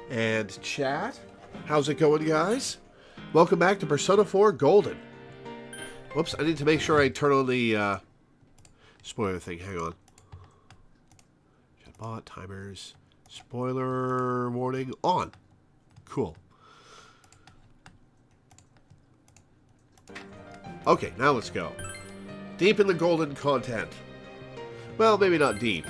And chat, how's it going, guys? Welcome back to Persona 4 Golden. Whoops, I need to make sure I turn on the spoiler thing. Hang on. Chatbot, timers, spoiler warning on. Cool. Okay, now let's go. Deep in the Golden content. Well, maybe not deep.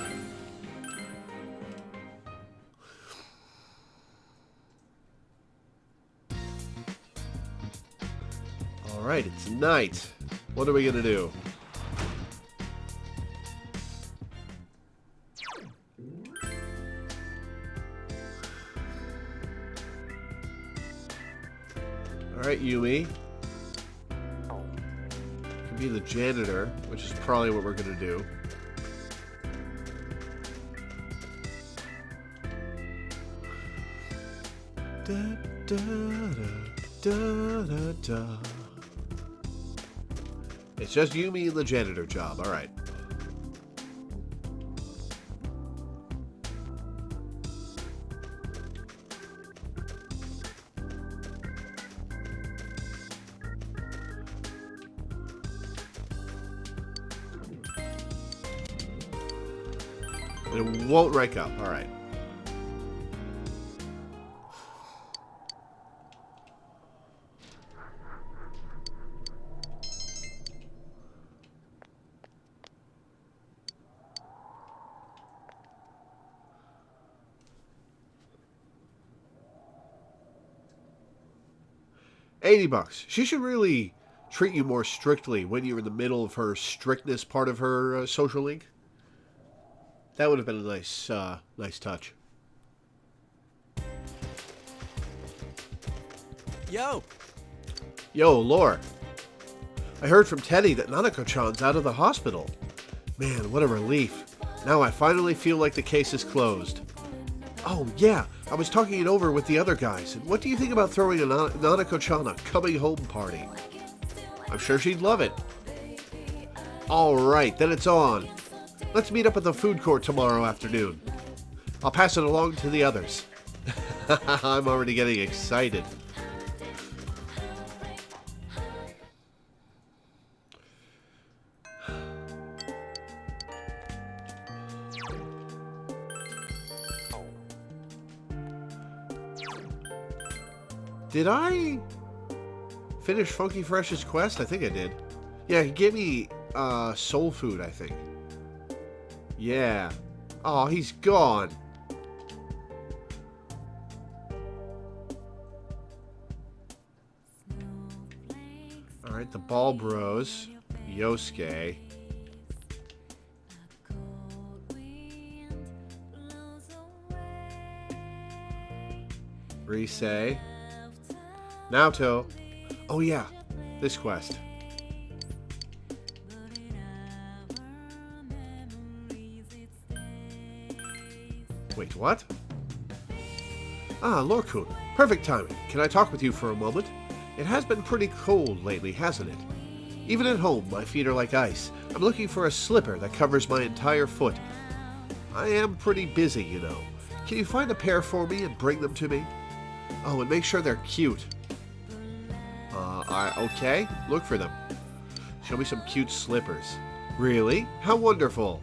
Alright, it's night. What are we gonna do? Alright, Yumi. Could be the janitor, which is probably what we're gonna do. Da, da, da, da, da. It's just Yumi and the janitor job, alright. It won't rank up, alright. $80. She should really treat you more strictly when you're in the middle of her strictness part of her social link. That would have been a nice, nice touch. Yo! Yo, Lore. I heard from Teddy that Nanako-chan's out of the hospital. Man, what a relief. Now I finally feel like the case is closed. Oh, yeah, I was talking it over with the other guys. And what do you think about throwing a Nanako-chan a coming home party? I'm sure she'd love it. Alright, then it's on. Let's meet up at the food court tomorrow afternoon. I'll pass it along to the others. I'm already getting excited. Did I finish Funky Fresh's quest? I think I did. Yeah, he gave me soul food, I think. Yeah. Oh, he's gone. Alright, the Ball Bros. Yosuke. Rise. Naoto. Oh yeah, this quest. Wait, what? Ah, Lorkun. Perfect timing. Can I talk with you for a moment? It has been pretty cold lately, hasn't it? Even at home, my feet are like ice. I'm looking for a slipper that covers my entire foot. I am pretty busy, you know. Can you find a pair for me and bring them to me? Oh, and make sure they're cute. Okay, look for them. Show me some cute slippers. Really? How wonderful.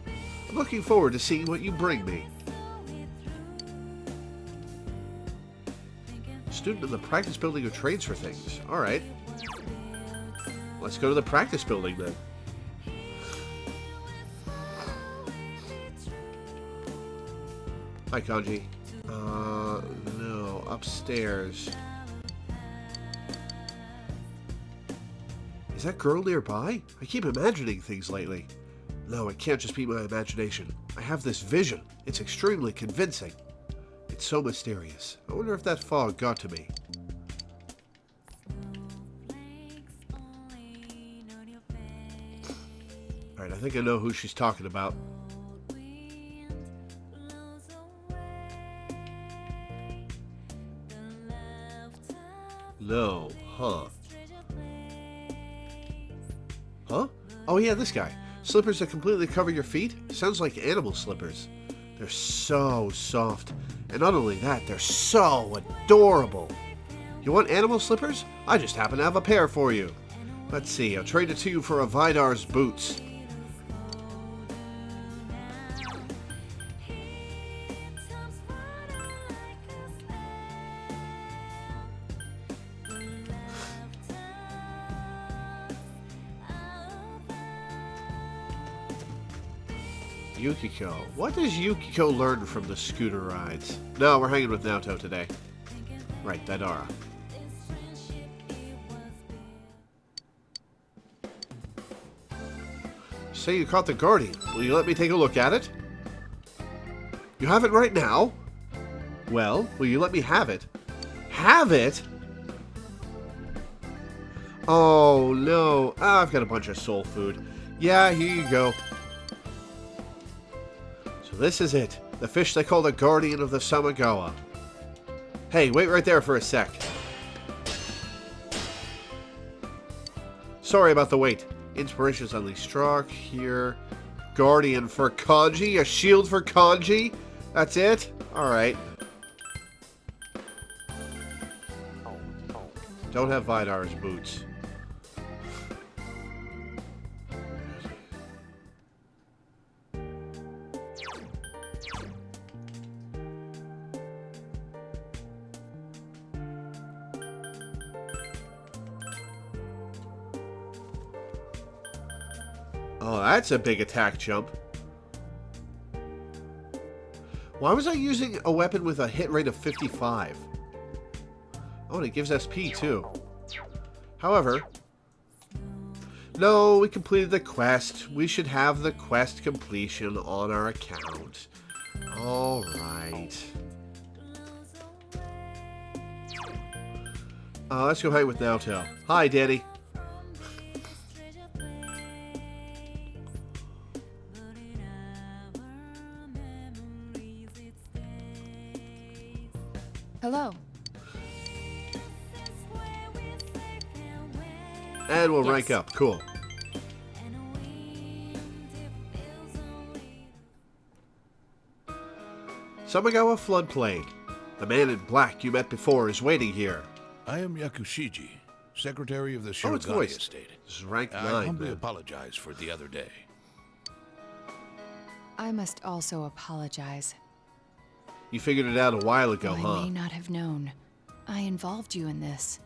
I'm looking forward to seeing what you bring me. Student in the practice building of trades for things. Alright. Let's go to the practice building then. Hi, Kanji. No, upstairs. Is that girl nearby? I keep imagining things lately. No, it can't just be my imagination. I have this vision. It's extremely convincing. It's so mysterious. I wonder if that fog got to me. Alright, I think I know who she's talking about. No, huh? Huh? Oh yeah, this guy. Slippers that completely cover your feet? Sounds like animal slippers. They're so soft And not only that, they're so adorable. You want animal slippers? I just happen to have a pair for you. Let's see, I'll trade it to you for a Vidar's boots. Yukiko. What does Yukiko learn from the scooter rides? No, we're hanging with Naoto today. Right, Daidara. Say you caught the Guardian. Will you let me take a look at it? You have it right now? Well, will you let me have it? Have it? Oh, no. Ah, I've got a bunch of soul food. Yeah, here you go. So this is it. The fish they call the Guardian of the Samigawa. Hey, wait right there for a sec. Sorry about the wait. Inspiration suddenly struck here. Guardian for Kanji? A shield for Kanji? That's it? Alright. Don't have Vidar's boots. Oh, that's a big attack jump. Why was I using a weapon with a hit rate of 55? Oh, and it gives SP too. However, no, we completed the quest. We should have the quest completion on our account. Alright. Let's go hang with Naoto. Hi, Danny. Hello. And we'll Yes. rank up. Cool. Samigawa floodplain. The man in black you met before is waiting here. I am Yakushiji, secretary of the It's Shirogane voiced. estate. This is rank 9, I humbly man. apologize for the other day. I must also apologize. You figured it out a while ago, I huh? may not have known. I involved you in this.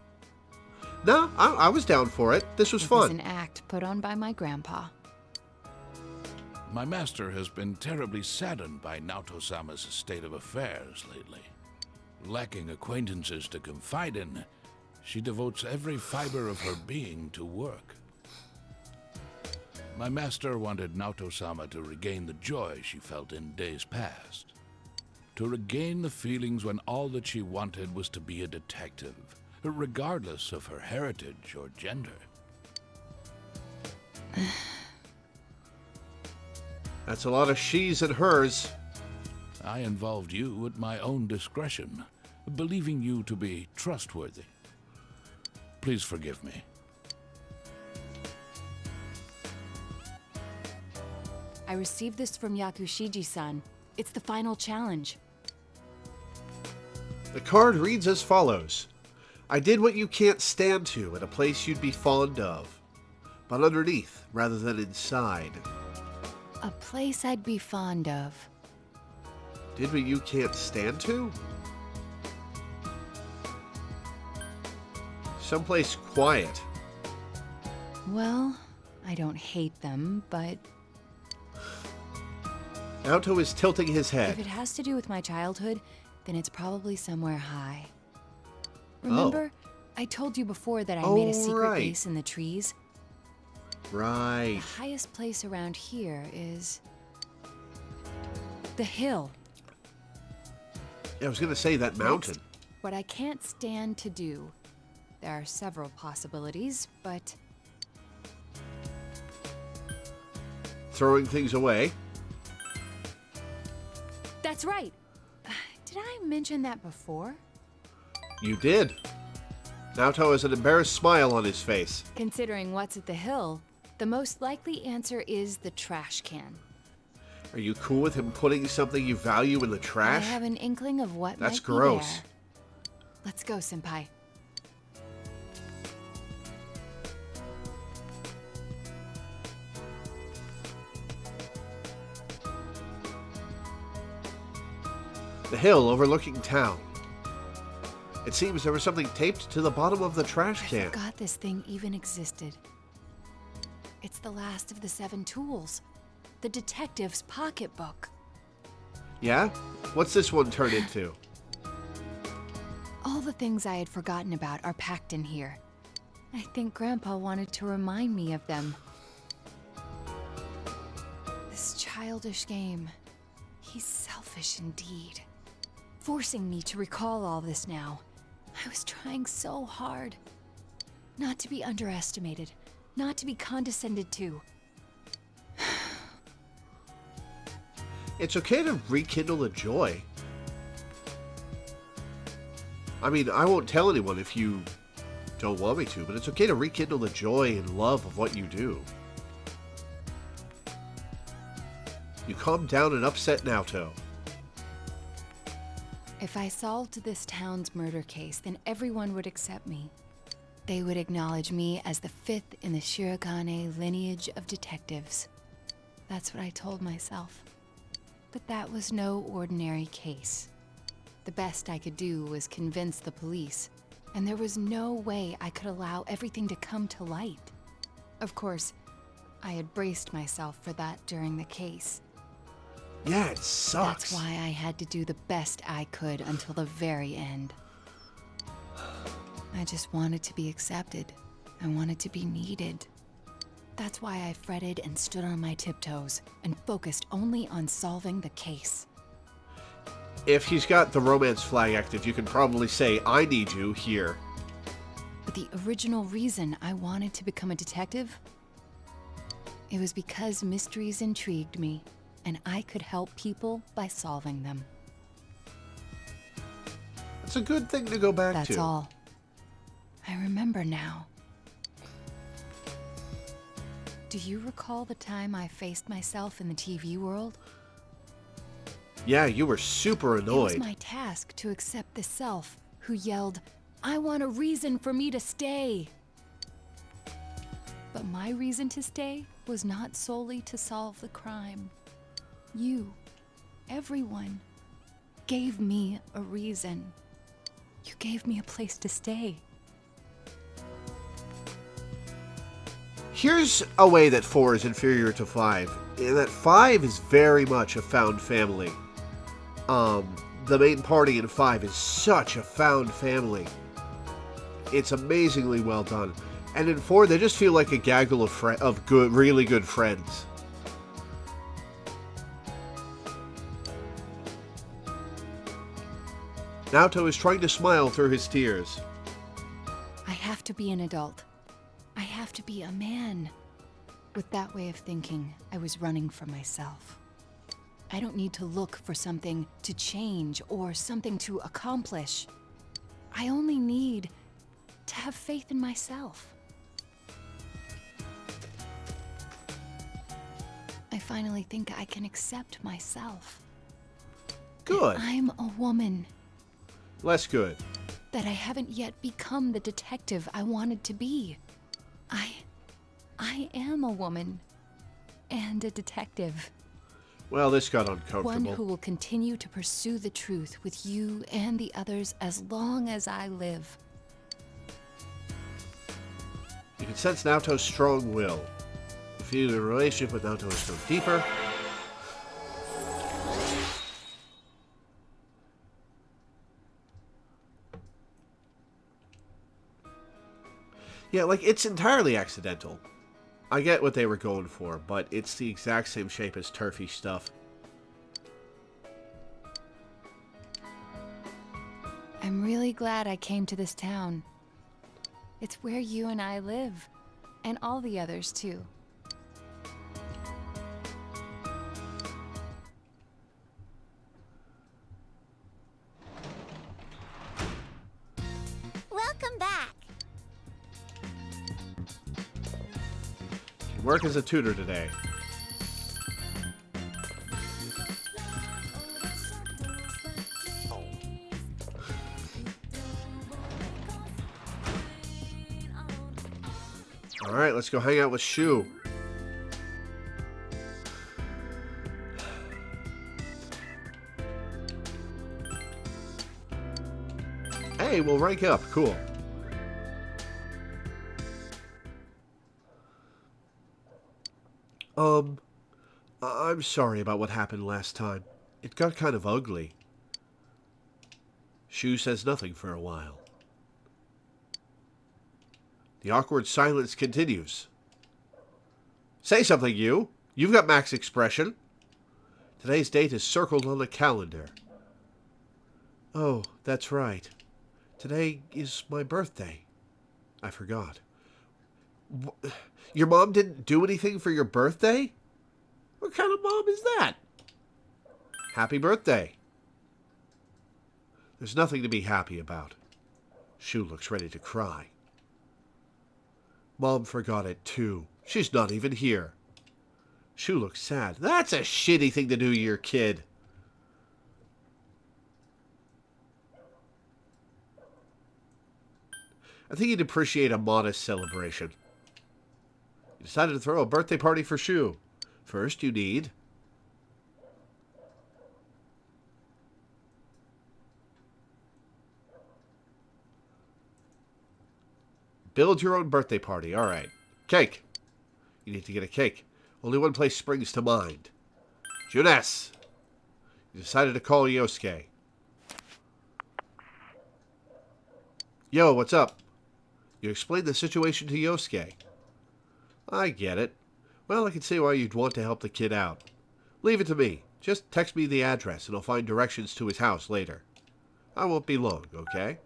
No, I was down for it. This was It was fun. an act put on by my grandpa. My master has been terribly saddened by Naoto-sama's state of affairs lately. Lacking acquaintances to confide in, she devotes every fiber of her being to work. My master wanted Naoto-sama to regain the joy she felt in days past. To regain the feelings when all that she wanted was to be a detective, regardless of her heritage or gender. That's a lot of she's and hers. I involved you at my own discretion, believing you to be trustworthy. Please forgive me. I received this from Yakushiji-san. It's the final challenge. The card reads as follows. I did what you can't stand to at a place you'd be fond of, but underneath rather than inside. A place I'd be fond of. Did what you can't stand to? Someplace quiet. Well, I don't hate them, but Naoto is tilting his if head. it has to do with my childhood, then it's probably somewhere high. Remember, I told you before that I made a secret right. base in the trees? Right. The highest place around here is the hill. Yeah, I was going to say that mountain. Next, what I can't stand to do. There are several possibilities, but Throwing things away. that's right. Did I mention that before? You did. Naoto has an embarrassed smile on his face. Considering what's at the hill, the most likely answer is the trash can. Are you cool with him putting something you value in the I trash? have an inkling of what That's might be gross. there. Let's go, Senpai. The hill overlooking town. It seems there was something taped to the bottom of the trash I can. forgot this thing even existed. It's the last of the 7 tools. The detective's pocketbook. Yeah? What's this one turned into? All the things I had forgotten about are packed in here. I think Grandpa wanted to remind me of them. This childish game. He's selfish indeed. Forcing me to recall all this now. I was trying so hard. Not to be underestimated. Not to be condescended to. It's okay to rekindle the joy. I mean, I won't tell anyone if you don't want me to, but it's okay to rekindle the joy and love of what you do. You calm down an upset Naoto. If I solved this town's murder case, then everyone would accept me. They would acknowledge me as the 5th in the Shirogane lineage of detectives. That's what I told myself. But that was no ordinary case. The best I could do was convince the police, and there was no way I could allow everything to come to light. Of course, I had braced myself for that during the case. Yeah, it sucks. That's why I had to do the best I could until the very end. I just wanted to be accepted. I wanted to be needed. That's why I fretted and stood on my tiptoes and focused only on solving the case. If he's got the romance flag active, you can probably say, I need you here. But the original reason I wanted to become a detective, it was because mysteries intrigued me, and I could help people by solving them. It's a good thing to go back to. That's all. I remember now. Do you recall the time I faced myself in the TV world? Yeah, you were super annoyed. It was my task to accept the self who yelled, "I want a reason for me to stay." But my reason to stay was not solely to solve the crime. You, everyone, gave me a reason. You gave me a place to stay. Here's a way that 4 is inferior to 5, in that 5 is very much a found family. The main party in 5 is such a found family. It's amazingly well done. And in 4, they just feel like a gaggle of good, really good friends. Naoto is trying to smile through his tears. I have to be an adult. I have to be a man. With that way of thinking, I was running from myself. I don't need to look for something to change or something to accomplish. I only need to have faith in myself. I finally think I can accept myself. Good. That I'm a woman. Less good. That I haven't yet become the detective I wanted to be. I am a woman. And a detective. Well, this got One uncomfortable. who will continue to pursue the truth with you and the others as long as I live. You can sense Naoto's strong will. You feel your relationship with Naoto is grown deeper. Yeah, like, it's entirely accidental. I get what they were going for, but it's the exact same shape as turfy stuff. I'm really glad I came to this town. It's where you and I live. And all the others, too. Welcome back. You work as a tutor today. Alright, let's go hang out with Shu. Hey, we'll rank up. Cool. I'm sorry about what happened last time. It got kind of ugly. Shu says nothing for a while. The awkward silence continues. Say something, you. You've got max expression. Today's date is circled on the calendar. Oh, that's right. Today is my birthday. I forgot. Your mom didn't do anything for your birthday? What kind of mom is that? Happy birthday. There's nothing to be happy about. Shu looks ready to cry. Mom forgot it too. She's not even here. Shu looks sad. That's a shitty thing to do to your kid. I think you'd appreciate a modest celebration. You decided to throw a birthday party for Shu. First, you need... build your own birthday party. Alright. Cake. You need to get a cake. Only one place springs to mind. Junes. You decided to call Yosuke. Yo, what's up? You explained the situation to Yosuke. I get it. Well, I can see why you'd want to help the kid out. Leave it to me. Just text me the address and I'll find directions to his house later. I won't be long, okay?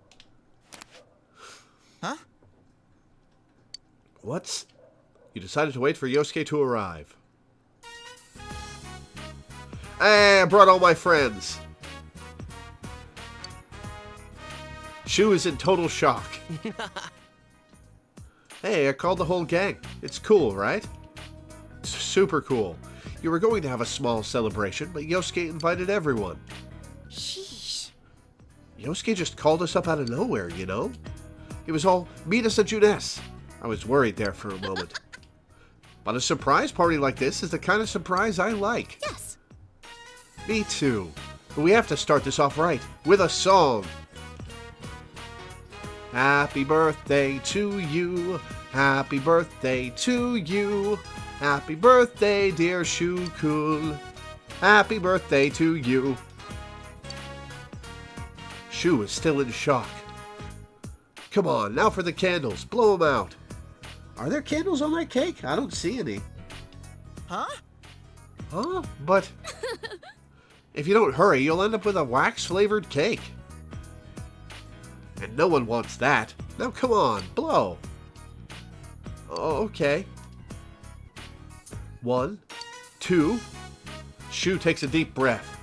Huh? What's... You decided to wait for Yosuke to arrive. Hey, I brought all my friends. Shu is in total shock. Hey, I called the whole gang. It's cool, right? Super cool. You were going to have a small celebration, but Yosuke invited everyone. Sheesh. Yosuke just called us up out of nowhere, you know? He was all, meet us at Junes. I was worried there for a moment. But a surprise party like this is the kind of surprise I like. Yes. Me too. But we have to start this off right, with a song. Happy birthday to you. Happy birthday to you. Happy birthday, dear Shu-kun. Happy birthday to you. Shu is still in shock. Come on, now for the candles. Blow them out. Are there candles on that cake? I don't see any. Huh? Huh? But if you don't hurry, you'll end up with a wax-flavored cake. And no one wants that. Now come on, blow. Oh, okay. 1, 2. Shu takes a deep breath.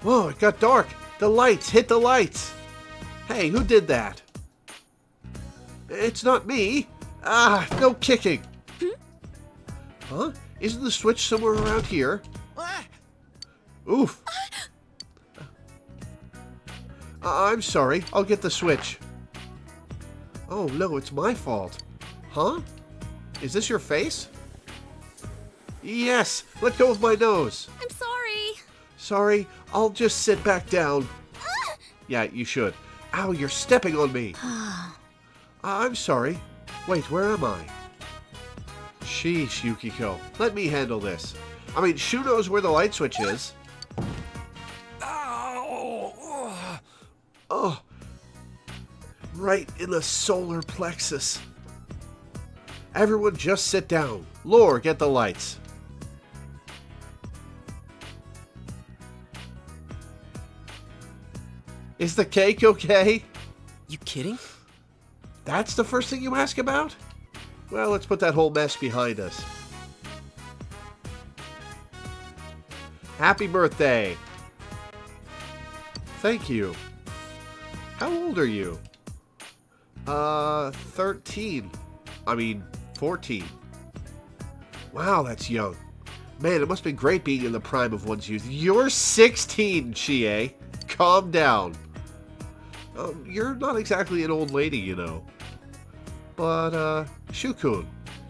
Whoa, it got dark. The lights, hit the lights. Hey, who did that? It's not me. Ah, no kicking. Huh? Isn't the switch somewhere around here? Ah. Oof. I'm sorry. I'll get the switch. Oh, no, it's my fault. Huh? Is this your face? Yes! Let go of my nose. I'm sorry. Sorry, I'll just sit back down. Yeah, you should. Ow, you're stepping on me. I'm sorry. Wait, where am I? Sheesh, Yukiko. Let me handle this. I mean, Shu knows where the light switch is. Oh, right in the solar plexus. Everyone just sit down. Lore, get the lights. Is the cake okay? You kidding? That's the first thing you ask about? Well, let's put that whole mess behind us. Happy birthday. Thank you. How old are you? 13. I mean, 14. Wow, that's young. Man, it must be great being in the prime of one's youth. You're 16, Chie. Calm down. You're not exactly an old lady, you know. But, Shu-kun,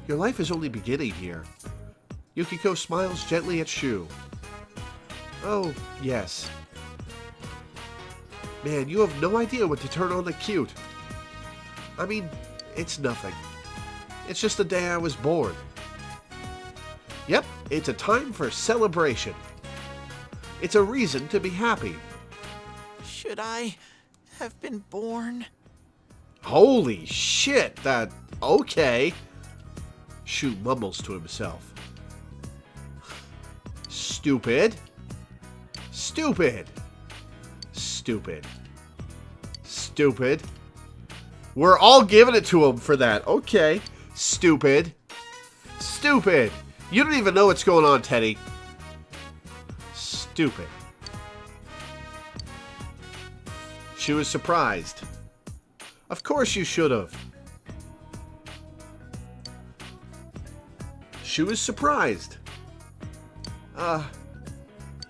your life is only beginning here. Yukiko smiles gently at Shu. Oh, yes. Man, you have no idea what to turn on the cute. I mean, it's nothing. It's just the day I was born. Yep, it's a time for celebration. It's a reason to be happy. Should I have been born? Holy shit, okay. Shu mumbles to himself. Stupid. Stupid. Stupid. Stupid. We're all giving it to him for that. Okay. Stupid. Stupid. You don't even know what's going on, Teddy. Stupid. She was surprised. Of course you should have. She was surprised.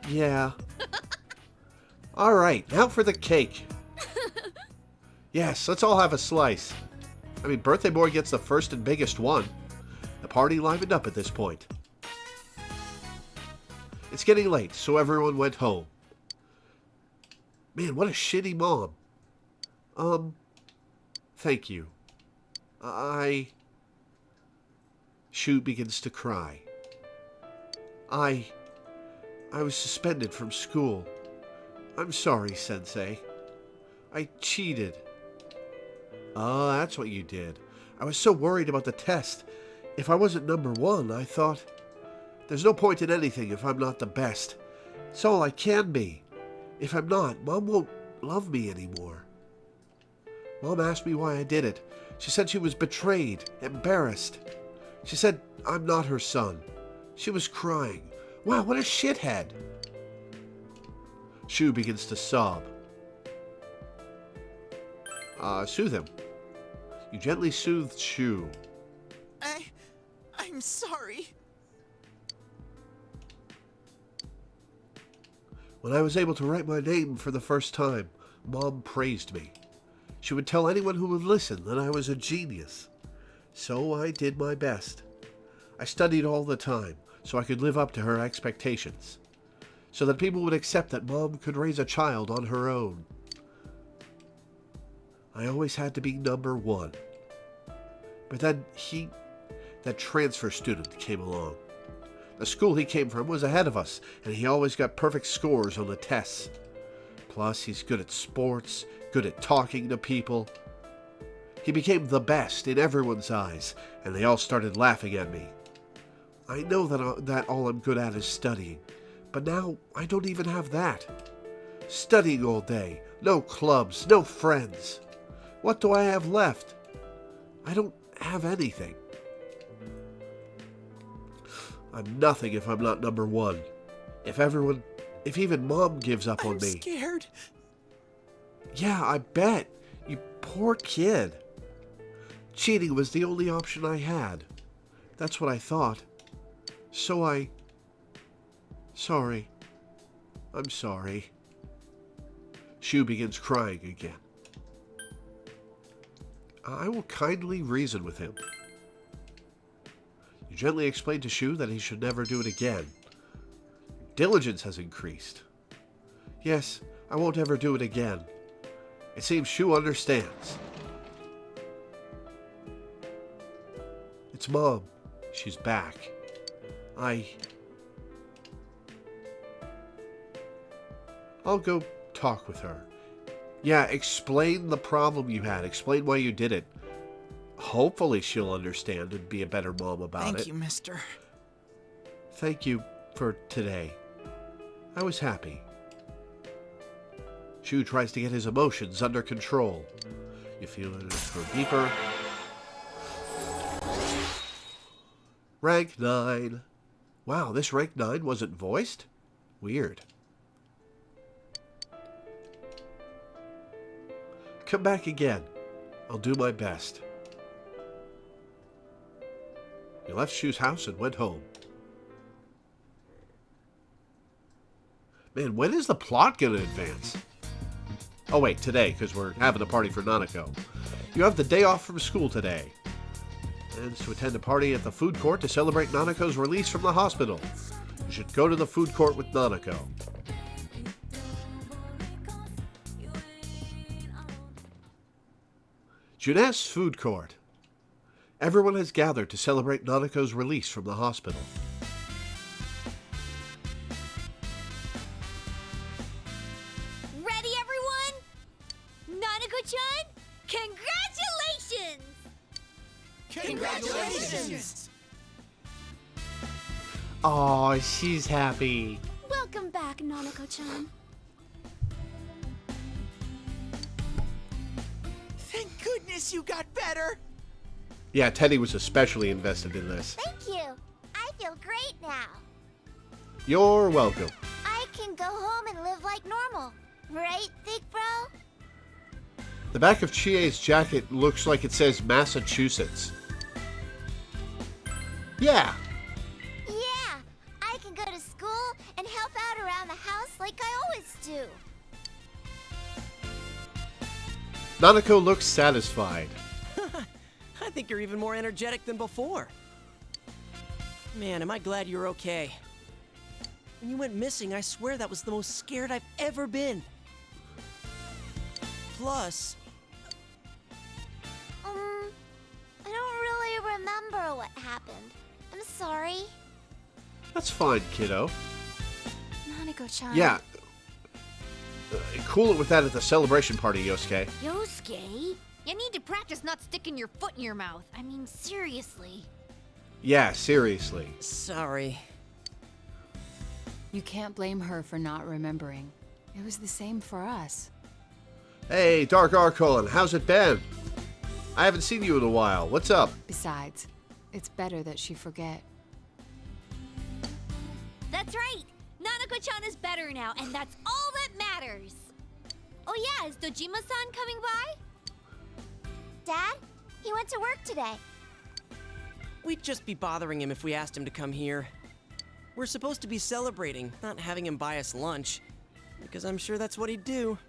Yeah. Alright, now for the cake. Yes, let's all have a slice. I mean, birthday boy gets the first and biggest one. The party livened up at this point. It's getting late, so everyone went home. Man, what a shitty mom. Thank you. Shu begins to cry. I was suspended from school. I'm sorry, Sensei. I cheated. Oh, that's what you did. I was so worried about the test. If I wasn't number one, I thought, there's no point in anything if I'm not the best. It's all I can be. If I'm not, Mom won't love me anymore. Mom asked me why I did it. She said she was betrayed, embarrassed. She said I'm not her son. She was crying. Wow, what a shithead. Shu begins to sob. Soothe him. You gently soothed Shu. I'm sorry. When I was able to write my name for the first time, Mom praised me. She would tell anyone who would listen that I was a genius. So I did my best. I studied all the time so I could live up to her expectations. So that people would accept that Mom could raise a child on her own. I always had to be number one. But then that transfer student came along. The school he came from was ahead of us, and he always got perfect scores on the tests. Plus, he's good at sports, good at talking to people. He became the best in everyone's eyes, and they all started laughing at me. I know that all I'm good at is studying, but now I don't even have that. Studying all day, no clubs, no friends. What do I have left? I don't have anything. I'm nothing if I'm not number one. If even Mom gives up on me. I'm scared. Yeah, I bet. You poor kid. Cheating was the only option I had. That's what I thought. So Sorry. I'm sorry. Shu begins crying again. I will kindly reason with him. You gently explain to Shu that he should never do it again. Diligence has increased. Yes, I won't ever do it again. It seems Shu understands. It's Mom. She's back. I'll go talk with her. Yeah, explain the problem you had. Explain why you did it. Hopefully she'll understand and be a better mom about it. Thank you, mister. Thank you for today. I was happy. Shu tries to get his emotions under control. You feel it go deeper. Rank 9. Wow, this rank 9 wasn't voiced? Weird. Come back again. I'll do my best. He left Shu's house and went home. Man, when is the plot going to advance? Oh wait, today, because we're having a party for Nanako. You have the day off from school today. Plans to attend a party at the food court to celebrate Nanako's release from the hospital. You should go to the food court with Nanako. Junes Food Court. Everyone has gathered to celebrate Nanako's release from the hospital. Ready, everyone? Nanako-chan, congratulations! Congratulations! Aw, she's happy. Welcome back, Nanako-chan. Thank goodness you got better! Yeah, Teddy was especially invested in this. Thank you. I feel great now. You're welcome. I can go home and live like normal. Right, big bro? The back of Chie's jacket looks like it says Massachusetts. Yeah. Yeah, I can go to school and help out around the house like I always do. Nanako looks satisfied. I think you're even more energetic than before. Man, am I glad you're okay. When you went missing, I swear that was the most scared I've ever been. Plus... I don't really remember what happened. I'm sorry. That's fine, kiddo. Nanako-chan. Yeah. Cool it with that at the celebration party, Yosuke. Yosuke? You need to practice not sticking your foot in your mouth. I mean, seriously. Yeah, seriously. Sorry. You can't blame her for not remembering. It was the same for us. Hey, Dark Arcolin, how's it been? I haven't seen you in a while. What's up? Besides, it's better that she forget. That's right. Nanako-chan is better now, and that's all that matters. Oh yeah, is Dojima-san coming by? Dad, he went to work today. We'd just be bothering him if we asked him to come here. We're supposed to be celebrating, not having him buy us lunch. Because I'm sure that's what he'd do.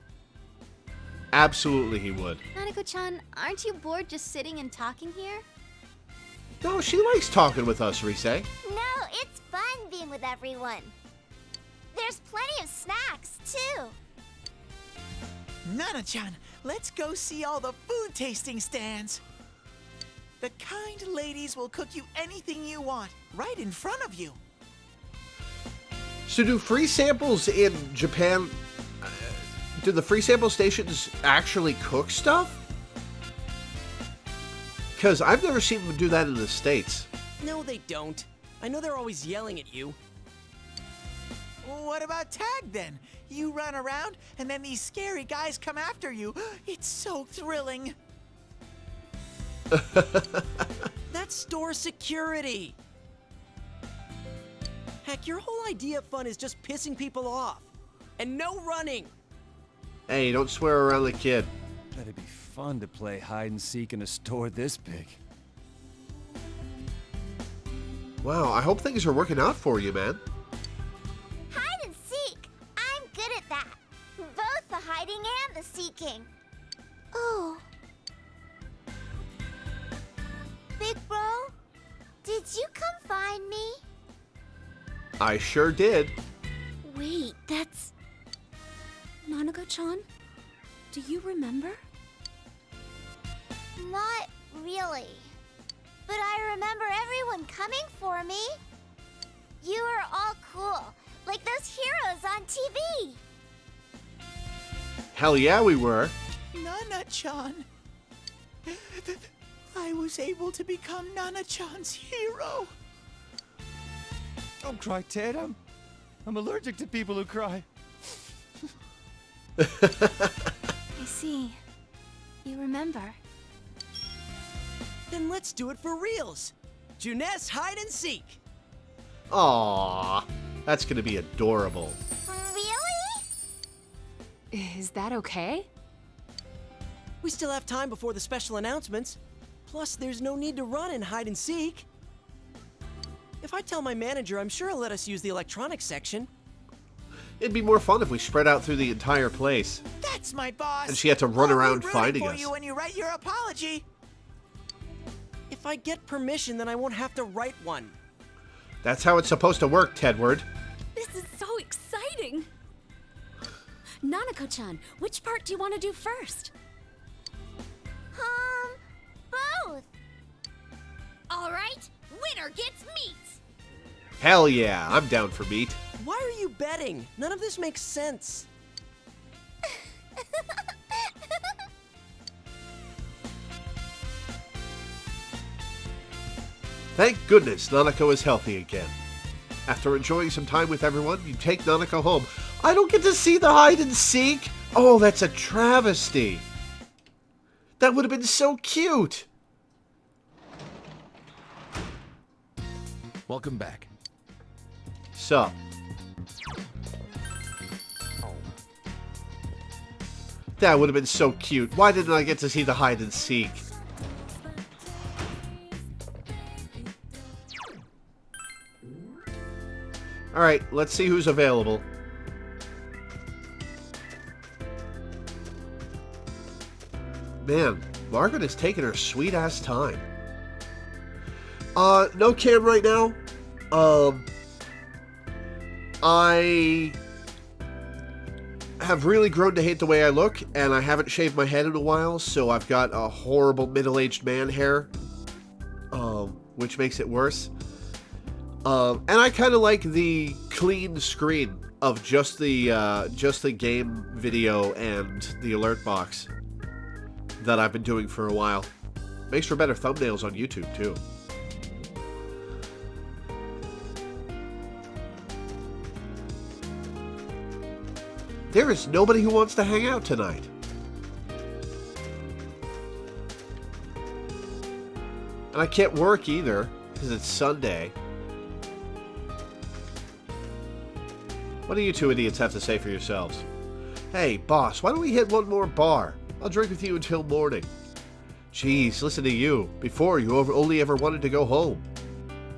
Absolutely he would. Nanako-chan, aren't you bored just sitting and talking here? No, she likes talking with us, Rise. No, it's fun being with everyone. There's plenty of snacks, too. Nana-chan, let's go see all the food tasting stands. The kind ladies will cook you anything you want, right in front of you. So do free samples in Japan... do the free sample stations actually cook stuff? Because I've never seen them do that in the States. No, they don't. I know they're always yelling at you. What about tag then? You run around and then these scary guys come after you. It's so thrilling. That's store security. Heck, your whole idea of fun is just pissing people off. And no running. Hey, don't swear around the kid. That'd be fun to play hide and seek in a store this big. Wow, I hope things are working out for you, man. Hide and seek. I'm good at that. Both the hiding and the seeking. Oh. Big bro, did you come find me? I sure did. Wait, that's... Nanako-chan? Do you remember? Not really. But I remember everyone coming for me. You were all cool, like those heroes on TV. Hell yeah, we were. Nana-chan. I was able to become Nana-chan's hero. Don't cry, Ted. I'm allergic to people who cry. I see. You remember. Then let's do it for reals. Junes hide and seek. Aww, that's gonna be adorable. Really? Is that okay? We still have time before the special announcements. Plus, there's no need to run and hide and seek. If I tell my manager, I'm sure he'll let us use the electronics section. It'd be more fun if we spread out through the entire place. That's my boss. And she had to run I'll be around rooting finding for us. you when you write your apology. If I get permission, then I won't have to write one. That's how it's supposed to work, Tedward. This is so exciting! Nanako-chan, which part do you want to do first? Both. All right, winner gets meat. Hell yeah, I'm down for meat. Why are you betting? None of this makes sense. Thank goodness Nanako is healthy again. After enjoying some time with everyone, you take Nanako home. I don't get to see the hide and seek. Oh, that's a travesty. That would have been so cute. Welcome back. Sup? That would have been so cute. Why didn't I get to see the hide and seek? Alright, let's see who's available. Man, Margaret is taking her sweet-ass time. No cam right now. I have really grown to hate the way I look, and I haven't shaved my head in a while, so I've got a horrible middle-aged man hair, which makes it worse. And I kind of like the clean screen of just the game video and the alert box that I've been doing for a while. Makes for better thumbnails on YouTube too. There is nobody who wants to hang out tonight. And I can't work either, because it's Sunday. What do you two idiots have to say for yourselves? Hey, boss, why don't we hit one more bar? I'll drink with you until morning. Jeez, listen to you. Before, you only ever wanted to go home.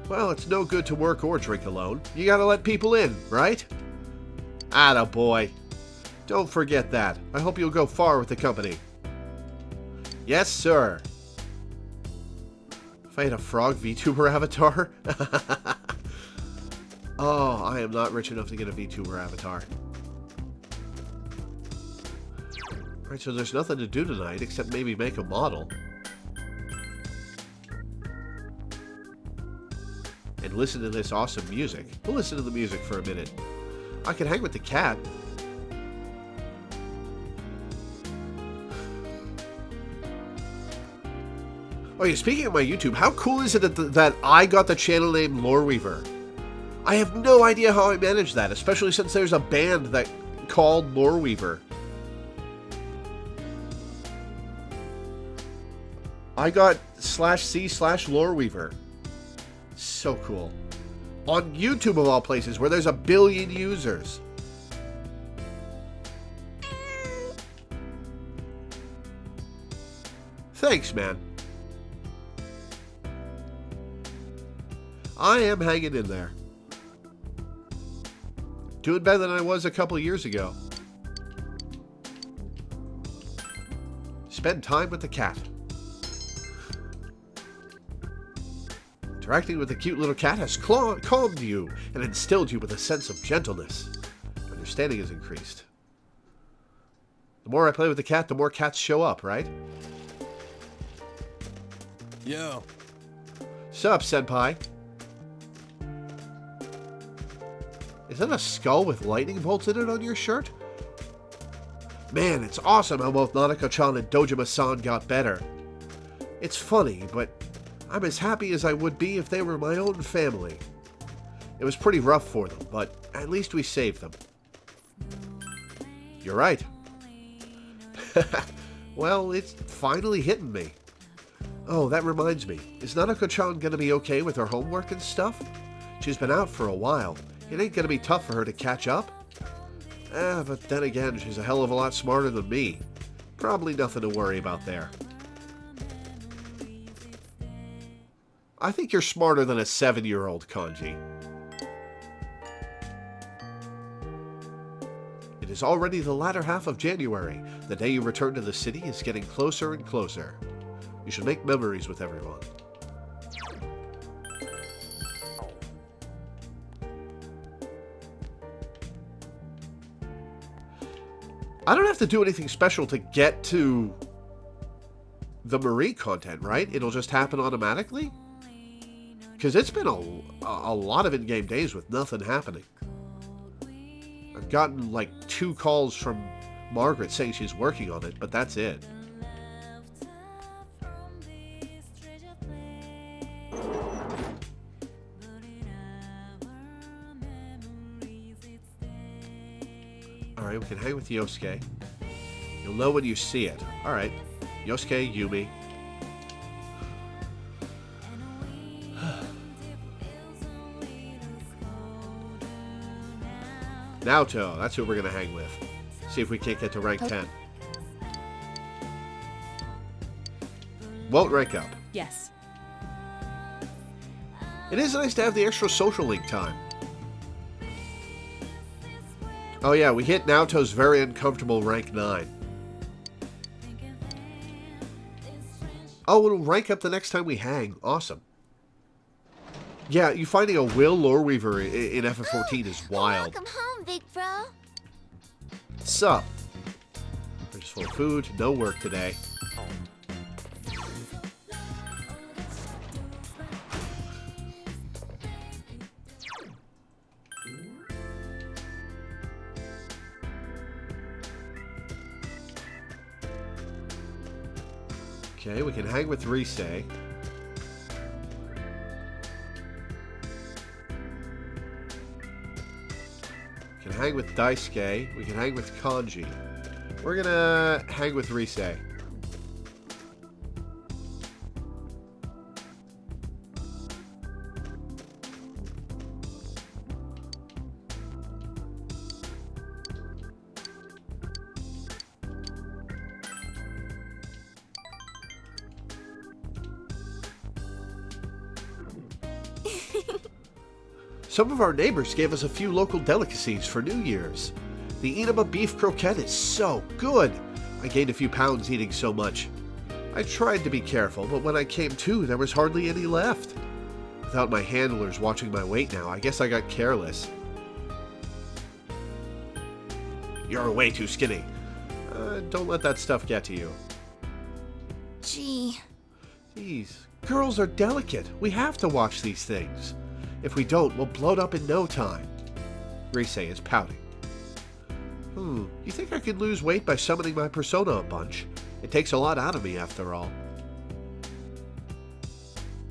Well, it's no good to work or drink alone. You gotta let people in, right? Attaboy. Don't forget that. I hope you'll go far with the company. Yes, sir. If I had a frog VTuber avatar? Oh, I am not rich enough to get a VTuber avatar. Alright, so there's nothing to do tonight except maybe make a model. And listen to this awesome music. We'll listen to the music for a minute. I can hang with the cat. Oh yeah, speaking of my YouTube, how cool is it that I got the channel name Loreweaver? I have no idea how I managed that, especially since there's a band that called Loreweaver. I got /C/Loreweaver. So cool. On YouTube of all places, where there's 1 billion users. Thanks, man. I am hanging in there. Doing better than I was a couple years ago. Spend time with the cat. Interacting with the cute little cat has calmed you and instilled you with a sense of gentleness. Understanding has increased. The more I play with the cat, the more cats show up, right? Yo. Sup, senpai? Is that a skull with lightning bolts in it on your shirt? Man, it's awesome how both Nanako-chan and Dojima-san got better. It's funny, but I'm as happy as I would be if they were my own family. It was pretty rough for them, but at least we saved them. You're right. Well, it's finally hitting me. Oh, that reminds me. Is Nanako-chan gonna be okay with her homework and stuff? She's been out for a while. It ain't gonna be tough for her to catch up. But then again, she's a hell of a lot smarter than me. Probably nothing to worry about there. I think you're smarter than a 7-year-old, Kanji. It is already the latter half of January. The day you return to the city is getting closer and closer. You should make memories with everyone. I don't have to do anything special to get to the Marie content, right? It'll just happen automatically? Because it's been a lot of in-game days with nothing happening. I've gotten like 2 calls from Margaret saying she's working on it, but that's it. Alright, we can hang with Yosuke. You'll know when you see it. Alright. Yosuke, Yumi. Naoto, that's who we're going to hang with. See if we can't get to rank 10. Won't rank up. Yes. It is nice to have the extra social link time. Oh yeah, we hit Naoto's very uncomfortable rank 9. Oh, it'll rank up the next time we hang. Awesome. Yeah, you finding a Will Loreweaver in FF14 is wild. Welcome home, big bro. Sup? There's full of food, no work today. Okay, we can hang with Rise. We can hang with Daisuke. We can hang with Kanji. We're gonna hang with Rise. Some of our neighbors gave us a few local delicacies for New Year's. The Inaba beef croquette is so good. I gained a few pounds eating so much. I tried to be careful, but when I came to, there was hardly any left. Without my handlers watching my weight now, I guess I got careless. You're way too skinny. Don't let that stuff get to you. Gee. Jeez, girls are delicate. We have to watch these things. If we don't, we'll bloat up in no time. Rise is pouting. You think I could lose weight by summoning my persona a bunch? It takes a lot out of me, after all.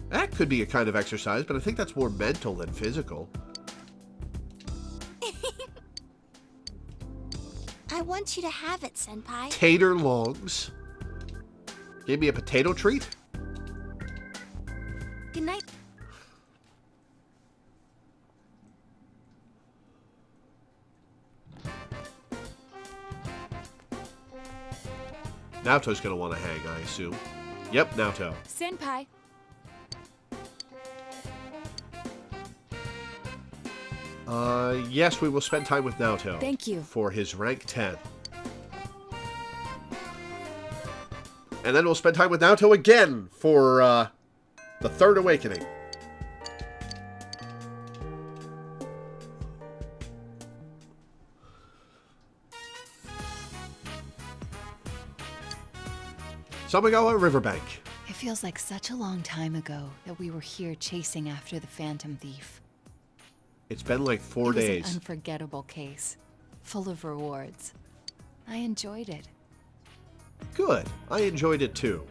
That could be a kind of exercise, but I think that's more mental than physical. I want you to have it, Senpai. Tater longs. Give me a potato treat? Good night. Naoto's gonna want to hang, I assume. Yep, Naoto. Senpai. Yes, we will spend time with Naoto. Thank you. For his rank 10. And then we'll spend time with Naoto again for, the Third Awakening. Samigawa Riverbank. It feels like such a long time ago that we were here chasing after the Phantom Thief. It's been like 4 It was days. an unforgettable case, full of rewards. I enjoyed it. Good. I enjoyed it too.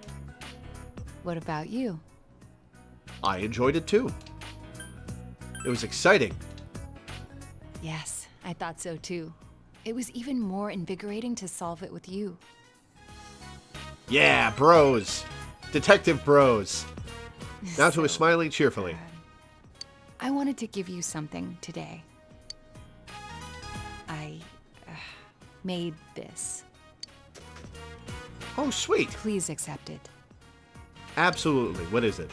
What about you? I enjoyed it too. It was exciting. Yes, I thought so too. It was even more invigorating to solve it with you. Yeah, bros. Detective bros. Naoto is smiling cheerfully. I wanted to give you something today. I made this. Oh, sweet. Please accept it. Absolutely. What is it?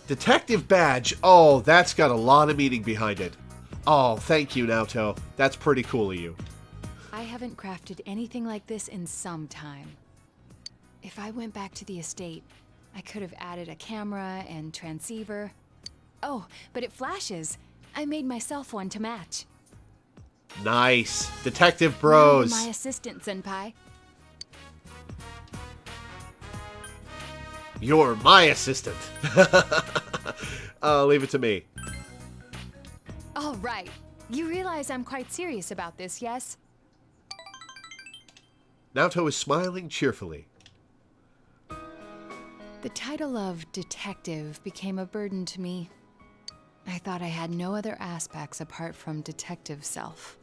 Detective badge. Oh, that's got a lot of meaning behind it. Oh, thank you, Naoto. That's pretty cool of you. I haven't crafted anything like this in some time. If I went back to the estate, I could have added a camera and transceiver. Oh, but it flashes. I made myself one to match. Nice. Detective Now bros. you're my assistant, Senpai. You're my assistant. Leave it to me. All right. You realize I'm quite serious about this, yes? Naoto is smiling cheerfully. The title of detective became a burden to me. I thought I had no other aspects apart from detective self.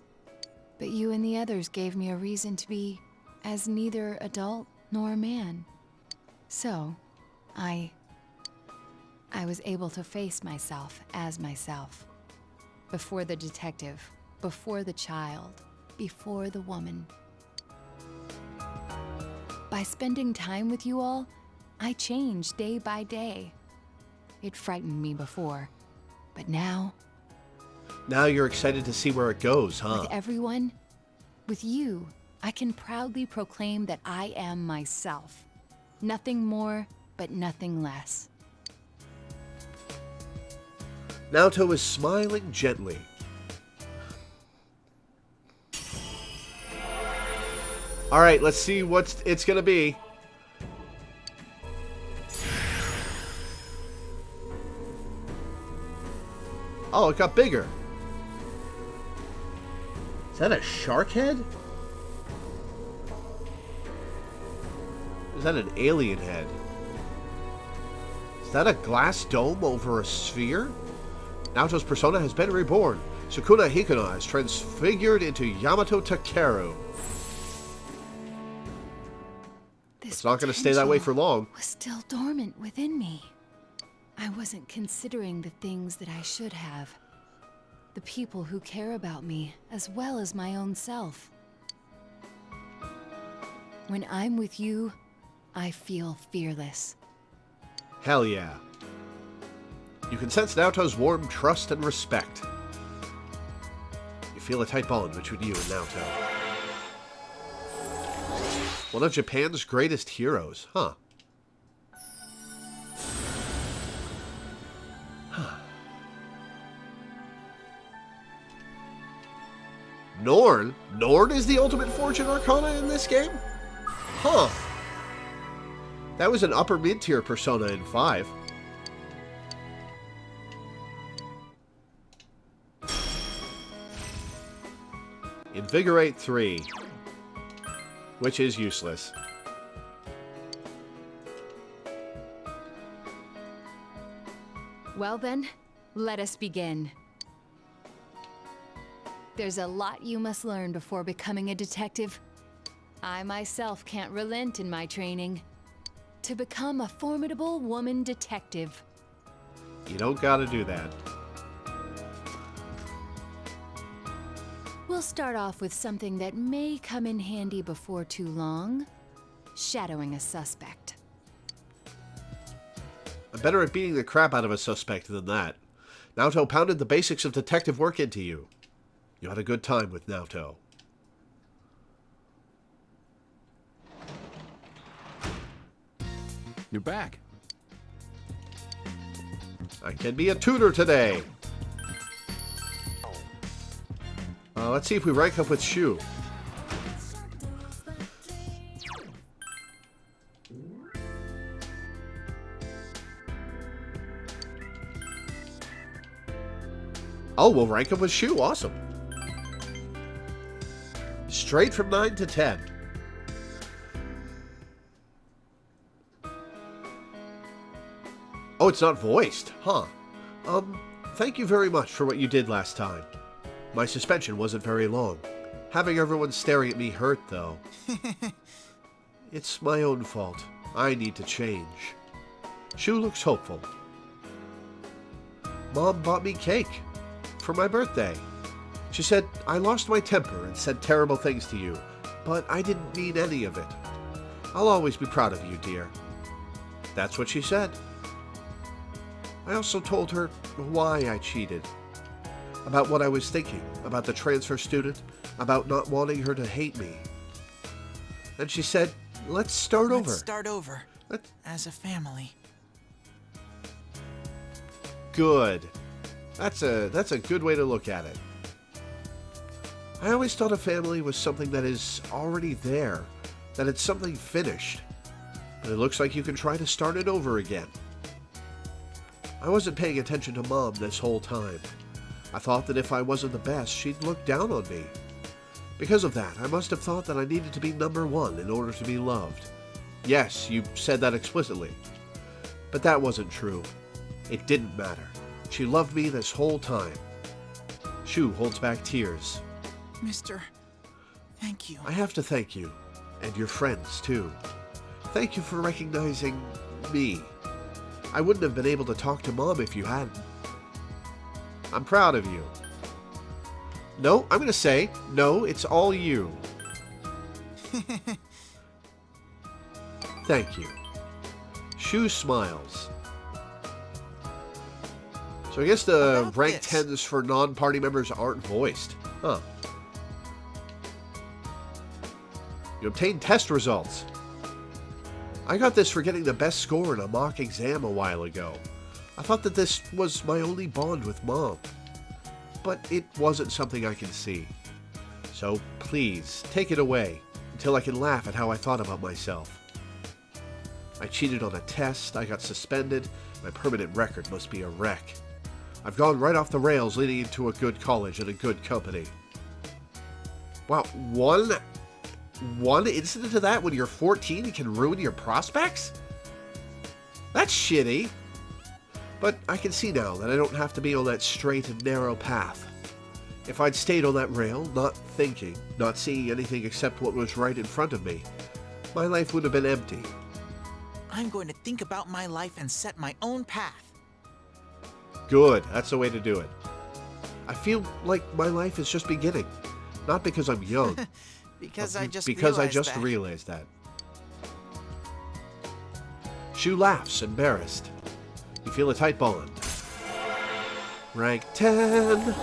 But you and the others gave me a reason to be as neither adult nor man. So, I was able to face myself as myself. Before the detective, before the child, before the woman. By spending time with you all, I changed day by day. It frightened me before, but now... Now you're excited to see where it goes, huh? With everyone, with you, I can proudly proclaim that I am myself. Nothing more, but nothing less. Naoto is smiling gently. Alright, let's see what it's gonna be. Oh, it got bigger. Is that a shark head? Is that an alien head? Is that a glass dome over a sphere? Naoto's persona has been reborn. Sukuna Hikuna is transfigured into Yamato Takeru. It's not going to stay that way for long. Was still dormant within me. I wasn't considering the things that I should have. The people who care about me, as well as my own self. When I'm with you, I feel fearless. Hell yeah. You can sense Naoto's warm trust and respect. You feel a tight bond between you and Naoto. One of Japan's greatest heroes, huh? Norn? Norn is the ultimate fortune arcana in this game? Huh. That was an upper mid-tier persona in 5. Invigorate 3. Which is useless. Well then, let us begin. There's a lot you must learn before becoming a detective. I myself can't relent in my training. To become a formidable woman detective. You don't gotta do that. We'll start off with something that may come in handy before too long. Shadowing a suspect. I'm better at beating the crap out of a suspect than that. Naoto pounded the basics of detective work into you. You had a good time with Naoto. You're back. I can be a tutor today. Let's see if we rank up with Shu. Oh, we'll rank up with Shu. Awesome. Straight from 9 to 10. Oh, it's not voiced. Huh. Thank you very much for what you did last time. My suspension wasn't very long. Having everyone staring at me hurt, though. It's my own fault. I need to change. Shu looks hopeful. Mom bought me cake for my birthday. She said I lost my temper and said terrible things to you, but I didn't mean any of it. I'll always be proud of you, dear. That's what she said. I also told her why I cheated. About what I was thinking, about the transfer student, about not wanting her to hate me. And she said, let's start over. Let's start over. As a family. Good. That's a good way to look at it. I always thought a family was something that is already there, that it's something finished. But it looks like you can try to start it over again. I wasn't paying attention to Mom this whole time. I thought that if I wasn't the best, she'd look down on me. Because of that, I must have thought that I needed to be number one in order to be loved. Yes, you said that explicitly. But that wasn't true. It didn't matter. She loved me this whole time. Shu holds back tears. Mister, thank you. I have to thank you. And your friends, too. Thank you for recognizing me. I wouldn't have been able to talk to Mom if you hadn't. I'm proud of you. No, I'm going to say, no, it's all you. Thank you. Shu smiles. So I guess the rank 10s for non-party members aren't voiced. Huh. You obtained test results. I got this for getting the best score in a mock exam a while ago. I thought that this was my only bond with Mom. But it wasn't something I can see. So please, take it away, until I can laugh at how I thought about myself. I cheated on a test, I got suspended, my permanent record must be a wreck. I've gone right off the rails leading into a good college and a good company. Wow, one incident of that when you're 14 can ruin your prospects? That's shitty. But I can see now that I don't have to be on that straight and narrow path. If I'd stayed on that rail, not thinking, not seeing anything except what was right in front of me, my life would have been empty. I'm going to think about my life and set my own path. Good, that's the way to do it. I feel like my life is just beginning. Not because I'm young. because I just realized that. Shu laughs, embarrassed. You feel a tight bond. Rank 10.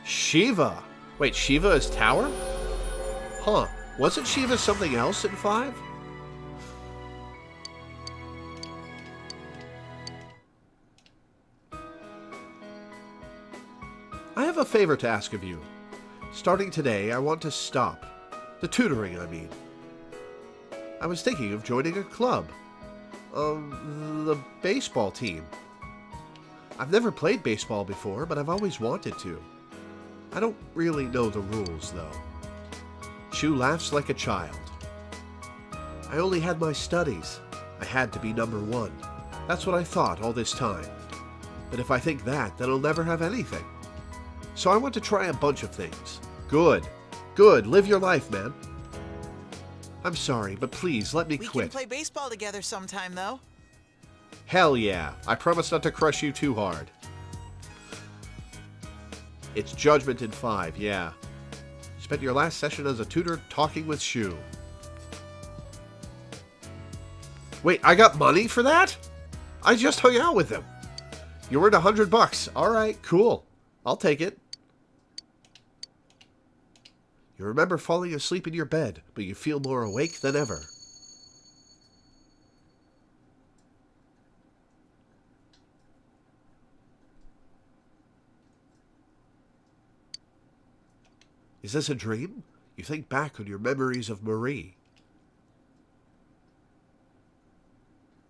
Shiva. Wait, Shiva is Tower? Huh. Wasn't Shiva something else in 5? I have a favor to ask of you. Starting today, I want to stop. The tutoring, I mean. I was thinking of joining a club. The baseball team. I've never played baseball before, but I've always wanted to. I don't really know the rules, though. Shu laughs like a child. I only had my studies. I had to be number one. That's what I thought all this time. But if I think that, then I'll never have anything. So I want to try a bunch of things. Good. Good. Live your life, man. I'm sorry, but please, let me quit. We can play baseball together sometime, though. Hell yeah. I promise not to crush you too hard. It's Judgment in 5, yeah. You spent your last session as a tutor talking with Shu. Wait, I got money for that? I just hung out with him. You earned $100. Alright, cool. I'll take it. You remember falling asleep in your bed, but you feel more awake than ever. Is this a dream? You think back on your memories of Marie.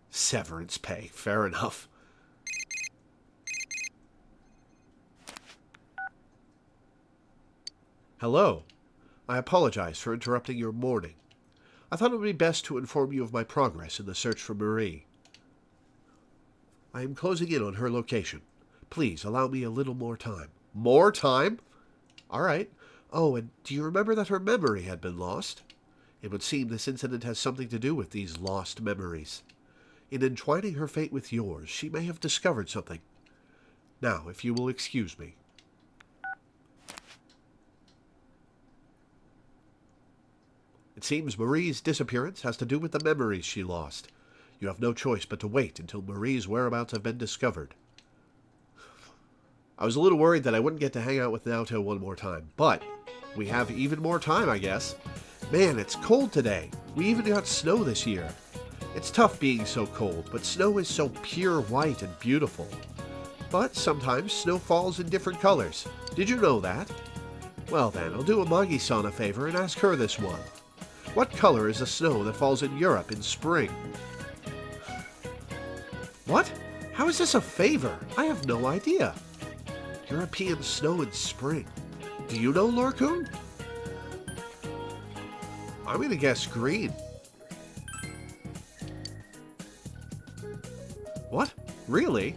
Severance pay, fair enough. Hello. I apologize for interrupting your morning. I thought it would be best to inform you of my progress in the search for Marie. I am closing in on her location. Please allow me a little more time. More time? All right. Oh, and do you remember that her memory had been lost? It would seem this incident has something to do with these lost memories. In entwining her fate with yours, she may have discovered something. Now, if you will excuse me. It seems Marie's disappearance has to do with the memories she lost. You have no choice but to wait until Marie's whereabouts have been discovered. I was a little worried that I wouldn't get to hang out with Naoto one more time, but we have even more time, I guess. Man, it's cold today. We even got snow this year. It's tough being so cold, but snow is so pure white and beautiful. But sometimes snow falls in different colors. Did you know that? Well then, I'll do Amagi-san a favor and ask her this one. What color is the snow that falls in Europe in spring? What? How is this a favor? I have no idea. European snow in spring. Do you know, Lorcoon? I'm gonna guess green. What? Really?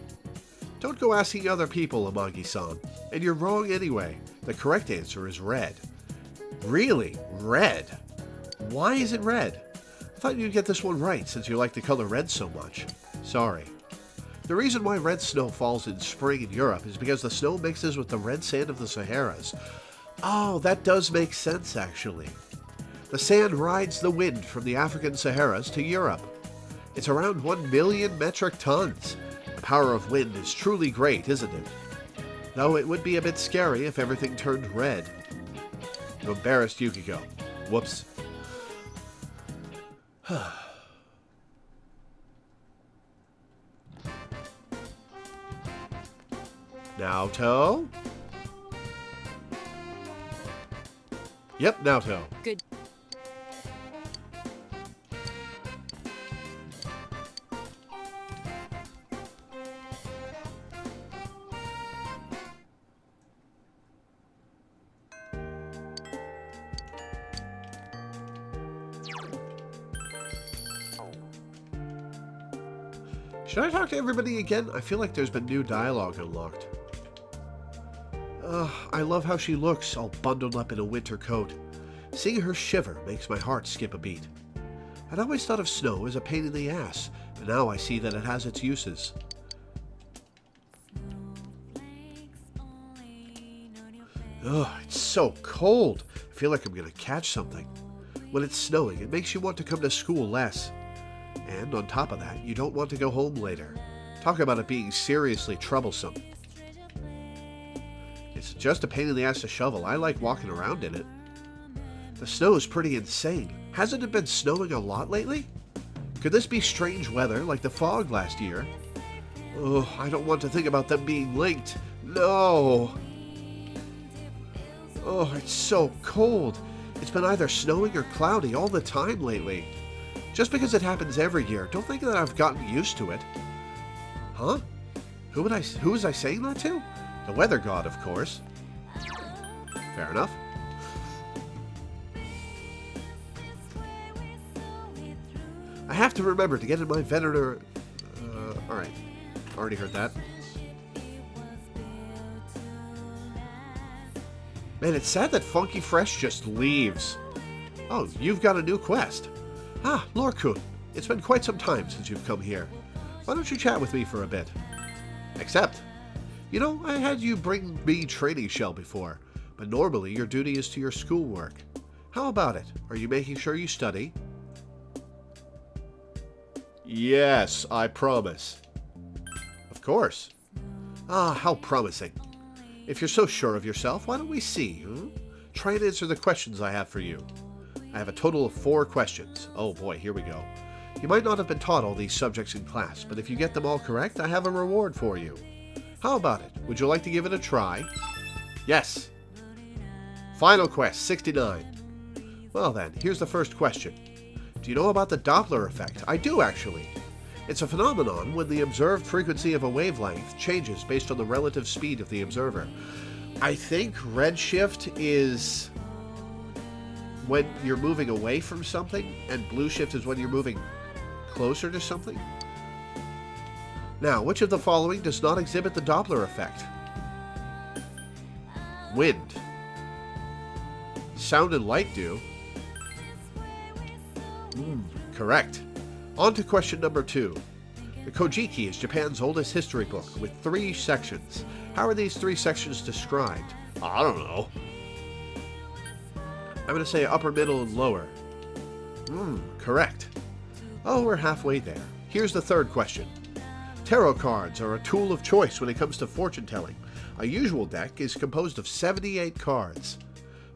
Don't go asking other people, Amagi-san. And you're wrong anyway. The correct answer is red. Really? Red? Why is it red? I thought you'd get this one right since you like the color red so much. Sorry. The reason why red snow falls in spring in Europe is because the snow mixes with the red sand of the Saharas. Oh, that does make sense actually. The sand rides the wind from the African Saharas to Europe. It's around 1 million metric tons. The power of wind is truly great, isn't it? Though it would be a bit scary if everything turned red. You embarrassed Yukiko. Whoops. Naoto? Yep, Naoto. Good. Should I talk to everybody again? I feel like there's been new dialogue unlocked. I love how she looks, all bundled up in a winter coat. Seeing her shiver makes my heart skip a beat. I'd always thought of snow as a pain in the ass, but now I see that it has its uses. Ugh, it's so cold. I feel like I'm gonna catch something. When it's snowing, it makes you want to come to school less. And on top of that, you don't want to go home later. Talk about it being seriously troublesome. It's just a pain in the ass to shovel. I like walking around in it. The snow is pretty insane. Hasn't it been snowing a lot lately? Could this be strange weather like the fog last year? Oh, I don't want to think about them being linked. No! Oh, it's so cold. It's been either snowing or cloudy all the time lately. Just because it happens every year, don't think that I've gotten used to it. Huh? Who was I saying that to? The weather god, of course. Fair enough. I have to remember to get in my veterinary... alright. Already heard that. Man, it's sad that Funky Fresh just leaves. Oh, you've got a new quest. Ah, Lorcoon. It's been quite some time since you've come here. Why don't you chat with me for a bit? Except, you know, I had you bring me training shell before, but normally your duty is to your schoolwork. How about it? Are you making sure you study? Yes, I promise. Of course. Ah, how promising. If you're so sure of yourself, why don't we see? Try and answer the questions I have for you. I have a total of 4 questions. Oh boy, here we go. You might not have been taught all these subjects in class, but if you get them all correct, I have a reward for you. How about it? Would you like to give it a try? Yes. Final quest, 69. Well then, here's the first question. Do you know about the Doppler effect? I do, actually. It's a phenomenon when the observed frequency of a wavelength changes based on the relative speed of the observer. I think redshift is when you're moving away from something, and blue shift is when you're moving closer to something. Now, which of the following does not exhibit the Doppler effect? Wind. Sound and light do. Correct. On to question number 2. The Kojiki is Japan's oldest history book with 3 sections. How are these 3 sections described? I don't know. I'm going to say upper, middle, and lower. Correct. Oh, we're halfway there. Here's the third question. Tarot cards are a tool of choice when it comes to fortune telling. A usual deck is composed of 78 cards.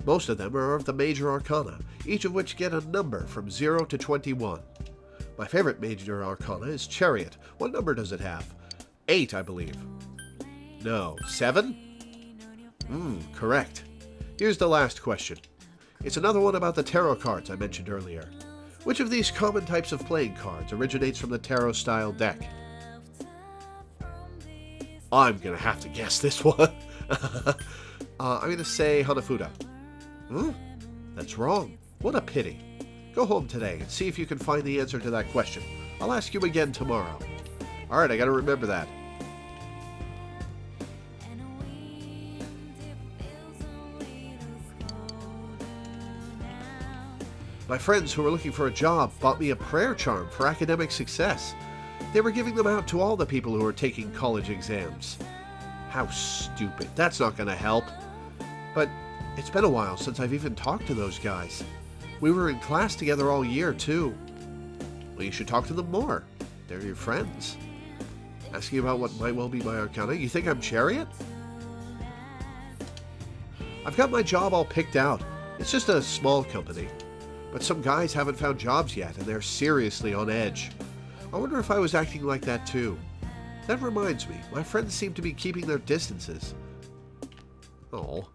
Most of them are of the major arcana, each of which get a number from 0 to 21. My favorite major arcana is Chariot. What number does it have? 8, I believe. No, 7? Correct. Here's the last question. It's another one about the tarot cards I mentioned earlier. Which of these common types of playing cards originates from the tarot-style deck? I'm gonna have to guess this one. I'm gonna say Hanafuda. That's wrong. What a pity. Go home today and see if you can find the answer to that question. I'll ask you again tomorrow. Alright, I gotta remember that. My friends who were looking for a job bought me a prayer charm for academic success. They were giving them out to all the people who were taking college exams. How stupid. That's not going to help. But it's been a while since I've even talked to those guys. We were in class together all year, too. Well, you should talk to them more. They're your friends. Asking about what might well be my arcana. You think I'm Chariot? I've got my job all picked out. It's just a small company. But some guys haven't found jobs yet, and they're seriously on edge. I wonder if I was acting like that too. That reminds me, my friends seem to be keeping their distances. Oh.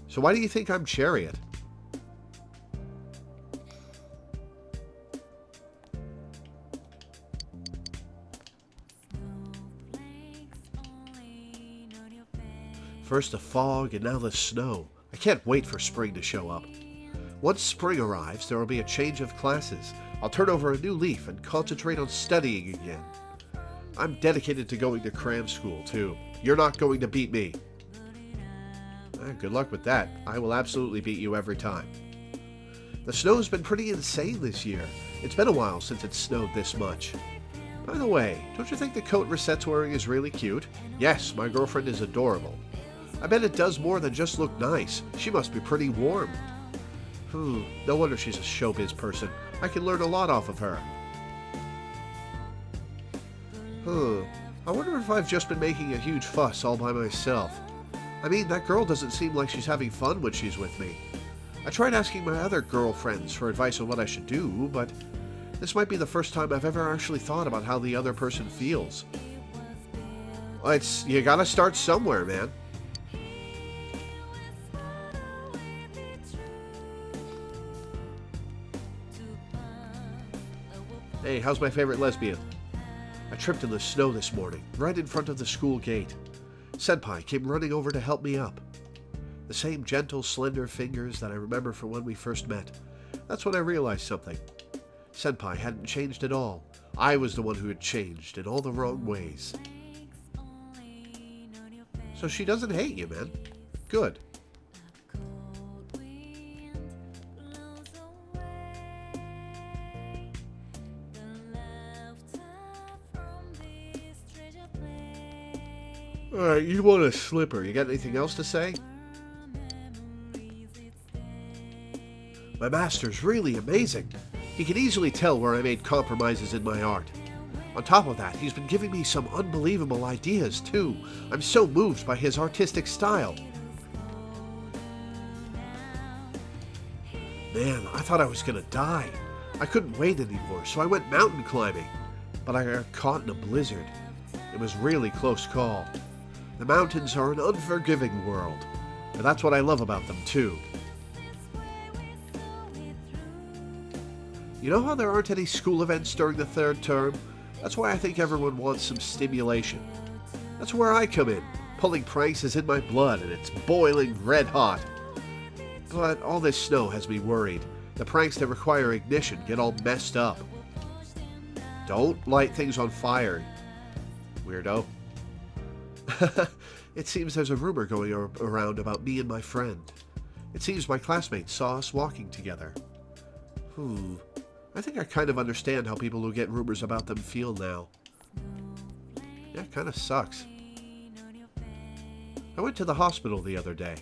So why do you think I'm Chariot? First the fog and now the snow. I can't wait for spring to show up. Once spring arrives, there will be a change of classes. I'll turn over a new leaf and concentrate on studying again. I'm dedicated to going to cram school, too. You're not going to beat me. Good luck with that. I will absolutely beat you every time. The snow's been pretty insane this year. It's been a while since it snowed this much. By the way, don't you think the coat Resette's wearing is really cute? Yes, my girlfriend is adorable. I bet it does more than just look nice. She must be pretty warm. No wonder she's a showbiz person. I can learn a lot off of her. I wonder if I've just been making a huge fuss all by myself. I mean, that girl doesn't seem like she's having fun when she's with me. I tried asking my other girlfriends for advice on what I should do, but this might be the first time I've ever actually thought about how the other person feels. You gotta start somewhere, man. Hey, how's my favorite lesbian? I tripped in the snow this morning, right in front of the school gate. Senpai came running over to help me up. The same gentle, slender fingers that I remember from when we first met. That's when I realized something. Senpai hadn't changed at all. I was the one who had changed in all the wrong ways. So she doesn't hate you, man. Good. Alright, you want a slipper. You got anything else to say? My master's really amazing. He can easily tell where I made compromises in my art. On top of that, he's been giving me some unbelievable ideas, too. I'm so moved by his artistic style. Man, I thought I was gonna die. I couldn't wait anymore, so I went mountain climbing. But I got caught in a blizzard. It was really close call. The mountains are an unforgiving world, and that's what I love about them, too. You know how there aren't any school events during the third term? That's why I think everyone wants some stimulation. That's where I come in. Pulling pranks is in my blood, and it's boiling red hot. But all this snow has me worried. The pranks that require ignition get all messed up. Don't light things on fire, weirdo. It seems there's a rumor going around about me and my friend. It seems my classmates saw us walking together. I think I kind of understand how people who get rumors about them feel now. Yeah, it kind of sucks. I went to the hospital the other day,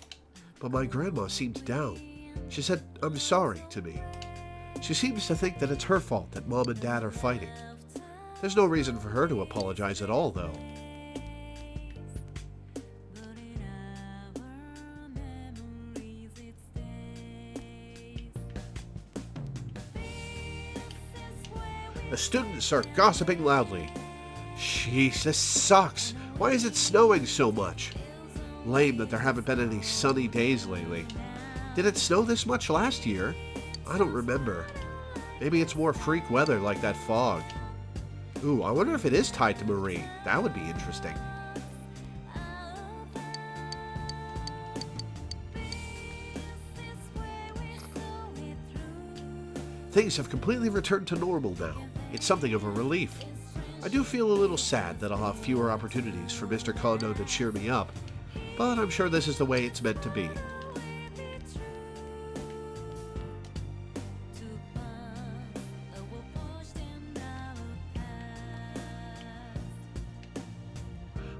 but my grandma seemed down. She said, "I'm sorry" to me. She seems to think that it's her fault that Mom and Dad are fighting. There's no reason for her to apologize at all, though. The students are gossiping loudly. Jeez, this sucks. Why is it snowing so much? Lame that there haven't been any sunny days lately. Did it snow this much last year? I don't remember. Maybe it's more freak weather like that fog. Ooh, I wonder if it is tied to Marie. That would be interesting. Things have completely returned to normal now. It's something of a relief. I do feel a little sad that I'll have fewer opportunities for Mr. Kondo to cheer me up, but I'm sure this is the way it's meant to be.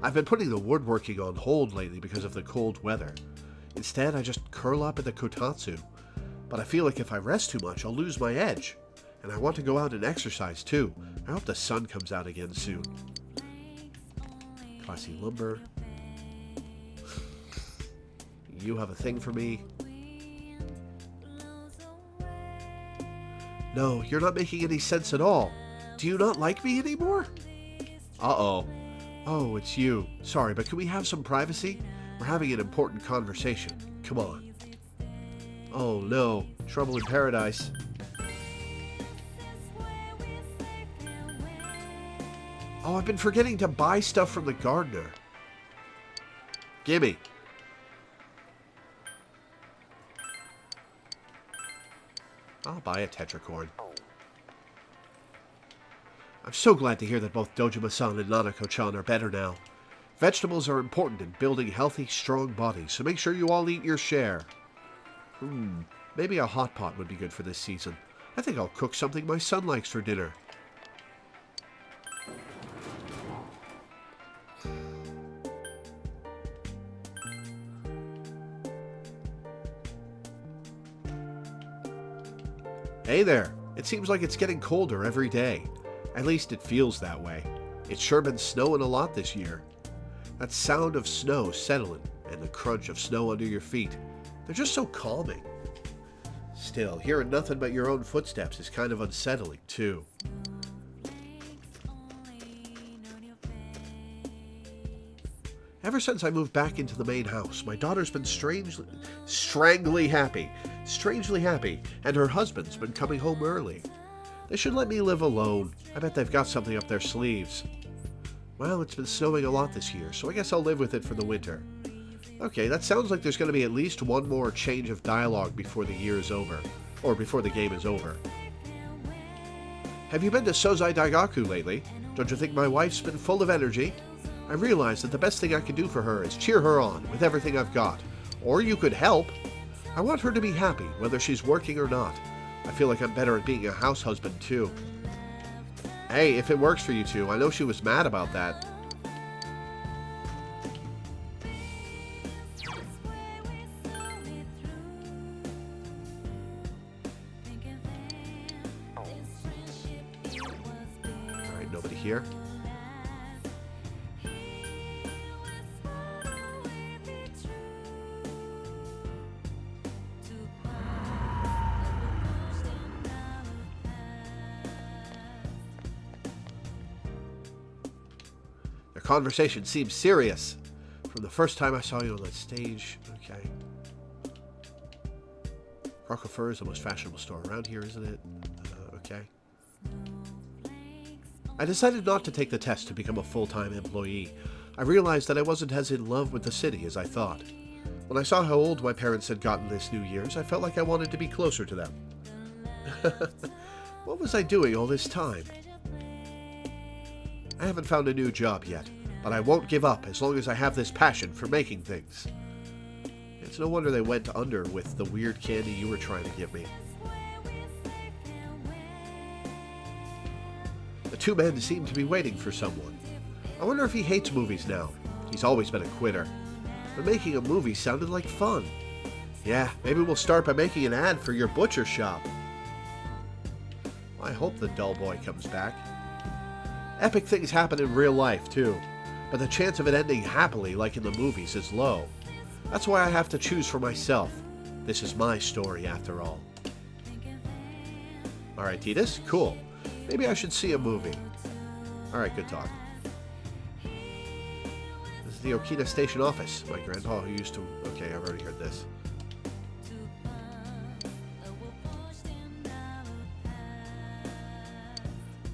I've been putting the woodworking on hold lately because of the cold weather. Instead, I just curl up in the kotatsu. But I feel like if I rest too much, I'll lose my edge. And I want to go out and exercise too. I hope the sun comes out again soon. Classy lumber. You have a thing for me. No, you're not making any sense at all. Do you not like me anymore? Uh-oh. Oh, it's you. Sorry, but can we have some privacy? We're having an important conversation. Come on. Oh no, trouble in paradise. Oh, I've been forgetting to buy stuff from the gardener. Gimme. I'll buy a tetracorn. I'm so glad to hear that both Dojima-san and Nanako-chan are better now. Vegetables are important in building healthy, strong bodies, so make sure you all eat your share. Maybe a hot pot would be good for this season. I think I'll cook something my son likes for dinner. Hey there! It seems like it's getting colder every day. At least it feels that way. It's sure been snowing a lot this year. That sound of snow settling and the crunch of snow under your feet, they're just so calming. Still, hearing nothing but your own footsteps is kind of unsettling, too. Ever since I moved back into the main house, my daughter's been strangely happy, and her husband's been coming home early. They should let me live alone. I bet they've got something up their sleeves. Well, it's been snowing a lot this year, so I guess I'll live with it for the winter. Okay, that sounds like there's going to be at least one more change of dialogue before the year is over. Or before the game is over. Have you been to Sozai Daigaku lately? Don't you think my wife's been full of energy? I realize that the best thing I can do for her is cheer her on with everything I've got. Or you could help. I want her to be happy, whether she's working or not. I feel like I'm better at being a house husband, too. Hey, if it works for you two, I know she was mad about that. Alright, nobody here. Conversation seems serious. From the first time I saw you on that stage. Okay. Crocofur is the most fashionable store around here, isn't it? Okay. I decided not to take the test to become a full-time employee. I realized that I wasn't as in love with the city as I thought. When I saw how old my parents had gotten this New Year's, I felt like I wanted to be closer to them. What was I doing all this time? I haven't found a new job yet, but I won't give up as long as I have this passion for making things. It's no wonder they went under with the weird candy you were trying to give me. The two men seem to be waiting for someone. I wonder if he hates movies now. He's always been a quitter. But making a movie sounded like fun. Yeah, maybe we'll start by making an ad for your butcher shop. I hope the dull boy comes back. Epic things happen in real life, too, but the chance of it ending happily like in the movies is low. That's why I have to choose for myself. This is my story, after all. Alright, Titus, cool. Maybe I should see a movie. Alright, good talk. This is the Okina Station office. My grandpa who used to... Okay, I've already heard this.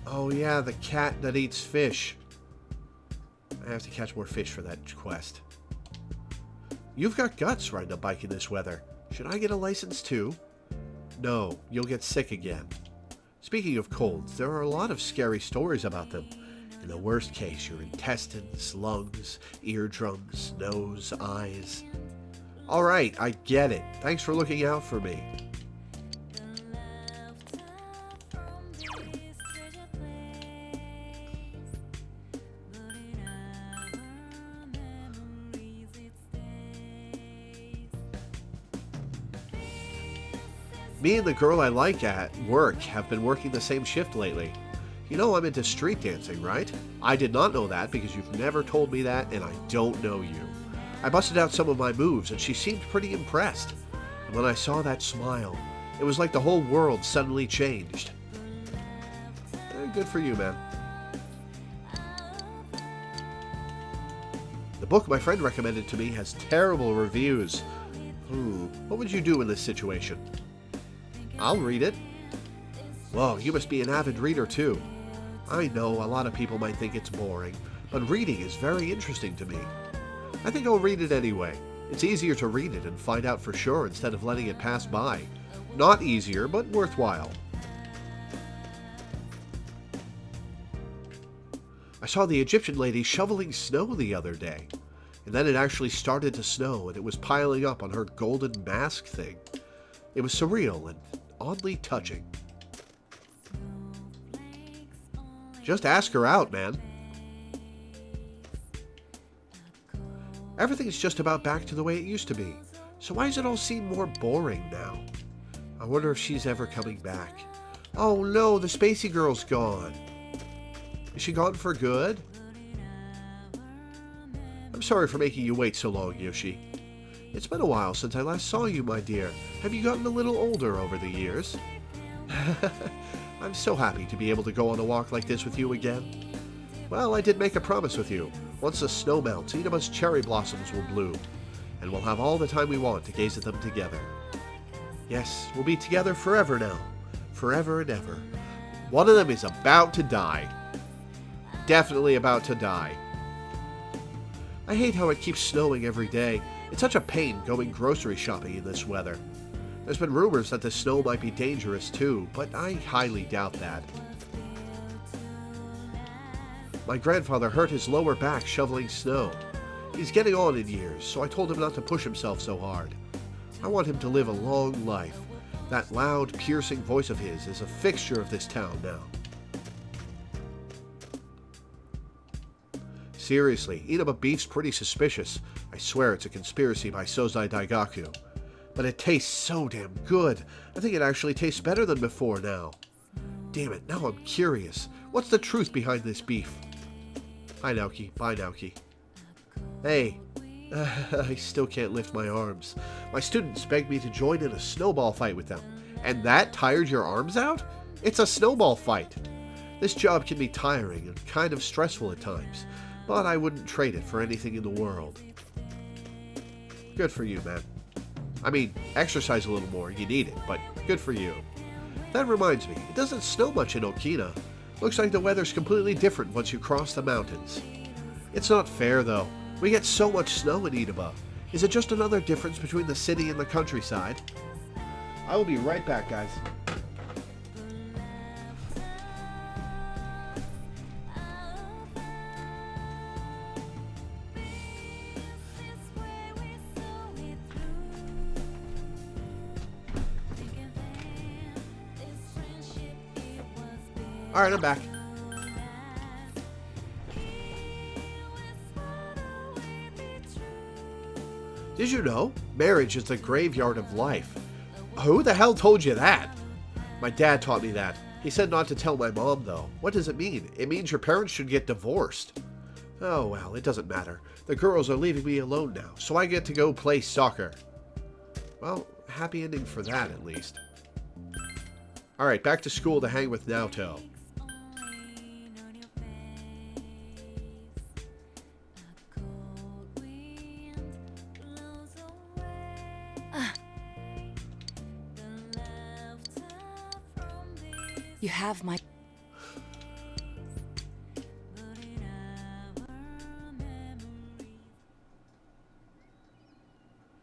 Oh yeah, the cat that eats fish. I have to catch more fish for that quest. You've got guts riding a bike in this weather. Should I get a license too? No, you'll get sick again. Speaking of colds, there are a lot of scary stories about them. In the worst case, your intestines, lungs, eardrums, nose, eyes. Alright, I get it. Thanks for looking out for me. Me and the girl I like at work have been working the same shift lately. You know I'm into street dancing, right? I did not know that because you've never told me that and I don't know you. I busted out some of my moves and she seemed pretty impressed. And when I saw that smile, it was like the whole world suddenly changed. Good for you, man. The book my friend recommended to me has terrible reviews. What would you do in this situation? I'll read it. Whoa, you must be an avid reader too. I know a lot of people might think it's boring, but reading is very interesting to me. I think I'll read it anyway. It's easier to read it and find out for sure instead of letting it pass by. Not easier, but worthwhile. I saw the Egyptian lady shoveling snow the other day, and then it actually started to snow and it was piling up on her golden mask thing. It was surreal and oddly touching. Just ask her out, man. Everything's just about back to the way it used to be. So why does it all seem more boring now? I wonder if she's ever coming back. Oh no, the Spacey girl's gone. Is she gone for good? I'm sorry for making you wait so long, Yoshi. It's been a while since I last saw you, my dear. Have you gotten a little older over the years? I'm so happy to be able to go on a walk like this with you again. Well, I did make a promise with you. Once the snow melts, Inaba's cherry blossoms will bloom, and we'll have all the time we want to gaze at them together. Yes, we'll be together forever now. Forever and ever. One of them is about to die. Definitely about to die. I hate how it keeps snowing every day. It's such a pain going grocery shopping in this weather. There's been rumors that the snow might be dangerous too, but I highly doubt that. My grandfather hurt his lower back shoveling snow. He's getting on in years, so I told him not to push himself so hard. I want him to live a long life. That loud, piercing voice of his is a fixture of this town now. Seriously, Inaba beef's pretty suspicious. I swear it's a conspiracy by Sozai Daigaku. But it tastes so damn good. I think it actually tastes better than before now. Damn it, now I'm curious. What's the truth behind this beef? Hi, Naoki. Bye, Naoki. Hey. I still can't lift my arms. My students begged me to join in a snowball fight with them. And that tired your arms out? It's a snowball fight. This job can be tiring and kind of stressful at times, but I wouldn't trade it for anything in the world. Good for you, man. I mean, exercise a little more, you need it, but good for you. That reminds me, it doesn't snow much in Okina. Looks like the weather's completely different once you cross the mountains. It's not fair, though. We get so much snow in Inaba. Is it just another difference between the city and the countryside? I will be right back, guys. Alright, I'm back. Did you know? Marriage is the graveyard of life. Who the hell told you that? My dad taught me that. He said not to tell my mom, though. What does it mean? It means your parents should get divorced. Oh, well, it doesn't matter. The girls are leaving me alone now, so I get to go play soccer. Well, happy ending for that, at least. Alright, back to school to hang with Naoto. You have my...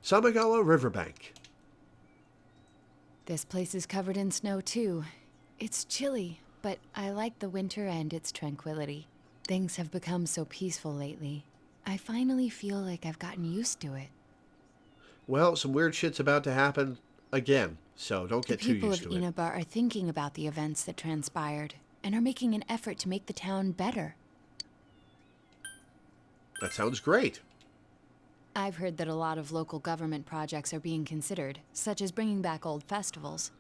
Samagawa Riverbank. This place is covered in snow too. It's chilly, but I like the winter and its tranquility. Things have become so peaceful lately. I finally feel like I've gotten used to it. Well, some weird shit's about to happen again, so don't get too used to The people of it. Inabar are thinking about the events that transpired and are making an effort to make the town better. That sounds great. I've heard that a lot of local government projects are being considered, such as bringing back old festivals.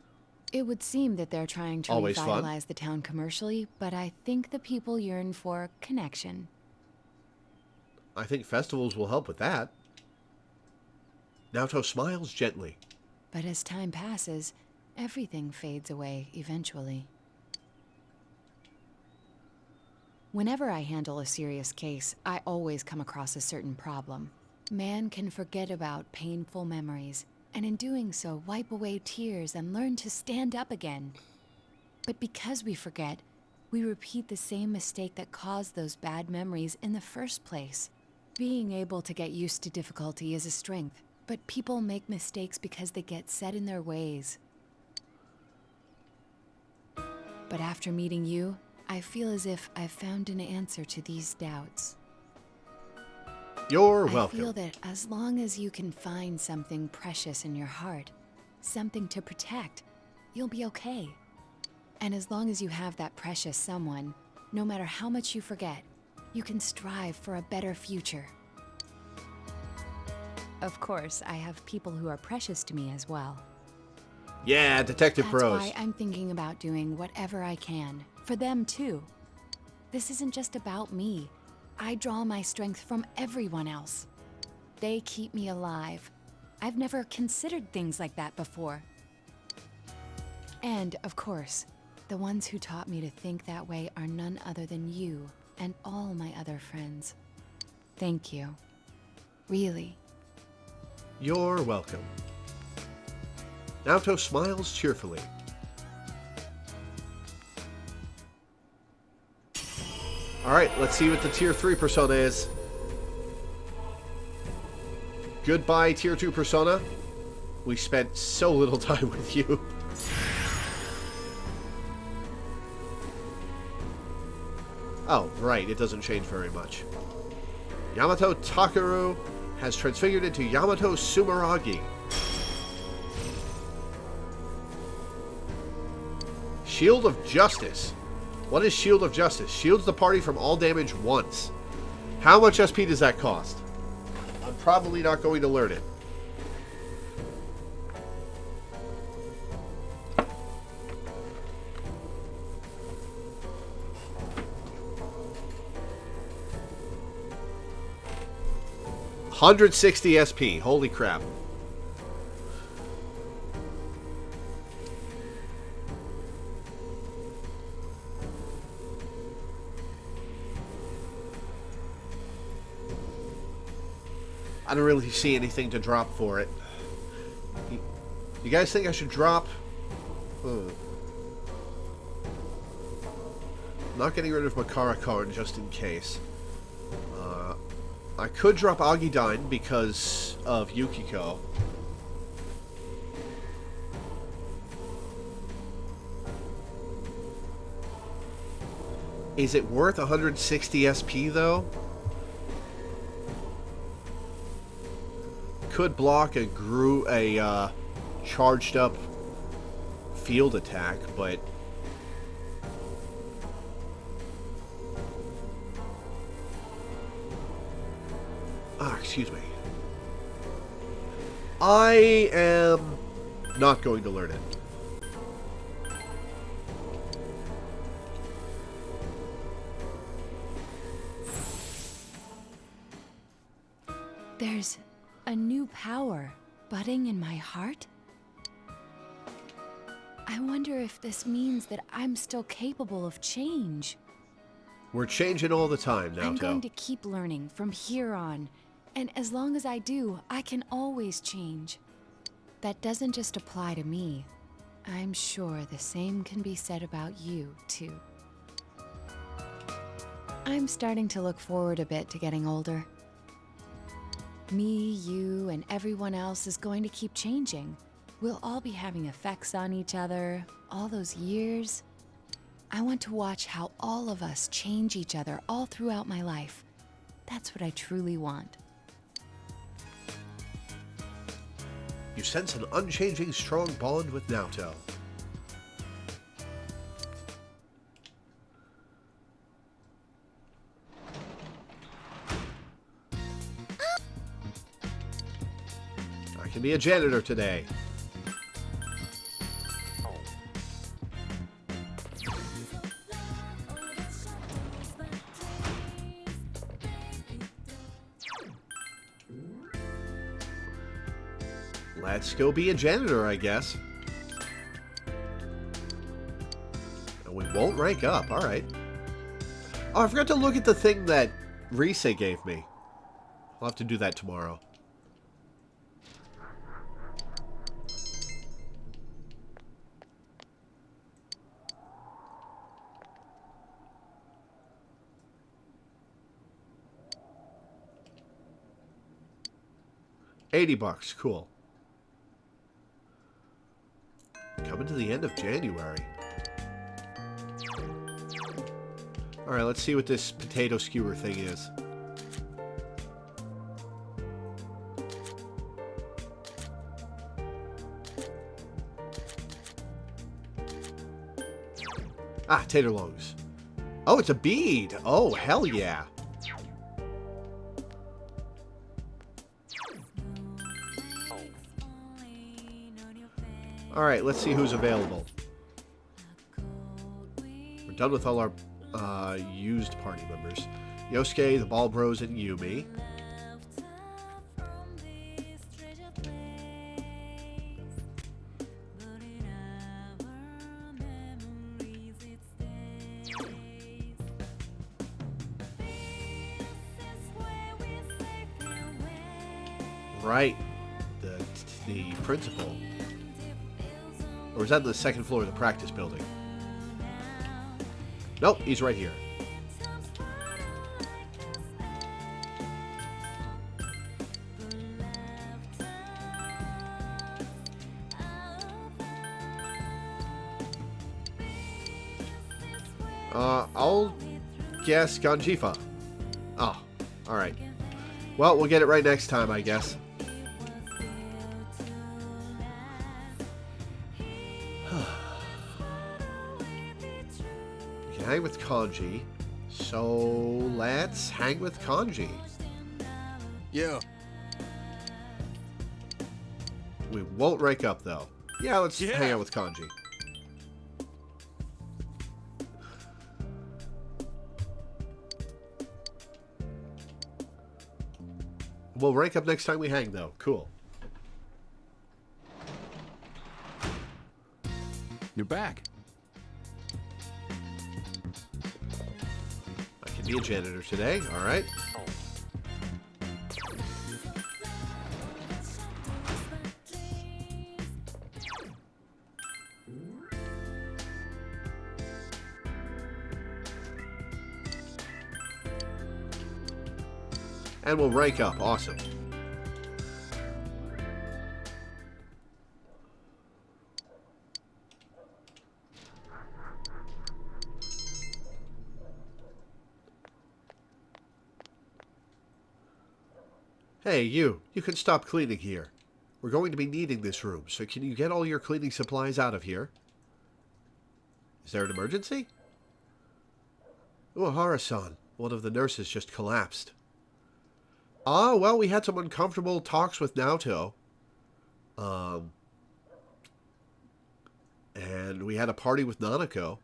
It would seem that they're trying to Always fun. revitalize the town commercially, but I think the people yearn for connection. I think festivals will help with that. Naoto smiles gently. But as time passes, everything fades away eventually. Whenever I handle a serious case, I always come across a certain problem. Man can forget about painful memories, and in doing so, wipe away tears and learn to stand up again. But because we forget, we repeat the same mistake that caused those bad memories in the first place. Being able to get used to difficulty is a strength, but people make mistakes because they get set in their ways. But after meeting you, I feel as if I've found an answer to these doubts. You're I welcome. feel that as long as you can find something precious in your heart, something to protect, you'll be okay. And as long as you have that precious someone, no matter how much you forget, you can strive for a better future. Of course, I have people who are precious to me as well. Yeah, Detective That's Bros. why I'm thinking about doing whatever I can, for them too. This isn't just about me. I draw my strength from everyone else. They keep me alive. I've never considered things like that before. And, of course, the ones who taught me to think that way are none other than you and all my other friends. Thank you. Really. You're welcome. Naoto smiles cheerfully. Alright, let's see what the Tier 3 persona is. Goodbye, Tier 2 persona. We spent so little time with you. Oh, right, it doesn't change very much. Yamato Takaru has transfigured into Yamato Sumeragi. Shield of Justice. What is Shield of Justice? Shields the party from all damage once. How much SP does that cost? I'm probably not going to learn it. $160 SP. Holy crap. I don't really see anything to drop for it. You guys think I should drop? Not getting rid of Makara-Karn just in case. I could drop Agidine because of Yukiko. Is it worth 160 SP though? Could block a charged up field attack, but excuse me. I am not going to learn it. There's a new power budding in my heart? I wonder if this means that I'm still capable of change. We're changing all the time, Naoto. I'm going to keep learning from here on, and as long as I do, I can always change. That doesn't just apply to me. I'm sure the same can be said about you, too. I'm starting to look forward a bit to getting older. Me, you, and everyone else is going to keep changing. We'll all be having effects on each other, all those years. I want to watch how all of us change each other all throughout my life. That's what I truly want. You sense an unchanging, strong bond with Naoto. I can be a janitor today. Let's go be a janitor, I guess. And we won't rank up, alright. Oh, I forgot to look at the thing that Rise gave me. I'll have to do that tomorrow. $80, cool. Coming to the end of January. Alright, let's see what this potato skewer thing is. Ah, tater longs. Oh, it's a bead. Oh, hell yeah. Alright, let's see who's available. We're done with all our used party members. Yosuke, the Ball Bros, and Yumi. Right. The principal. Or is that the second floor of the practice building? Nope, he's right here. I'll guess Ganjifa. Oh, alright. Well, we'll get it right next time, I guess. Hang with Kanji, so let's hang with Kanji. Yeah. We won't rank up though. Yeah, let's hang out with Kanji. We'll rank up next time we hang though. Cool. You're back. Be a janitor today, alright. And we'll rank up, awesome. Hey, you can stop cleaning here. We're going to be needing this room, so can you get all your cleaning supplies out of here? Is there an emergency? Uehara-san, one of the nurses just collapsed. Ah, well, we had some uncomfortable talks with Naoto. And we had a party with Nanako.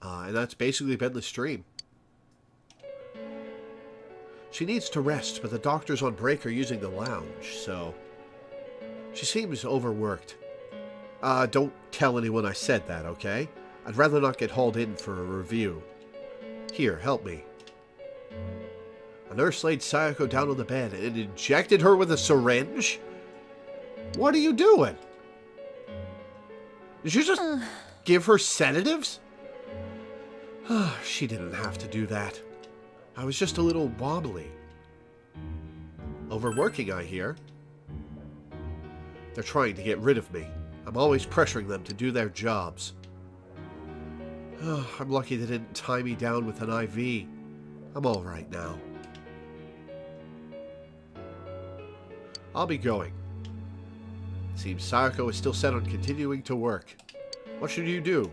And that's basically been the stream. She needs to rest, but the doctors on break are using the lounge, so... She seems overworked. Don't tell anyone I said that, okay? I'd rather not get hauled in for a review. Here, help me. A nurse laid Sayako down on the bed and injected her with a syringe? What are you doing? Did you just give her sedatives? She didn't have to do that. I was just a little wobbly. Overworking, I hear. They're trying to get rid of me. I'm always pressuring them to do their jobs. I'm lucky they didn't tie me down with an IV. I'm all right now. I'll be going. Seems Sayako is still set on continuing to work. What should you do?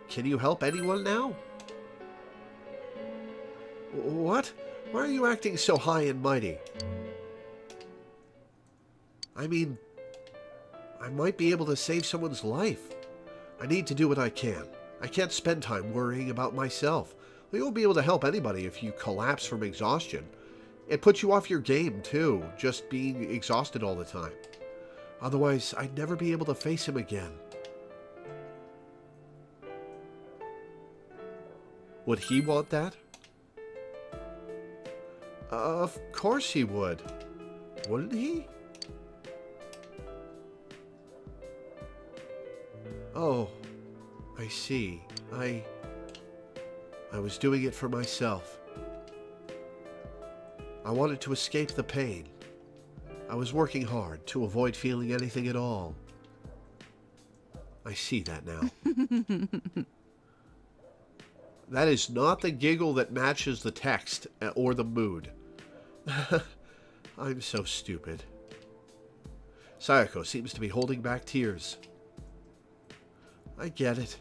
Can you help anyone now? What? Why are you acting so high and mighty? I mean, I might be able to save someone's life. I need to do what I can. I can't spend time worrying about myself. You won't be able to help anybody if you collapse from exhaustion. It puts you off your game, too, just being exhausted all the time. Otherwise, I'd never be able to face him again. Would he want that? Of course he would. Wouldn't he? Oh, I see. I was doing it for myself. I wanted to escape the pain. I was working hard to avoid feeling anything at all. I see that now. That is not the giggle that matches the text or the mood. I'm so stupid. Sayako seems to be holding back tears. I get it.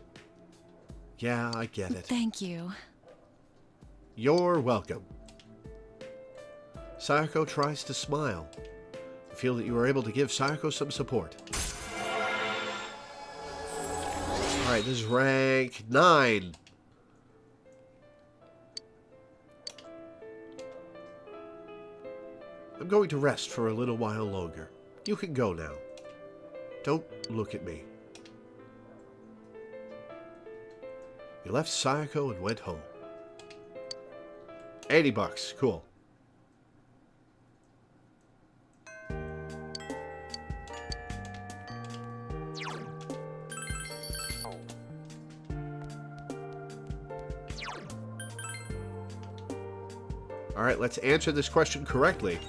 Yeah, I get it. Thank you. You're welcome. Sayako tries to smile. I feel that you were able to give Sayako some support. Alright, this is rank 9. I'm going to rest for a little while longer. You can go now. Don't look at me. You left Sayako and went home. $80. Cool. Alright, let's answer this question correctly.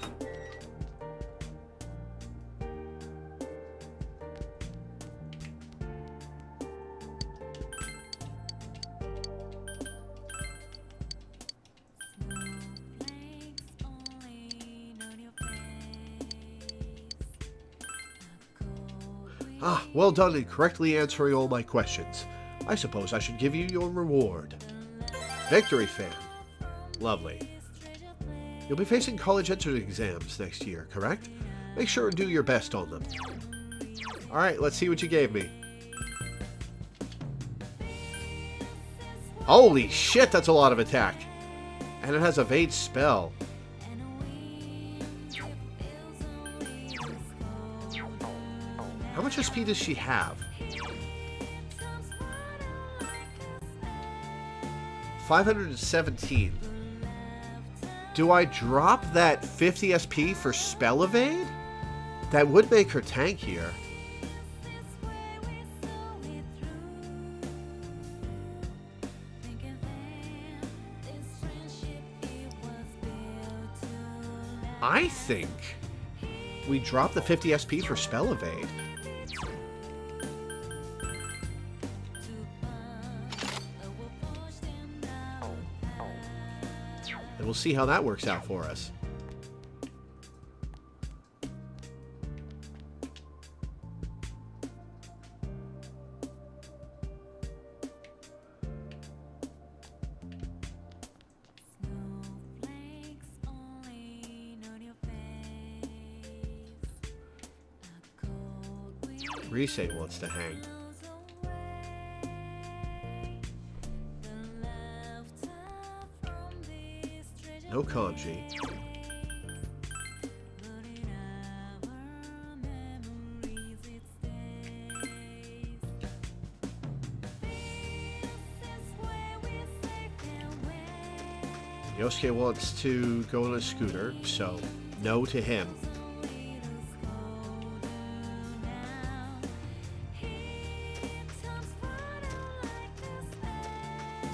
Well done in correctly answering all my questions. I suppose I should give you your reward. Victory fan. Lovely. You'll be facing college entrance exams next year, correct? Make sure and do your best on them. Alright, let's see what you gave me. Holy shit, that's a lot of attack. And it has evade spell. How much SP does she have? 517. Do I drop that 50 SP for spell evade? That would make her tankier. I think we drop the 50 SP for spell evade. And we'll see how that works out for us. Risei wants to hang. No kanji. Yosuke wants to go on a scooter, so no to him.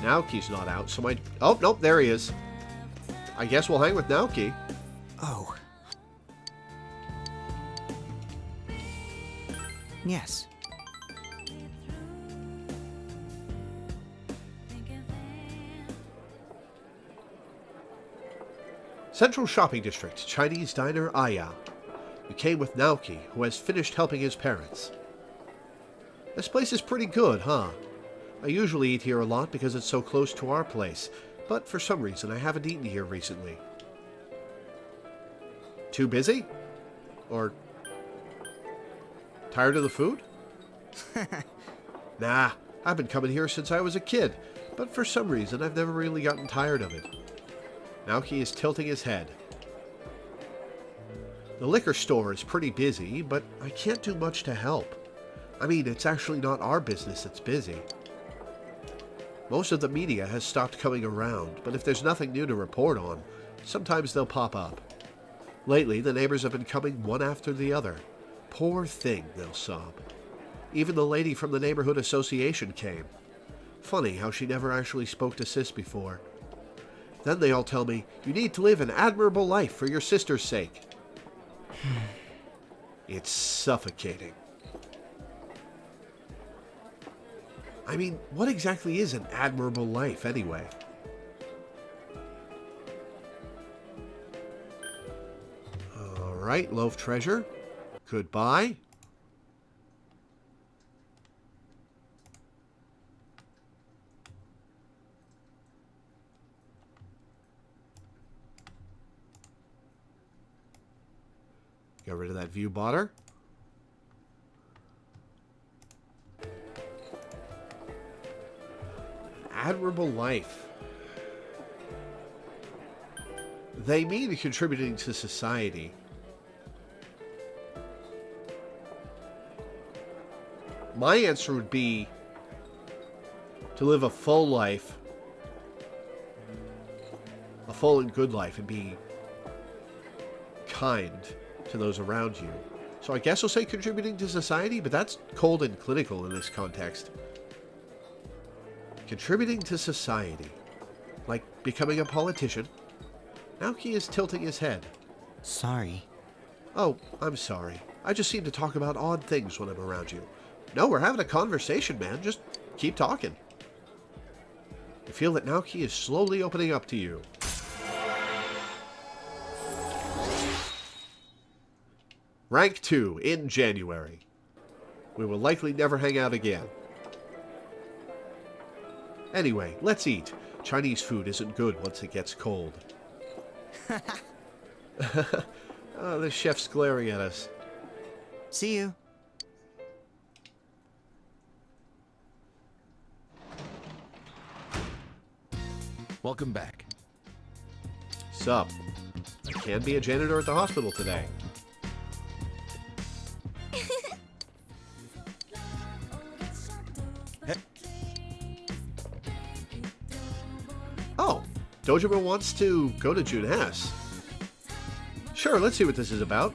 Naoki's not out, so my... Oh, nope, there he is. I guess we'll hang with Naoki. Oh. Yes. Central Shopping District, Chinese diner Aya. You came with Naoki, who has finished helping his parents. This place is pretty good, huh? I usually eat here a lot because it's so close to our place, but for some reason I haven't eaten here recently. Too busy? Or tired of the food? Nah, I've been coming here since I was a kid, but for some reason I've never really gotten tired of it. Naoki is tilting his head. The liquor store is pretty busy, but I can't do much to help. I mean, it's actually not our business that's busy. Most of the media has stopped coming around, but if there's nothing new to report on, sometimes they'll pop up. Lately, the neighbors have been coming one after the other. Poor thing, they'll sob. Even the lady from the neighborhood association came. Funny how she never actually spoke to Sis before. Then they all tell me, you need to live an admirable life for your sister's sake. It's suffocating. I mean, what exactly is an admirable life, anyway? Alright, loaf treasure. Goodbye. Get rid of that view botter. Admirable life. They mean contributing to society. My answer would be to live a full life, a full and good life, and be kind to those around you. So I guess I'll say contributing to society, but that's cold and clinical in this context. Contributing to society. Like becoming a politician. Naoki is tilting his head. Sorry. Oh, I'm sorry. I just seem to talk about odd things when I'm around you. No, we're having a conversation, man. Just keep talking. You feel that Naoki is slowly opening up to you. Rank 2 in January. We will likely never hang out again. Anyway, let's eat. Chinese food isn't good once it gets cold. Oh, the chef's glaring at us. See you. Welcome back. Sup? I can be a janitor at the hospital today. Oh, Dojima wants to go to Junes. Sure, let's see what this is about.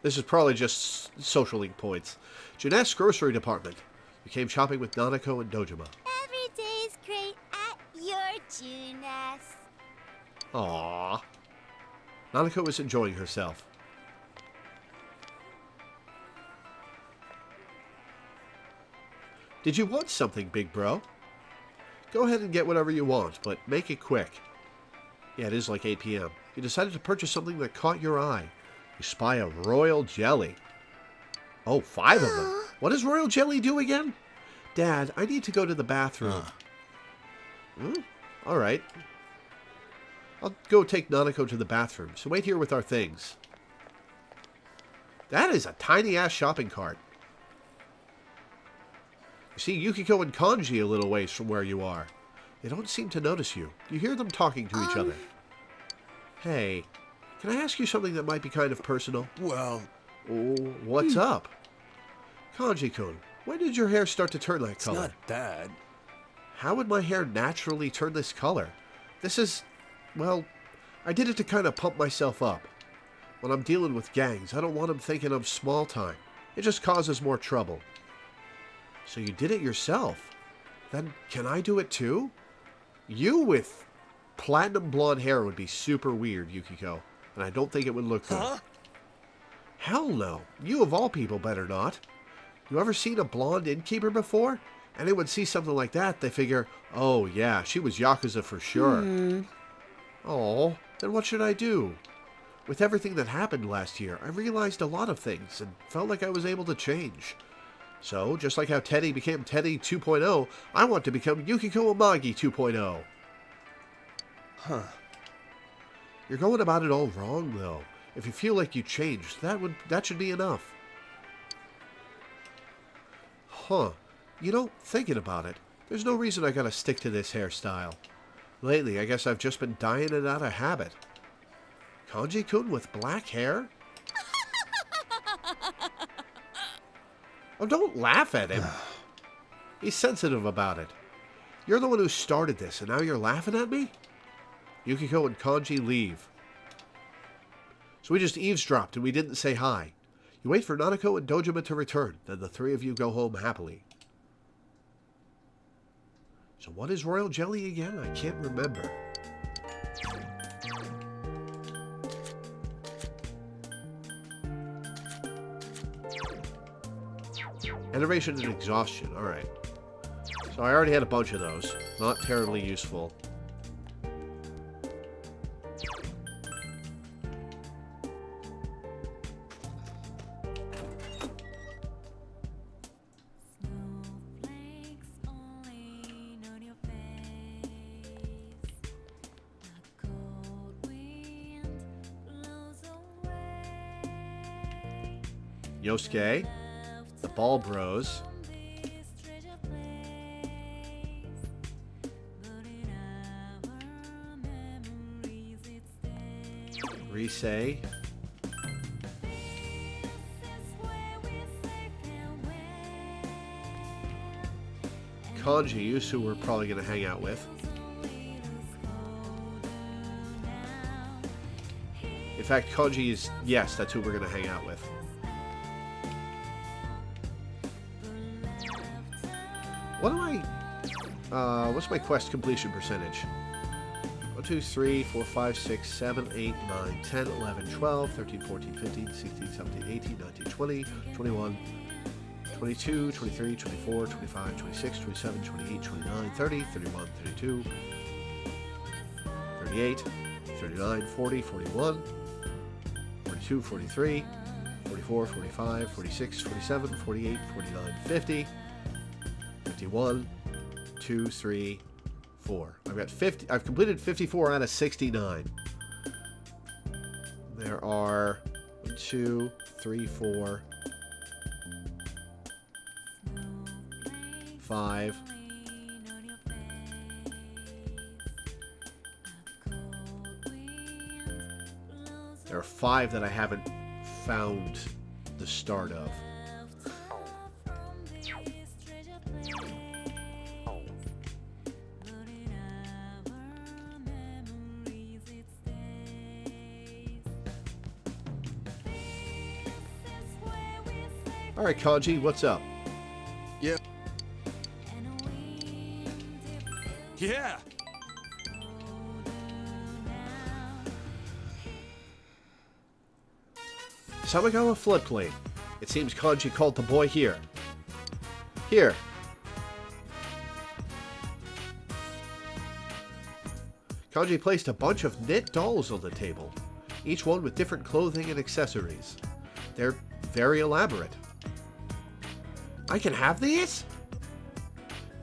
This is probably just social link points. Junes grocery department. You came shopping with Nanako and Dojima. Every day is great at your Junes. Aww. Nanako is enjoying herself. Did you want something, big bro? Go ahead and get whatever you want, but make it quick. Yeah, it is like 8 p.m. You decided to purchase something that caught your eye. You spy a royal jelly. Oh, 5 of them. What does royal jelly do again? Dad, I need to go to the bathroom. All right. I'll go take Nanako to the bathroom, so wait here with our things. That is a tiny-ass shopping cart. You see, Yukiko and Kanji a little ways from where you are. They don't seem to notice you. You hear them talking to each other. Hey, can I ask you something that might be kind of personal? Well, Oh, what's up? Kanji-kun, When did your hair start to turn that It's color? not that. How would my hair naturally turn this color? This is... well, I did it to kind of pump myself up. When I'm dealing with gangs, I don't want them thinking I'm small time. It just causes more trouble. So you did it yourself? Then can I do it too? You with platinum blonde hair would be super weird, Yukiko. And I don't think it would look good. Huh? Hell no. You of all people better not. You ever seen a blonde innkeeper before? Anyone see something like that, they figure, oh yeah, she was Yakuza for sure. Oh, then what should I do? With everything that happened last year, I realized a lot of things and felt like I was able to change. So, just like how Teddy became Teddy 2.0, I want to become Yukiko Amagi 2.0. Huh. You're going about it all wrong, though. If you feel like you changed, that should be enough. Huh. You know, thinking about it, there's no reason I gotta stick to this hairstyle. Lately, I guess I've just been dyeing it out of habit. Kanji-kun with black hair? Oh, don't laugh at him. He's sensitive about it. You're the one who started this, and now you're laughing at me? Yukiko and Kanji leave. So we just eavesdropped and we didn't say hi. You wait for Nanako and Dojima to return, then the three of you go home happily. So what is royal jelly again? I can't remember. Enervation and exhaustion, alright. So I already had a bunch of those. Not terribly useful. Yosuke, the Ball Bros, Risei, Kanji, who we're probably going to hang out with. In fact, Kanji is, yes, that's who we're going to hang out with. What am I... what's my quest completion percentage? 1, 2, 3, 4, 5, 6, 7, 8, 9, 10, 11, 12, 13, 14, 15, 16, 17, 18, 19, 20, 21, 22, 23, 24, 25, 26, 27, 28, 29, 30, 31, 32, 38, 39, 40, 41, 42, 43, 44, 45, 46, 47, 48, 49, 50, 51, 2, 3, 4. I've got 50. I've completed 54 out of 69. There are 1, 2, 3, 4, 5. There are 5 that I haven't found the start of. Alright, Kanji, what's up? Yeah. Yeah. Samagawa floodplain. It seems Kanji called the boy here. Here. Kanji placed a bunch of knit dolls on the table, each one with different clothing and accessories. They're very elaborate. I can have these?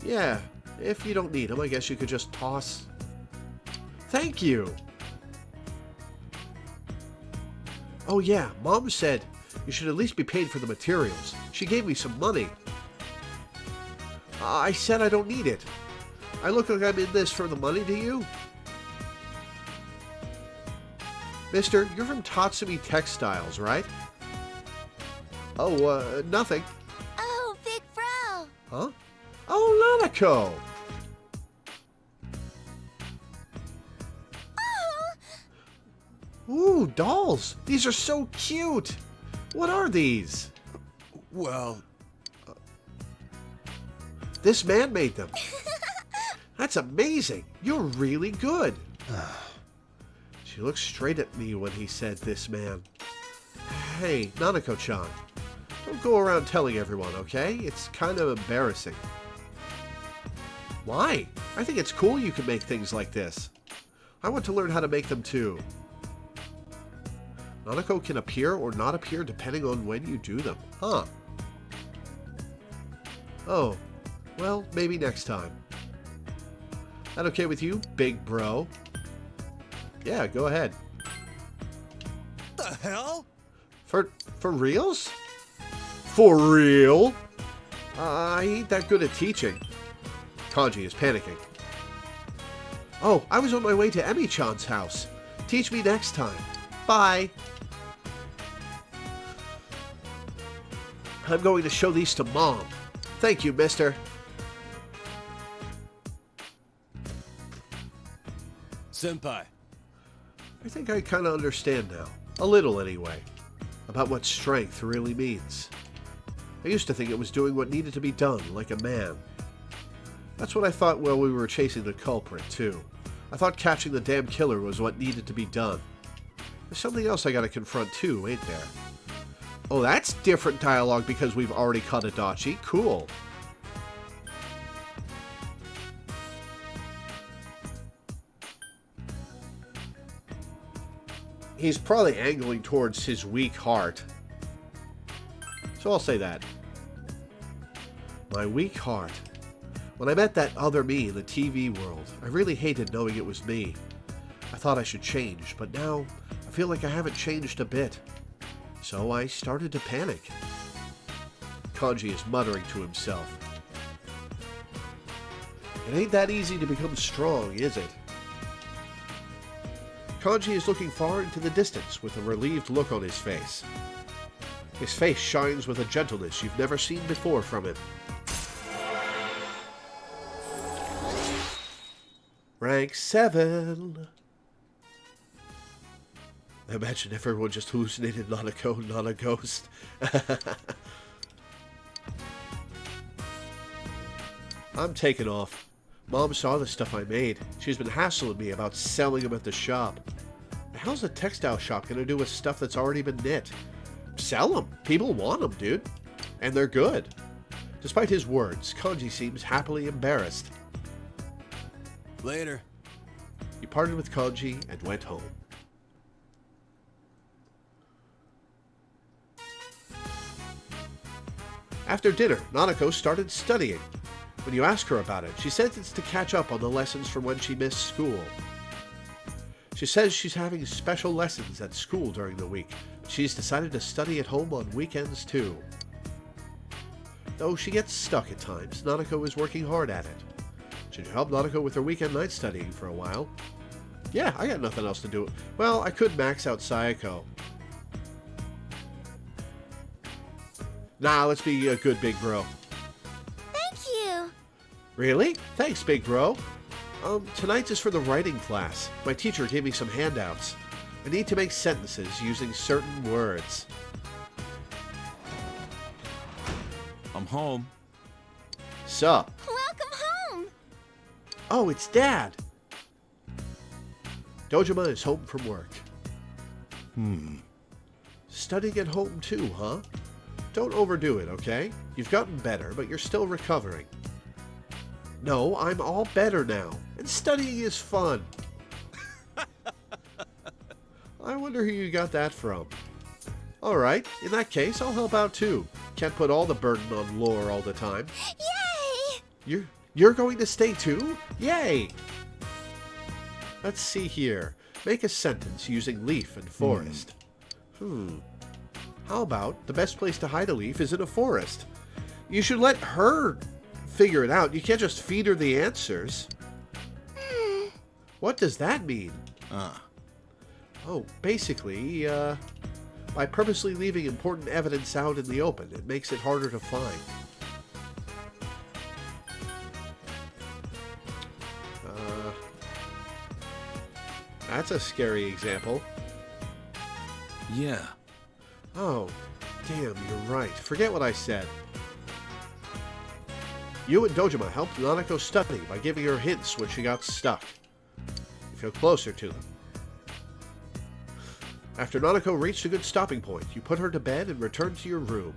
Yeah, if you don't need them, I guess you could just toss. Thank you! Oh yeah, Mom said you should at least be paid for the materials. She gave me some money. I said I don't need it. I look like I'm in this for the money, do you? Mister, you're from Tatsumi Textiles, right? Oh, nothing. Oh, Big Frog! Huh? Oh, Nanako! Ooh, dolls! These are so cute! What are these? Well, This man made them. That's amazing! You're really good! She looked straight at me when he said this man. Hey, Nanako-chan. Don't go around telling everyone, okay? It's kind of embarrassing. Why? I think it's cool you can make things like this. I want to learn how to make them too. Nanako can appear or not appear depending on when you do them. Huh. Oh. Well, maybe next time. That okay with you, big bro? Yeah, go ahead. the hell? For reals? For real? I ain't that good at teaching. Kanji is panicking. Oh, I was on my way to Emi-chan's house. Teach me next time. Bye. I'm going to show these to Mom. Thank you, mister. Senpai. I think I kind of understand now. A little, anyway. About what strength really means. I used to think it was doing what needed to be done, like a man. That's what I thought while we were chasing the culprit, too. I thought catching the damn killer was what needed to be done. There's something else I gotta confront, too, ain't there? Oh, that's different dialogue because we've already caught Adachi. Cool. He's probably angling towards his weak heart. So I'll say that. My weak heart. When I met that other me in the TV world, I really hated knowing it was me. I thought I should change, but now I feel like I haven't changed a bit. So I started to panic. Kanji is muttering to himself. It ain't that easy to become strong, is it? Kanji is looking far into the distance with a relieved look on his face. His face shines with a gentleness you've never seen before from him. Rank 7. I imagine everyone just hallucinated Nanako, not a ghost. I'm taking off. Mom saw the stuff I made. She's been hassling me about selling them at the shop. How's a textile shop gonna do with stuff that's already been knit? Sell them. People want them, dude. And they're good. Despite his words, Kanji seems happily embarrassed. Later. He parted with Kanji and went home. After dinner, Nanako started studying. When you ask her about it, she says it's to catch up on the lessons from when she missed school. She says she's having special lessons at school during the week, but she's decided to study at home on weekends too. Though she gets stuck at times, Nanako is working hard at it. Should you help Nanako with her weekend night studying for a while? Yeah, I got nothing else to do. Well, I could max out Sayako. Nah, let's be a good big bro. Thank you. Really? Thanks, big bro. Tonight's is for the writing class. My teacher gave me some handouts. I need to make sentences using certain words. I'm home. Sup? Welcome home. Oh, it's Dad. Dojima is home from work. Studying at home too, huh? Don't overdo it, okay? You've gotten better, but you're still recovering. No, I'm all better now, and studying is fun. I wonder who you got that from. Alright, in that case, I'll help out too. Can't put all the burden on Lore all the time. Yay! You're going to stay too? Yay! Let's see here. Make a sentence using leaf and forest. How about the best place to hide a leaf is in a forest? You should let her figure it out. You can't just feed her the answers. What does that mean? Oh, basically, by purposely leaving important evidence out in the open, it makes it harder to find. That's a scary example. Yeah. Oh, damn, you're right. Forget what I said. You and Dojima helped Nanako study by giving her hints when she got stuck. You feel closer to them. After Nanako reached a good stopping point, you put her to bed and returned to your room.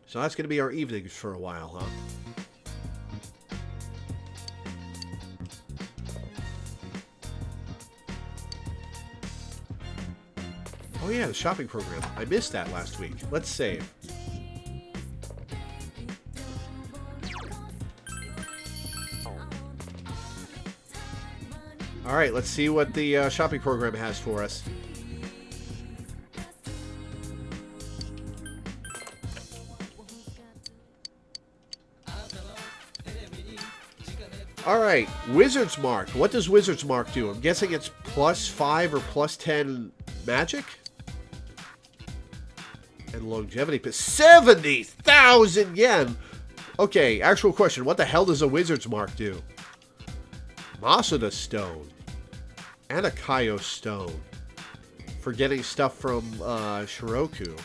So that's going to be our evenings for a while, huh? Oh yeah, the shopping program. I missed that last week. Let's save. Alright, let's see what the shopping program has for us. Alright, Wizard's Mark. What does Wizard's Mark do? I'm guessing it's +5 or +10 magic? And longevity, but 70,000 yen! Okay, actual question. What the hell does a Wizard's Mark do? Masuda Stone. And a Kaio Stone. For getting stuff from Shiroku.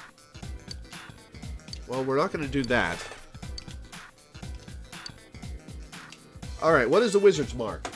Well, we're not going to do that. Alright, what is the Wizard's Mark?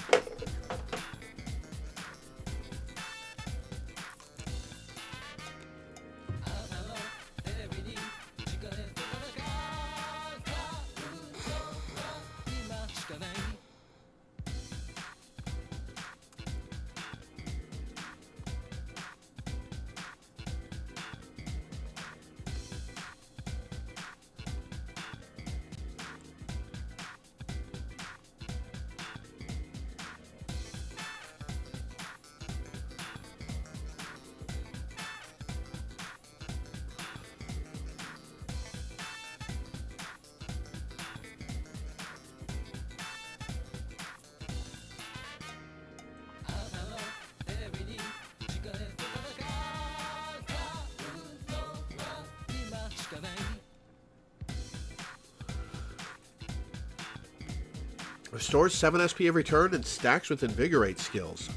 Restores 7 SP every turn and stacks with Invigorate skills.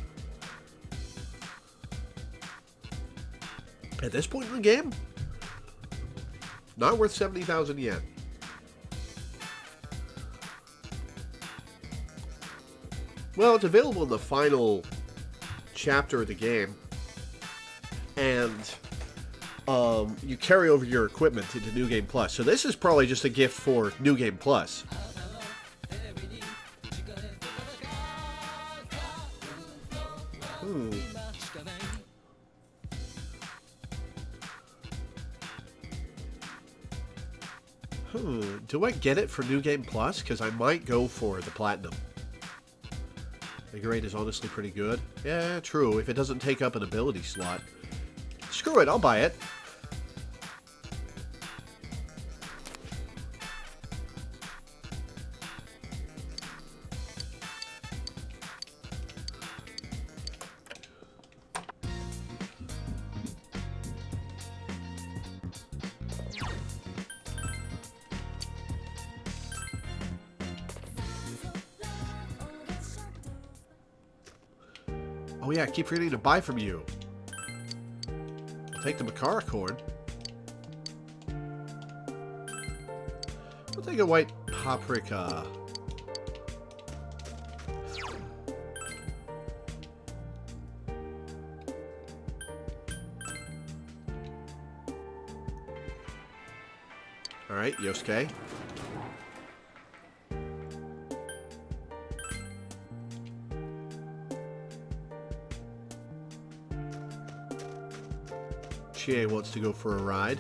At this point in the game, not worth 70,000 yen. Well, it's available in the final chapter of the game, and you carry over your equipment into New Game Plus. So this is probably just a gift for New Game Plus. Do I get it for New Game Plus? Because I might go for the Platinum. Invigorate is honestly pretty good. Yeah, true. If it doesn't take up an ability slot. Screw it, I'll buy it. Oh yeah, I keep forgetting to buy from you. I'll take the Makara corn. I'll take a white paprika. Alright, Yosuke. Chie wants to go for a ride.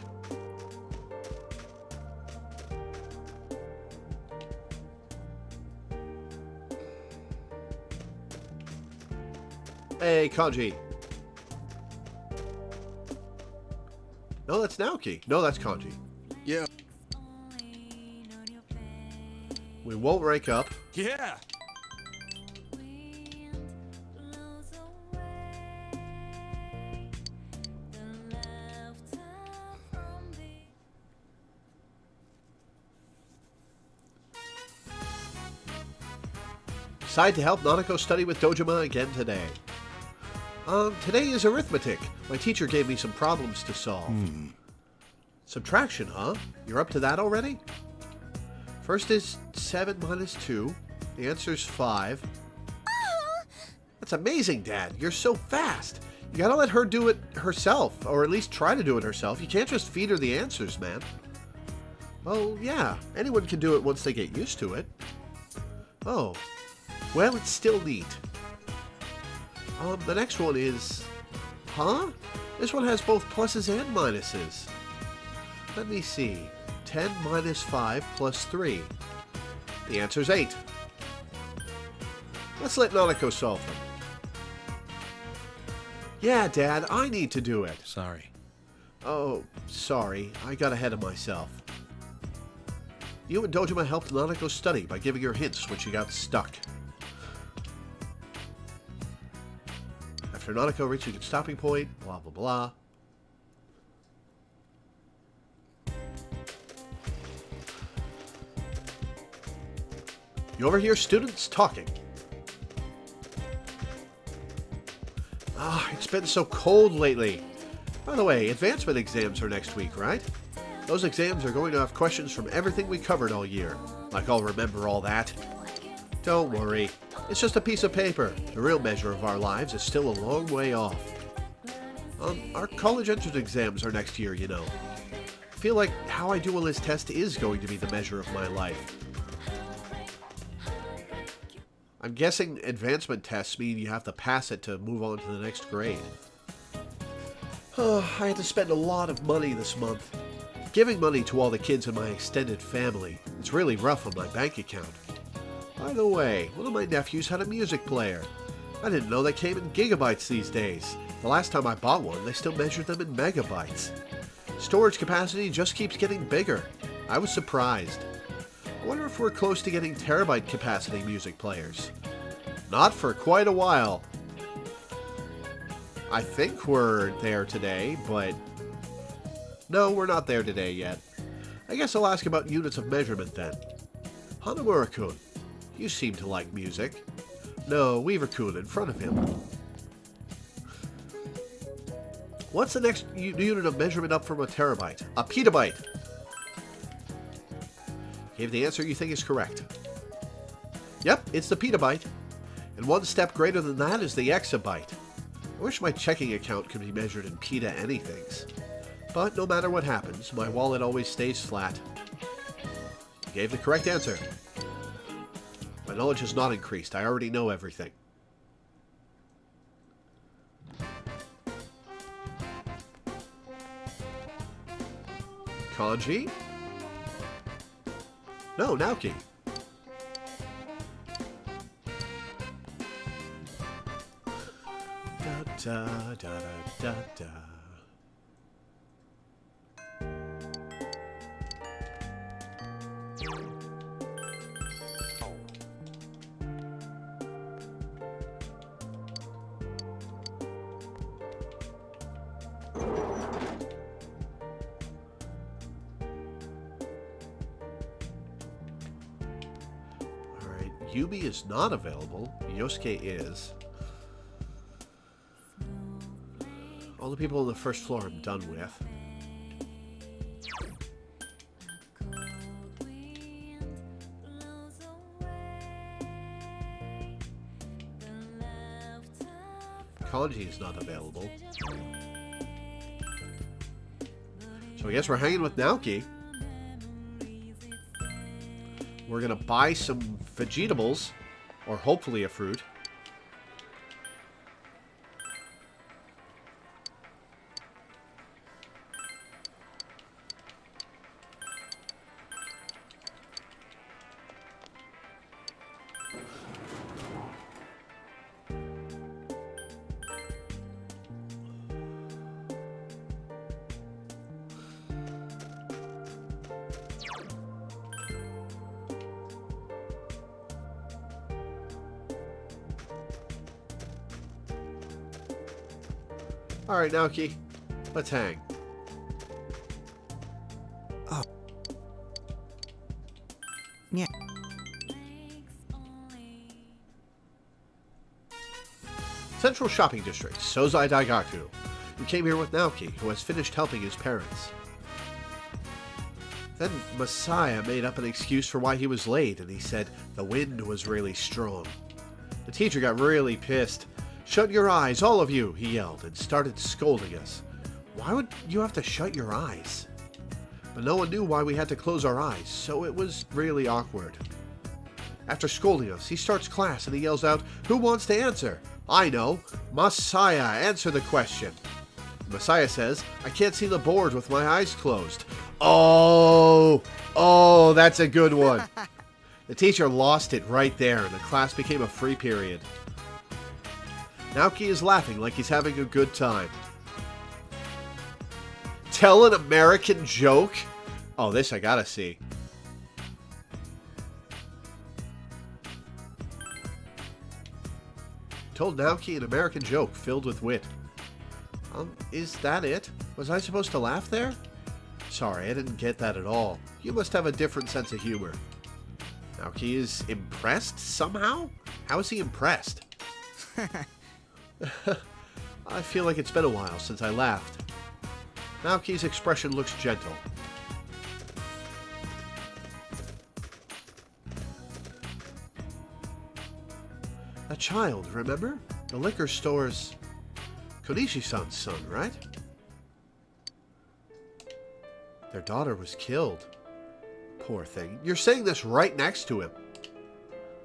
Hey, Kanji. No, that's Naoki. No, that's Kanji. Yeah. We won't rank up. Yeah. Decide to help Nanako study with Dojima again today. Today is arithmetic. My teacher gave me some problems to solve. Subtraction, huh? You're up to that already? First is 7 minus 2. The answer's 5. That's amazing, Dad. You're so fast. You gotta let her do it herself, or at least try to do it herself. You can't just feed her the answers, man. Well, yeah, anyone can do it once they get used to it. Oh, well, it's still neat. The next one is... Huh? This one has both pluses and minuses. Let me see. 10 minus 5 plus 3. The answer's 8. Let's let Nanako solve them. Yeah, Dad, I need to do it. Sorry. Oh, sorry. I got ahead of myself. You and Dojima helped Nanako study by giving her hints when she got stuck. After Nanako reaching its stopping point, blah blah blah. You overhear students talking. It's been so cold lately. By the way, advancement exams are next week, right? Those exams are going to have questions from everything we covered all year. Like I'll remember all that. Don't worry. It's just a piece of paper. The real measure of our lives is still a long way off. Our college entrance exams are next year, you know. I feel like how I do on this test is going to be the measure of my life. I'm guessing advancement tests mean you have to pass it to move on to the next grade. I had to spend a lot of money this month. Giving money to all the kids in my extended family is really rough on my bank account. By the way, one of my nephews had a music player. I didn't know they came in gigabytes these days. The last time I bought one, they still measured them in megabytes. Storage capacity just keeps getting bigger. I was surprised. I wonder if we're close to getting terabyte capacity music players. Not for quite a while. I think we're there today, but... No, we're not there today yet. I guess I'll ask about units of measurement then. Hanamura-kun, you seem to like music. No, Weaver-kun in front of him. What's the next unit of measurement up from a terabyte? A petabyte. Give the answer you think is correct. Yep, it's the petabyte. And one step greater than that is the exabyte. I wish my checking account could be measured in peta anythings. But no matter what happens, my wallet always stays flat. You gave the correct answer. My knowledge has not increased. I already know everything. Kanji? No, Naoki. Da da da da da. Yubi is not available. Yosuke is. All the people on the first floor I'm done with. Kanji is not available. So I guess we're hanging with Naoki. We're gonna buy some vegetables, or hopefully a fruit. Alright, Naoki. Let's hang. Oh. Yeah. Central Shopping District, Sozai Daigaku. You came here with Naoki, who has finished helping his parents. Then Messiah made up an excuse for why he was late, and he said the wind was really strong. The teacher got really pissed. "Shut your eyes, all of you," he yelled, and started scolding us. Why would you have to shut your eyes? But no one knew why we had to close our eyes, so it was really awkward. After scolding us, he starts class and he yells out, "Who wants to answer?" "I know. Messiah, answer the question." Messiah says, "I can't see the board with my eyes closed." Oh, that's a good one. The teacher lost it right there, and the class became a free period. Naoki is laughing like he's having a good time. Tell an American joke? Oh, this I gotta see. Told Naoki an American joke filled with wit. Is that it? Was I supposed to laugh there? Sorry, I didn't get that at all. You must have a different sense of humor. Naoki is impressed somehow? How is he impressed? I feel like it's been a while since I laughed. Naoki's expression looks gentle. A child, remember? The liquor store's Konishi-san's son, right? Their daughter was killed. Poor thing. You're saying this right next to him.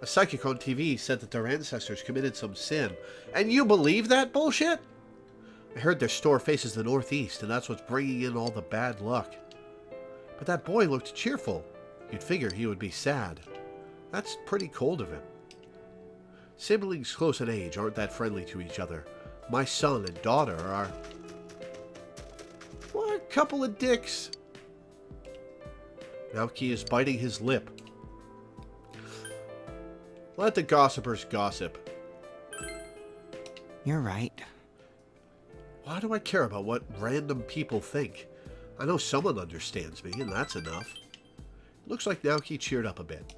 A psychic on TV said that their ancestors committed some sin. And you believe that bullshit? I heard their store faces the northeast, and that's what's bringing in all the bad luck. But that boy looked cheerful. You'd figure he would be sad. That's pretty cold of him. Siblings close in age aren't that friendly to each other. My son and daughter are... what a couple of dicks. Naoki is biting his lip. Let the gossipers gossip. You're right. Why do I care about what random people think? I know someone understands me, and that's enough. Looks like Naoki cheered up a bit.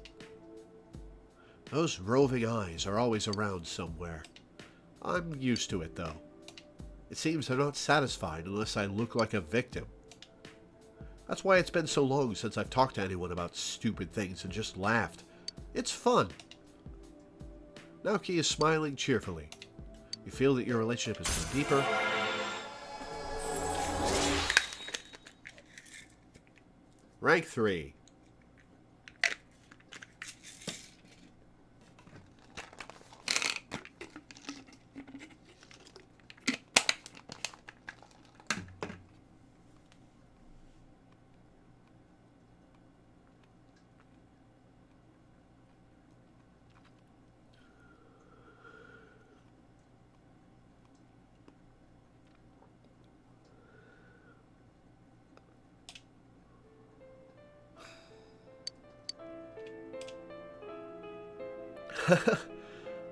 Those roving eyes are always around somewhere. I'm used to it, though. It seems they're not satisfied unless I look like a victim. That's why it's been so long since I've talked to anyone about stupid things and just laughed. It's fun. Naoki is smiling cheerfully. You feel that your relationship has been deeper. Rank 3.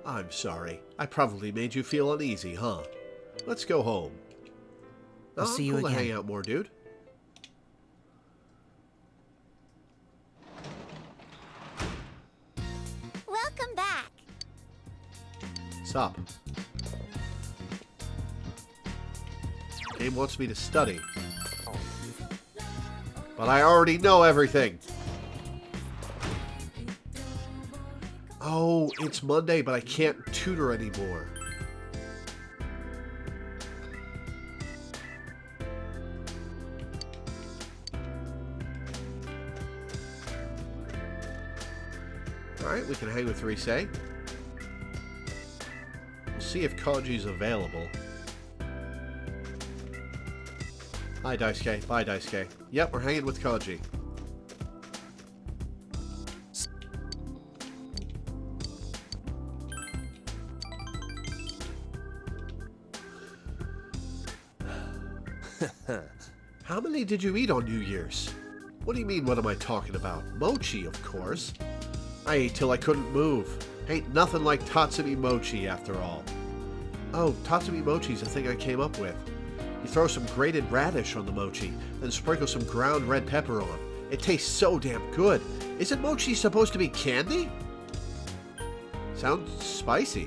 I'm sorry. I probably made you feel uneasy, huh? Let's go home. I'll see you cool again. to hang out more, dude. Welcome back. Sup? Game wants me to study. But I already know everything. Oh, it's Monday, but I can't tutor anymore. Alright, we can hang with Rise. We'll see if Kanji's available. Hi, Daisuke. Bye, Daisuke. Yep, we're hanging with Kanji. How many did you eat on New Year's? What do you mean, what am I talking about? Mochi, of course. I ate till I couldn't move. Ain't nothing like Tatsumi Mochi, after all. Oh, Tatsumi Mochi's a thing I came up with. You throw some grated radish on the mochi, then sprinkle some ground red pepper on. It tastes so damn good. Isn't mochi supposed to be candy? Sounds spicy.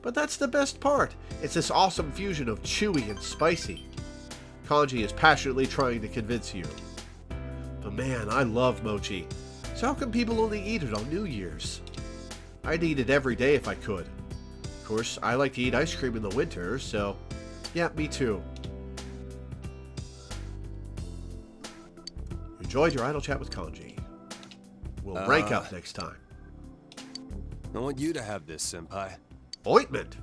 But that's the best part. It's this awesome fusion of chewy and spicy. Kanji is passionately trying to convince you. But man, I love mochi. So how come people only eat it on New Year's? I'd eat it every day if I could. Of course, I like to eat ice cream in the winter, so yeah, me too. Enjoyed your idle chat with Kanji. We'll rank up next time. I want you to have this, Senpai. Ointment.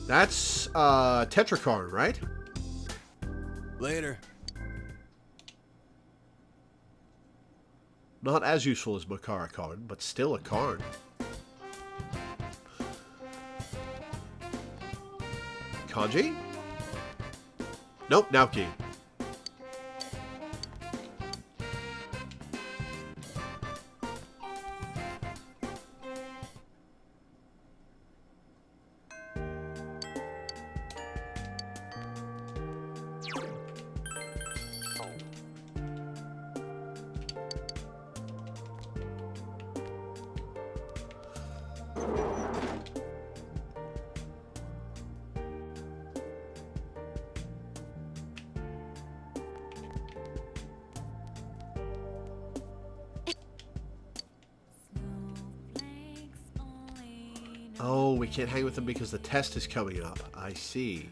That's tetracarn, right? Later. Not as useful as Makara Karn, but still a Karn. Kanji? Nope, Naoki. Oh, we can't hang with them because the test is coming up. I see.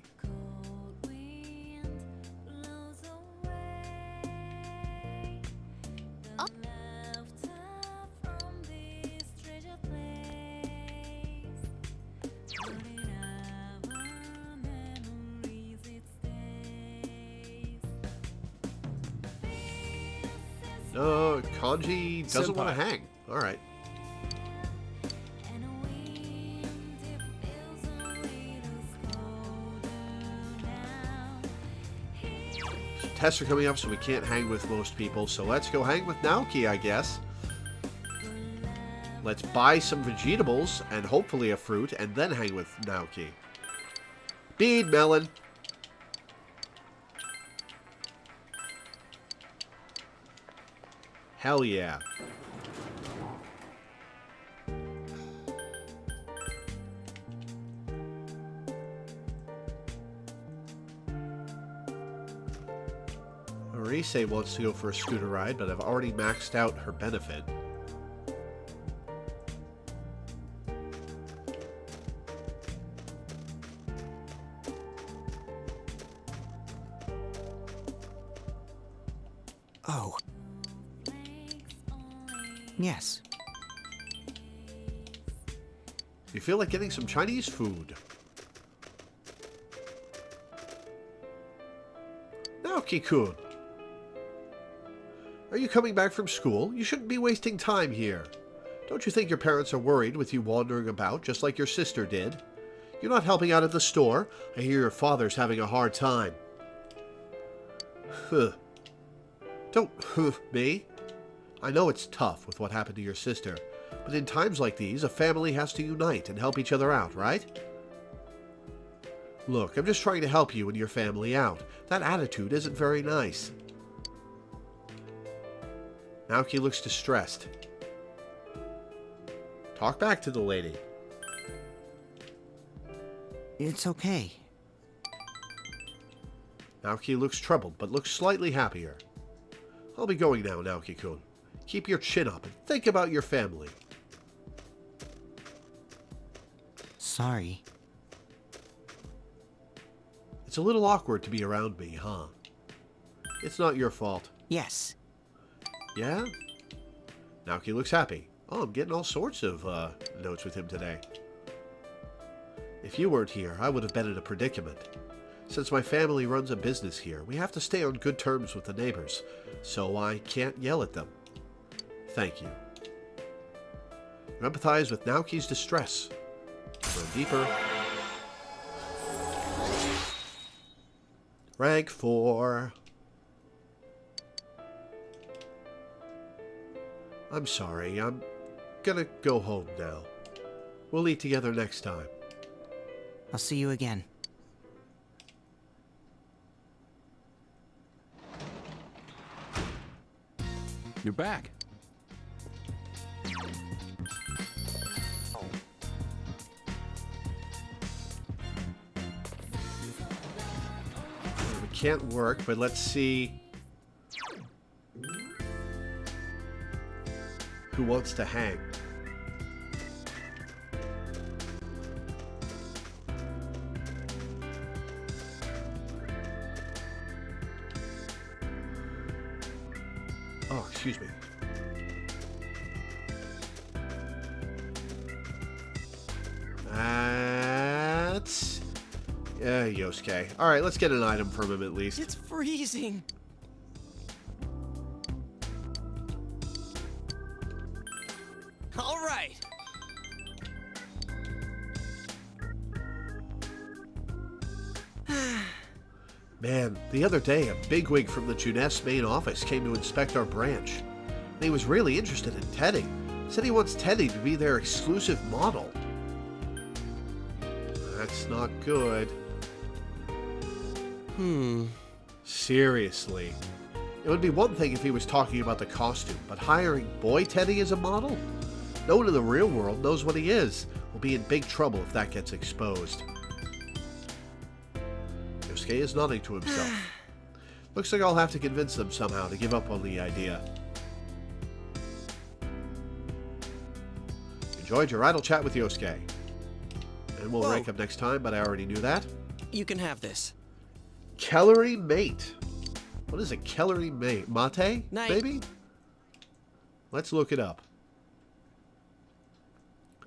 No, Kanji doesn't want to hang. All right. Tests are coming up, so we can't hang with most people. So let's go hang with Naoki, I guess. Let's buy some vegetables and hopefully a fruit, and then hang with Naoki. Bead melon. Hell yeah. Marise wants to go for a scooter ride, but I've already maxed out her benefit. Oh. Yes. You feel like getting some Chinese food. Naoki-kun. Are you coming back from school? You shouldn't be wasting time here. Don't you think your parents are worried with you wandering about, just like your sister did? You're not helping out at the store. I hear your father's having a hard time. Huh. Don't me. I know it's tough with what happened to your sister, but in times like these, a family has to unite and help each other out, right? Look, I'm just trying to help you and your family out. That attitude isn't very nice. Naoki looks distressed. Talk back to the lady. It's okay. Naoki looks troubled, but looks slightly happier. I'll be going now, Naoki-kun. Keep your chin up and think about your family. Sorry. It's a little awkward to be around me, huh? It's not your fault. Yes. Yeah? Naoki looks happy. Oh, I'm getting all sorts of notes with him today. If you weren't here, I would have been in a predicament. Since my family runs a business here, we have to stay on good terms with the neighbors, so I can't yell at them. Thank you. You empathize with Naoki's distress. Go deeper. Rank 4. I'm sorry, I'm gonna go home now. We'll eat together next time. I'll see you again. You're back. can't work, but let's see. Who wants to hang? Oh, excuse me. That's... Yosuke. Alright, let's get an item from him at least. It's freezing. All right. Man, the other day, a bigwig from the Juness main office came to inspect our branch. And he was really interested in Teddy. Said he wants Teddy to be their exclusive model. That's not good. Seriously. It would be one thing if he was talking about the costume, but hiring Boy Teddy as a model? No one in the real world knows what he is. We'll be in big trouble if that gets exposed. Yosuke is nodding to himself. Looks like I'll have to convince them somehow to give up on the idea. Enjoyed your idle chat with Yosuke. And we'll rank up next time, but I already knew that. You can have this. Kellery Mate. What is a Kellery Mate? Mate? Night. Maybe? Let's look it up.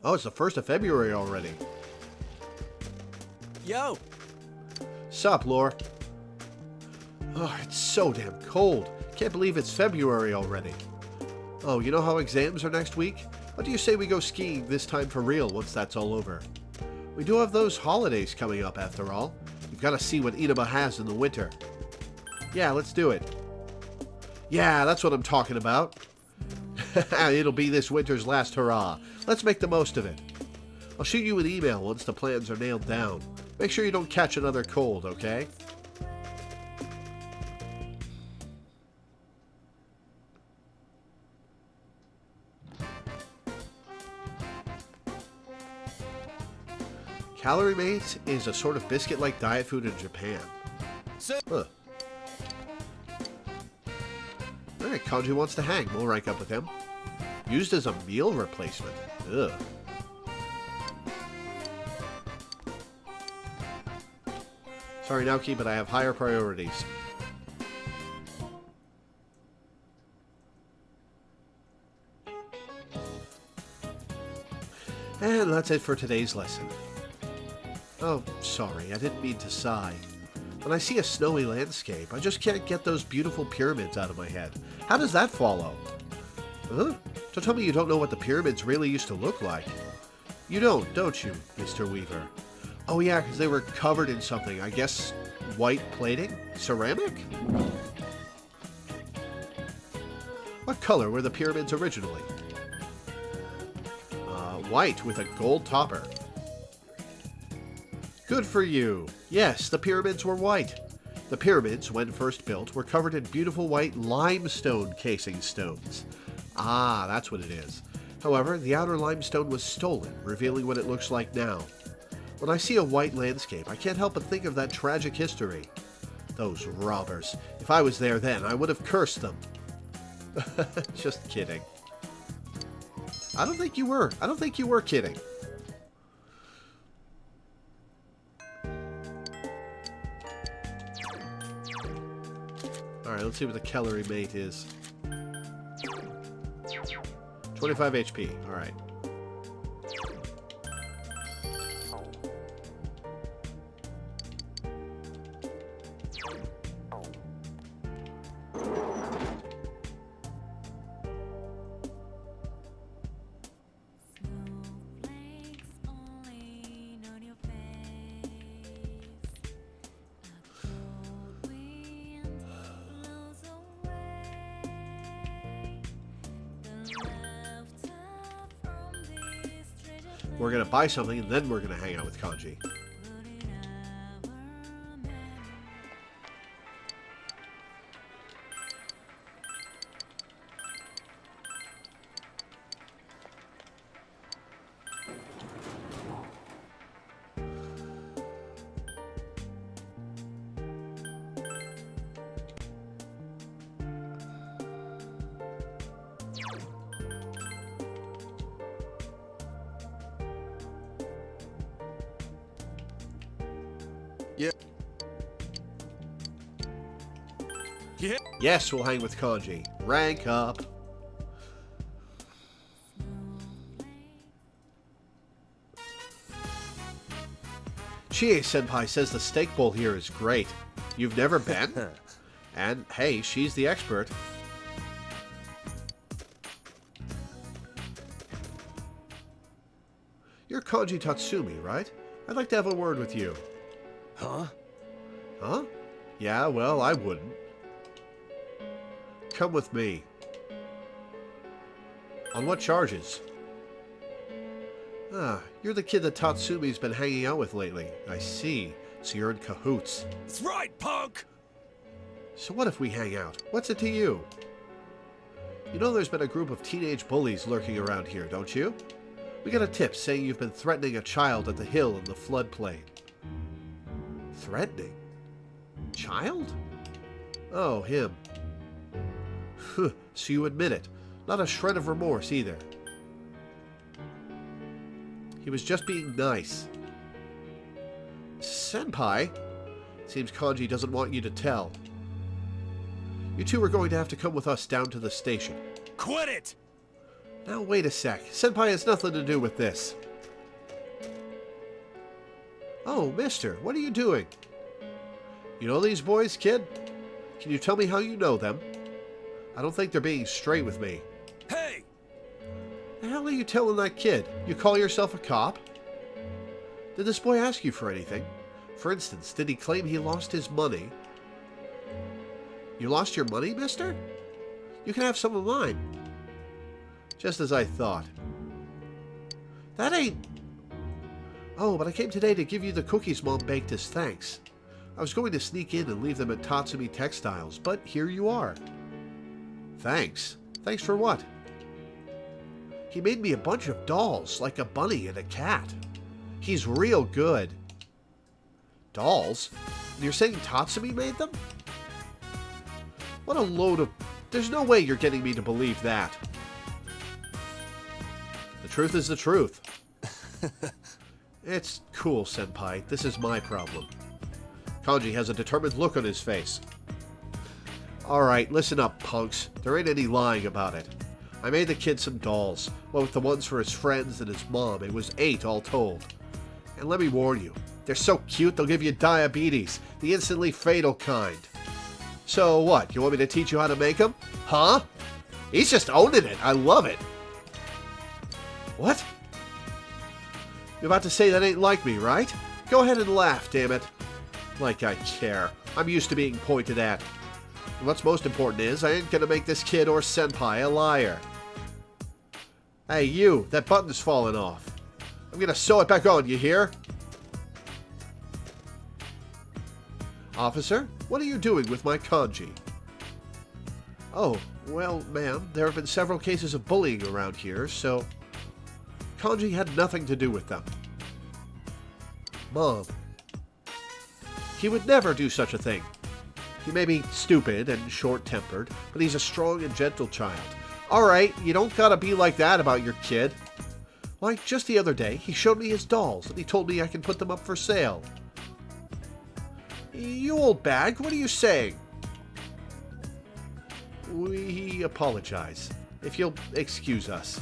Oh, it's the 1st of February already. Yo. Sup, Lore? Oh, it's so damn cold. Can't believe it's February already. Oh, you know how exams are next week? What do you say we go skiing this time for real once that's all over? We do have those holidays coming up after all. You've got to see what Inaba has in the winter. Yeah, let's do it. Yeah, that's what I'm talking about. It'll be this winter's last hurrah. Let's make the most of it. I'll shoot you an email once the plans are nailed down. Make sure you don't catch another cold, okay? Calorie Mate is a sort of biscuit-like diet food in Japan. Huh. Alright, Kanji wants to hang. We'll rank up with him. Used as a meal replacement. Ugh. Sorry, Naoki, but I have higher priorities. And that's it for today's lesson. Oh, sorry, I didn't mean to sigh. When I see a snowy landscape, I just can't get those beautiful pyramids out of my head. How does that follow? Huh? Don't tell me you don't know what the pyramids really used to look like. You don't you, Mr. Weaver? Oh yeah, because they were covered in something. I guess white plating? Ceramic? What color were the pyramids originally? White with a gold topper. Good for you. Yes, the pyramids were white. The pyramids, when first built, were covered in beautiful white limestone casing stones. Ah, that's what it is. However, the outer limestone was stolen, revealing what it looks like now. When I see a white landscape, I can't help but think of that tragic history. Those robbers. If I was there then, I would have cursed them. Just kidding. I don't think you were. I don't think you were kidding. Alright, let's see what the Kellery Mate is. 25 HP. Alright. We're going to buy something, and then we're going to hang out with Kanji. Yeah. Yeah. Yes, we'll hang with Kanji. Rank up. Chie-senpai says the steak bowl here is great. You've never been? And hey, she's the expert. You're Kanji Tatsumi, right? I'd like to have a word with you. Huh? Huh? Yeah, well, I wouldn't. Come with me. On what charges? Ah, you're the kid that Tatsumi's been hanging out with lately. I see. So you're in cahoots. That's right, punk! So what if we hang out? What's it to you? You know there's been a group of teenage bullies lurking around here, don't you? We got a tip saying you've been threatening a child at the hill in the floodplain. Threatening? Child? Oh, him. So you admit it. Not a shred of remorse either. He was just being nice. Senpai? Seems Kanji doesn't want you to tell. You two are going to have to come with us down to the station. Quit it! Now wait a sec. Senpai has nothing to do with this. Oh, mister, what are you doing? You know these boys, kid? Can you tell me how you know them? I don't think they're being straight with me. Hey! The hell are you telling that kid? You call yourself a cop? Did this boy ask you for anything? For instance, did he claim he lost his money? You lost your money, mister? You can have some of mine. Just as I thought. That ain't... Oh, but I came today to give you the cookies Mom baked as thanks. I was going to sneak in and leave them at Tatsumi Textiles, but here you are. Thanks? Thanks for what? He made me a bunch of dolls, like a bunny and a cat. He's real good. Dolls? And you're saying Tatsumi made them? What a load of... There's no way you're getting me to believe that. The truth is the truth. It's cool, Senpai. This is my problem. Kanji has a determined look on his face. Alright, listen up, punks. There ain't any lying about it. I made the kid some dolls. Well, with the ones for his friends and his mom. It was 8 all told. And let me warn you, they're so cute they'll give you diabetes. The instantly fatal kind. So what, you want me to teach you how to make them? Huh? He's just owning it. I love it. What? You're about to say that ain't like me, right? Go ahead and laugh, damn it. Like I care. I'm used to being pointed at. And what's most important is, I ain't gonna make this kid or senpai a liar. Hey, you, that button's falling off. I'm gonna sew it back on, you hear? Officer, what are you doing with my kanji? Oh, well, ma'am, there have been several cases of bullying around here, so... Kanji had nothing to do with them. Mom. He would never do such a thing. He may be stupid and short-tempered, but he's a strong and gentle child. Alright, you don't gotta be like that about your kid. Like, just the other day, he showed me his dolls, and he told me I can put them up for sale. You old bag, what are you saying? We apologize. If you'll excuse us.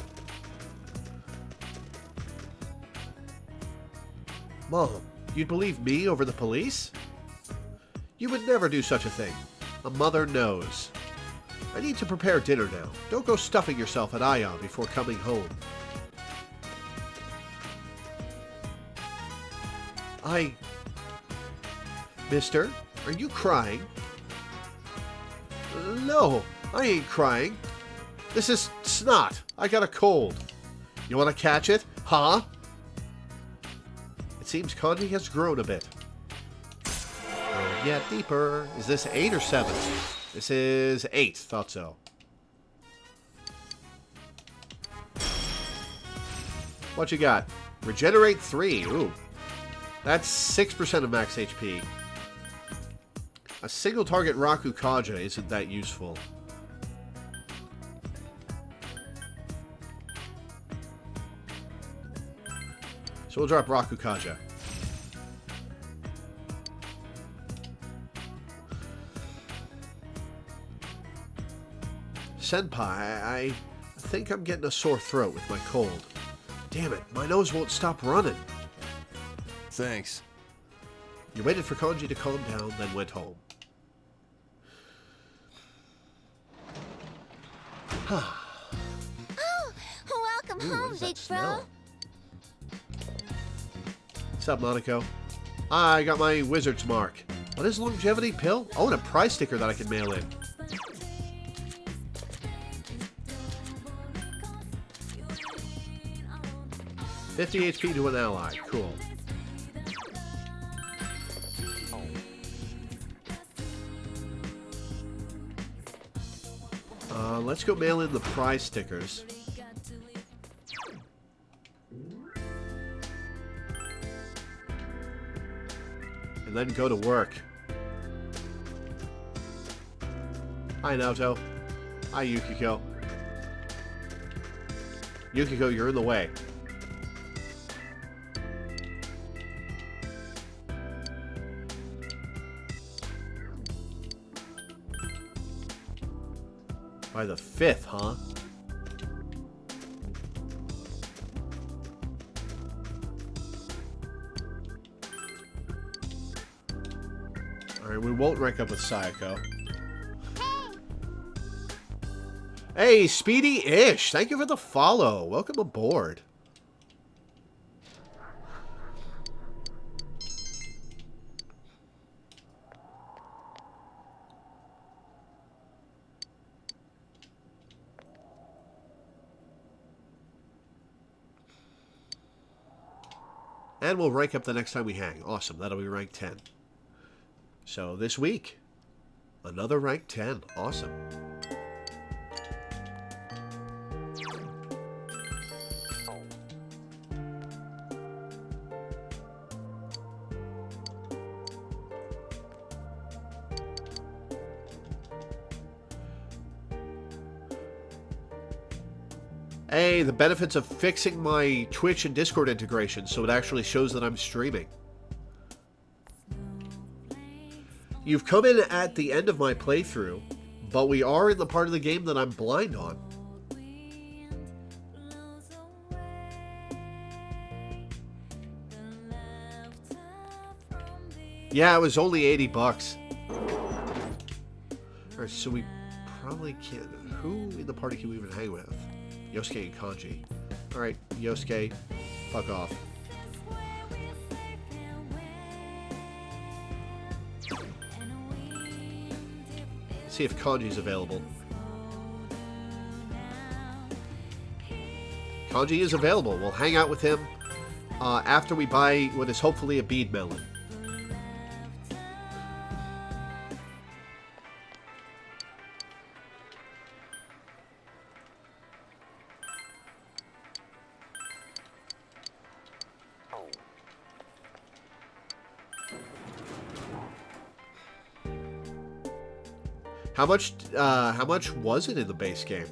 Mom, you'd believe me over the police? You would never do such a thing. A mother knows. I need to prepare dinner now. Don't go stuffing yourself at Ion before coming home. Mister, are you crying? No, I ain't crying. This is snot. I got a cold. You want to catch it? Huh? It seems Kanji has grown a bit. Yet deeper. Is this 8 or 7? This is 8. Thought so. What you got? Regenerate 3. Ooh. That's 6% of max HP. A single target Rakukaja isn't that useful. So we'll drop Rakukaja. Senpai, I think I'm getting a sore throat with my cold. Damn it, my nose won't stop running. Thanks. You waited for Kanji to calm down, then went home. Oh, welcome Ooh, what home, is big that bro. smell? What's up, Monaco? I got my wizard's mark. What is longevity pill? Oh, and a prize sticker that I can mail in. 50 HP to an ally. Cool. Let's go mail in the prize stickers. And then go to work. Hi, Naoto. Hi, Yukiko. Yukiko, you're in the way. By the 5th, huh? Alright, we won't rank up with Sayako. Hey, Speedy-ish! Thank you for the follow. Welcome aboard. And we'll rank up the next time we hang. Awesome. That'll be rank 10. So this week, another rank 10. Awesome. Hey, the benefits of fixing my Twitch and Discord integration so it actually shows that I'm streaming. You've come in at the end of my playthrough, but we are in the part of the game that I'm blind on. Yeah, it was only 80 bucks. Alright, so we probably can't... Who in the party can we even hang with? Yosuke and Kanji. Alright, Yosuke, fuck off. Let's see if Kanji's available. Kanji is available. We'll hang out with him after we buy what is hopefully a bead melon. How much was it in the base game?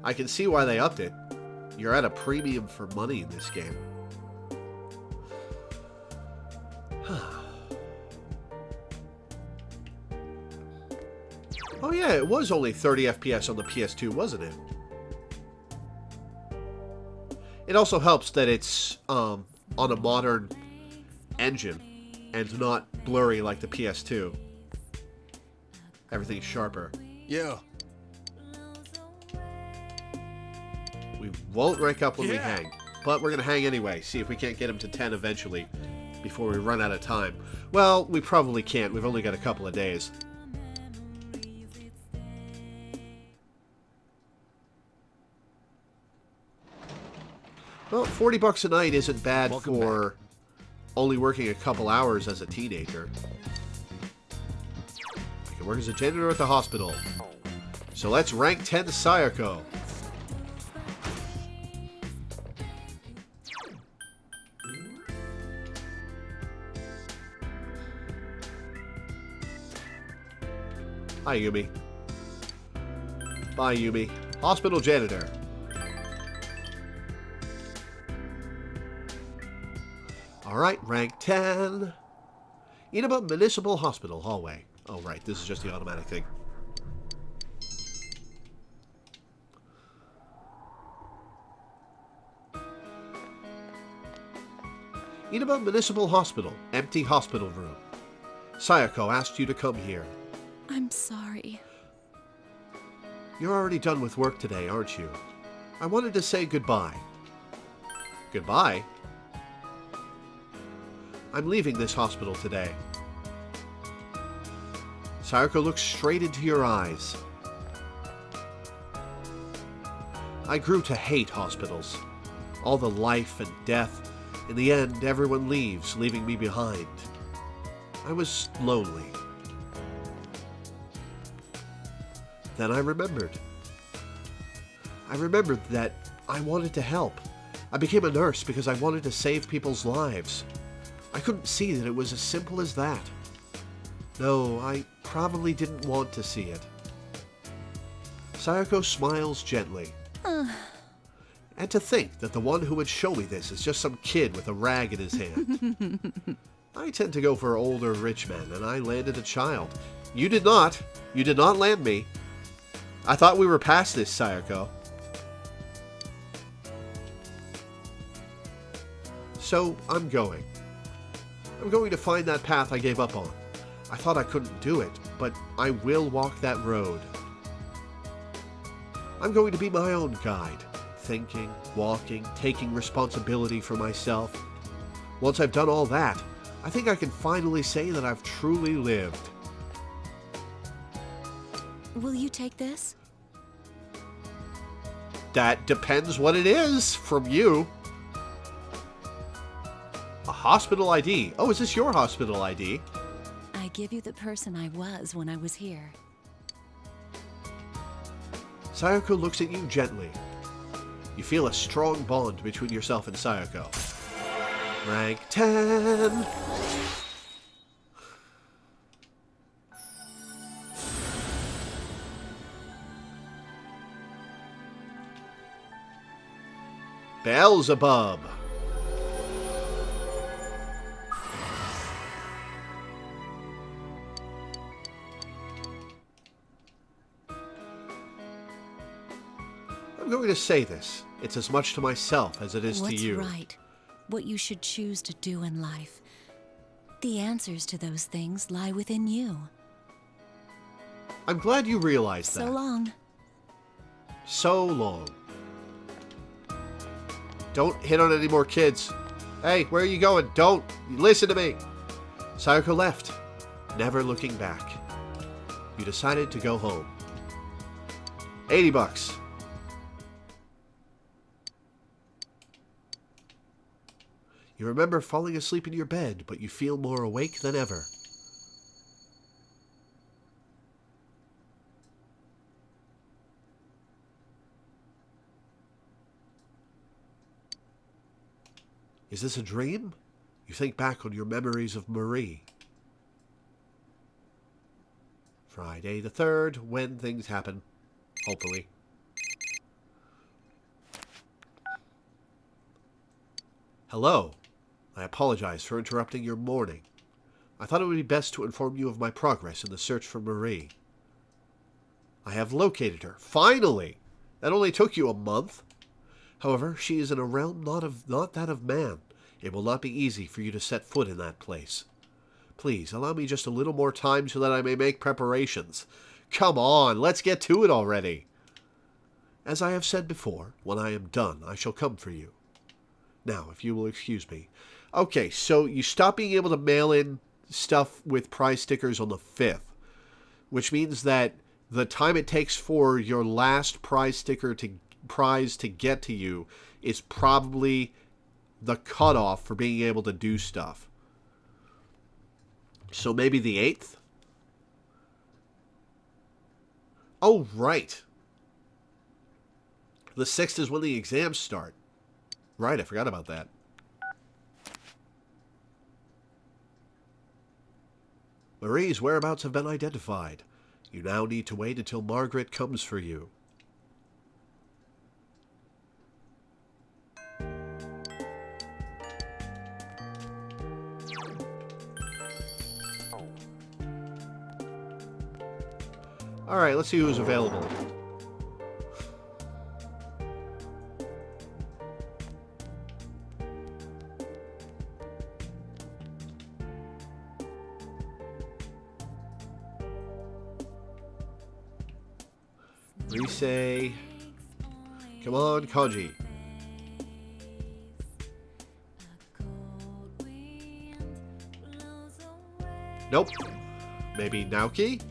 I can see why they upped it. You're at a premium for money in this game. Oh yeah, it was only 30 FPS on the PS2, wasn't it? It also helps that it's on a modern engine and not blurry like the PS2. Everything's sharper. Yeah. We won't rank up when we hang, but we're going to hang anyway. See if we can't get him to 10 eventually before we run out of time. Well, we probably can't. We've only got a couple of days. Well, 40 bucks a night isn't bad for only working a couple hours as a teenager. I can work as a janitor at the hospital. So let's rank 10 Sayako. Hi, Yumi. Bye, Yumi. Hospital janitor. Alright, rank 10. Inaba Municipal Hospital hallway. Oh, right, this is just the automatic thing. Inaba Municipal Hospital, empty hospital room. Sayako asked you to come here. I'm sorry. You're already done with work today, aren't you? I wanted to say goodbye. Goodbye? I'm leaving this hospital today. Sayako looks straight into your eyes. I grew to hate hospitals. All the life and death. In the end, everyone leaves, leaving me behind. I was lonely. Then I remembered. I remembered that I wanted to help. I became a nurse because I wanted to save people's lives. I couldn't see that it was as simple as that. No, I probably didn't want to see it. Sayako smiles gently. And to think that the one who would show me this is just some kid with a rag in his hand. I tend to go for older rich men, and I landed a child. You did not. You did not land me. I thought we were past this, Sayako. So, I'm going. I'm going to find that path I gave up on. I thought I couldn't do it, but I will walk that road. I'm going to be my own guide. Thinking, walking, taking responsibility for myself. Once I've done all that, I think I can finally say that I've truly lived. Will you take this? That depends what it is from you. A hospital ID. Oh, is this your hospital ID? I give you the person I was when I was here. Sayako looks at you gently. You feel a strong bond between yourself and Sayako. Rank 10! Beelzebub! I'm going to say this. It's as much to myself as it is to you. What's right? What you should choose to do in life. The answers to those things lie within you. I'm glad you realized that. So long. So long. Don't hit on any more kids. Hey, where are you going? Don't. Listen to me. Sayako left, never looking back. You decided to go home. $80. You remember falling asleep in your bed, but you feel more awake than ever. Is this a dream? You think back on your memories of Marie. Friday the 3rd, when things happen. Hopefully. Hello. I apologize for interrupting your morning. I thought it would be best to inform you of my progress in the search for Marie. I have located her. Finally! That only took you a month. However, she is in a realm not that of man. It will not be easy for you to set foot in that place. Please, allow me just a little more time so that I may make preparations. Come on, let's get to it already. As I have said before, when I am done, I shall come for you. Now, if you will excuse me. Okay, so you stop being able to mail in stuff with prize stickers on the 5th, which means that the time it takes for your last prize to get to you is probably the cutoff for being able to do stuff. So maybe the 8th? Oh, right. The 6th is when the exams start. Right, I forgot about that. Marie's whereabouts have been identified. You now need to wait until Margaret comes for you. Alright, let's see who's available. Rise. Come on, Kanji. Nope. Maybe Naoki?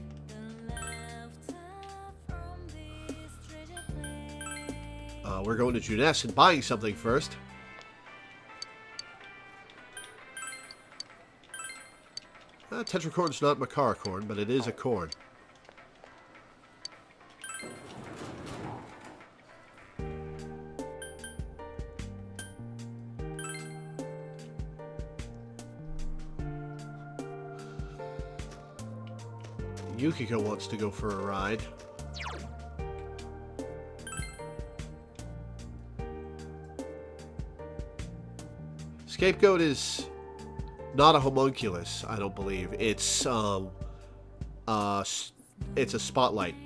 We're going to Junes and buying something first. Tetracorn's not Makara corn, but it is a corn. Yukiko wants to go for a ride. Scapegoat is not a homunculus, I don't believe. It's a spotlight.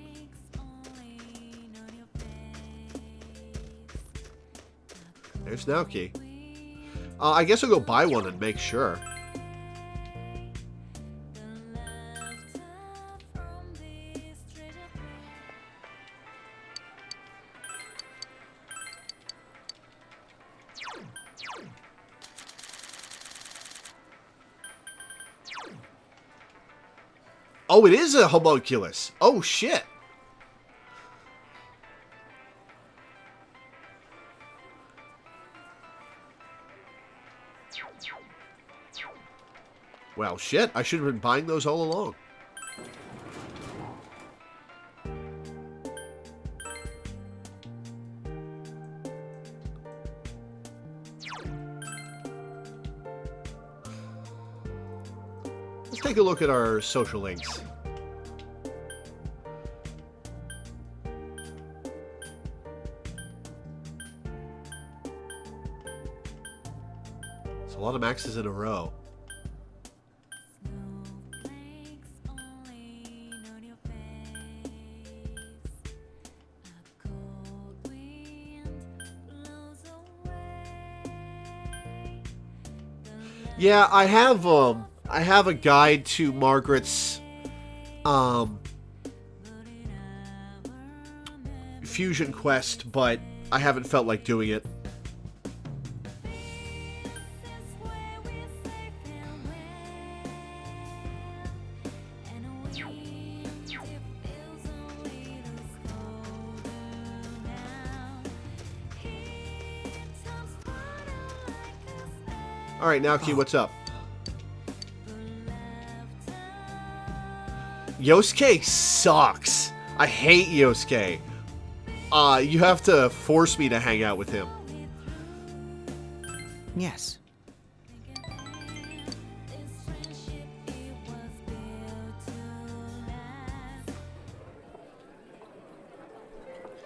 There's Naoki. I guess I'll go buy one and make sure. Oh, it is a homunculus. Oh, shit. Well, shit. I should have been buying those all along. Let's take a look at our social links. It's a lot of maxes in a row. Yeah, I have a guide to Margaret's fusion quest, but I haven't felt like doing it. Alright, Naoki, what's up? Yosuke sucks. I hate Yosuke. You have to force me to hang out with him. Yes.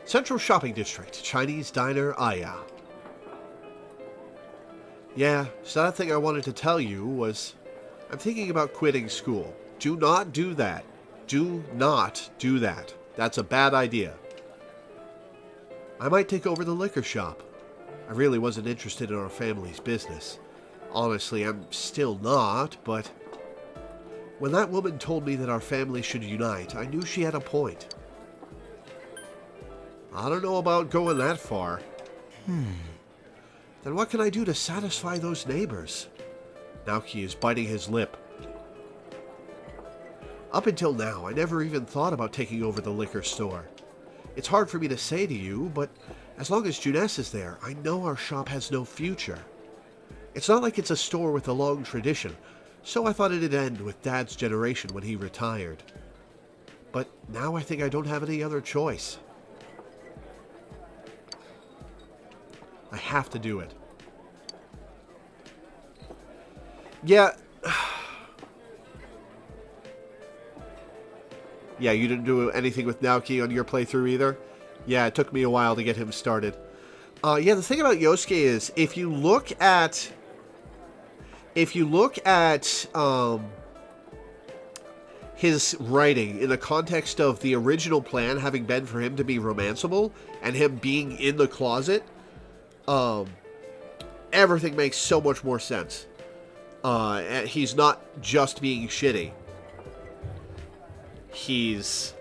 Central Shopping District, Chinese Diner, Aya. Yeah, so that thing I wanted to tell you was, I'm thinking about quitting school. Do not do that. Do not do that. That's a bad idea. I might take over the liquor shop. I really wasn't interested in our family's business. Honestly, I'm still not, but when that woman told me that our family should unite, I knew she had a point. I don't know about going that far. Then what can I do to satisfy those neighbors? Naoki is biting his lip. Up until now, I never even thought about taking over the liquor store. It's hard for me to say to you, but as long as Junes is there, I know our shop has no future. It's not like it's a store with a long tradition, so I thought it'd end with Dad's generation when he retired. But now I think I don't have any other choice. I have to do it. Yeah. Yeah, you didn't do anything with Naoki on your playthrough either? Yeah, it took me a while to get him started. Yeah, the thing about Yosuke is, if you look at his writing in the context of the original plan having been for him to be romanceable and him being in the closet, everything makes so much more sense. He's not just being shitty. He's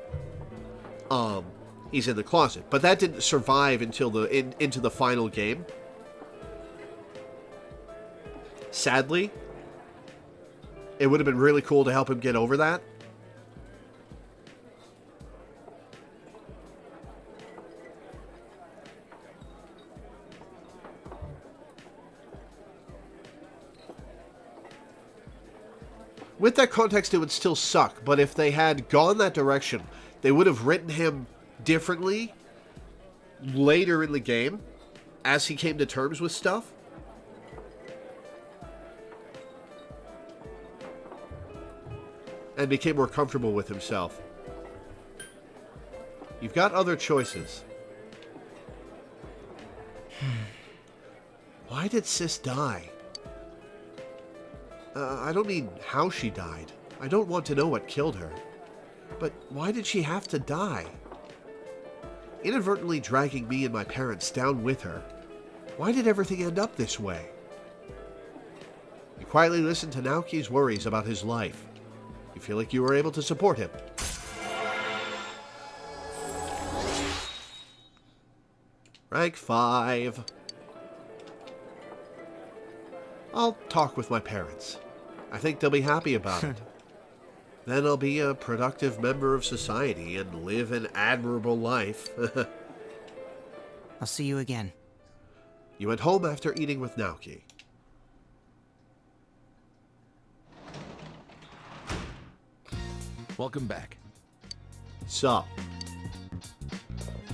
he's in the closet. But that didn't survive until into the final game. Sadly, it would have been really cool to help him get over that. With that context, it would still suck, but if they had gone that direction, they would have written him differently later in the game as he came to terms with stuff. And became more comfortable with himself. You've got other choices. Why did Sis die? I don't mean how she died. I don't want to know what killed her. But why did she have to die? Inadvertently dragging me and my parents down with her. Why did everything end up this way? You quietly listen to Naoki's worries about his life. You feel like you were able to support him. Rank 5. I'll talk with my parents. I think they'll be happy about it. Then I'll be a productive member of society and live an admirable life. I'll see you again. You went home after eating with Naoki. Welcome back. Sup?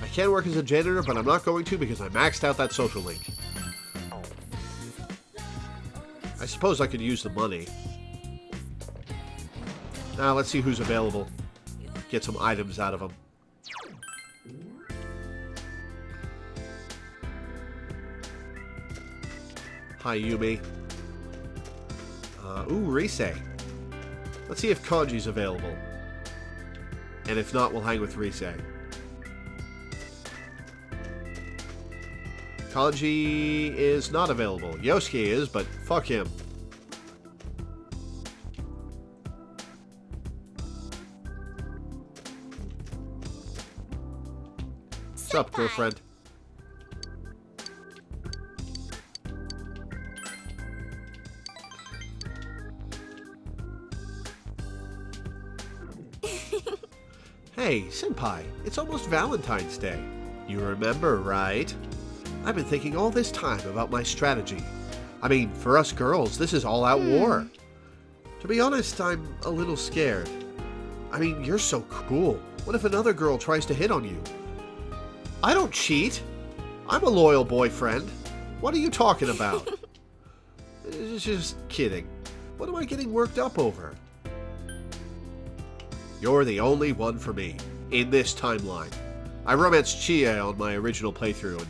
I can't work as a janitor, but I'm not going to because I maxed out that social link. I suppose I could use the money. Now let's see who's available. Get some items out of them. Hi, Yumi. Ooh, Rise. Let's see if Kanji's available. And if not, we'll hang with Rise. Kanji is not available. Yosuke is, but fuck him. Sup, girlfriend? Hey, Senpai, it's almost Valentine's Day. You remember, right? I've been thinking all this time about my strategy. I mean, for us girls, this is all-out war. To be honest, I'm a little scared. I mean, you're so cool. What if another girl tries to hit on you? I don't cheat. I'm a loyal boyfriend. What are you talking about? Just kidding. What am I getting worked up over? You're the only one for me, in this timeline. I romanced Chie on my original playthrough, and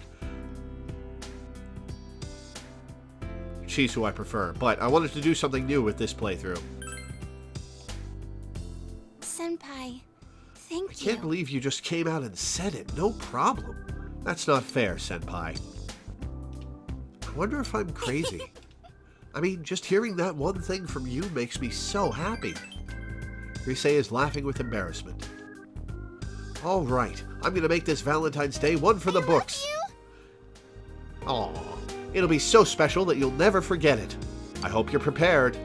she's who I prefer, but I wanted to do something new with this playthrough. Senpai, thank you. I can't believe you just came out and said it. No problem. That's not fair, Senpai. I wonder if I'm crazy. I mean, just hearing that one thing from you makes me so happy. Rise is laughing with embarrassment. All right, I'm going to make this Valentine's Day one for the books. Aw, it'll be so special that you'll never forget it. I hope you're prepared.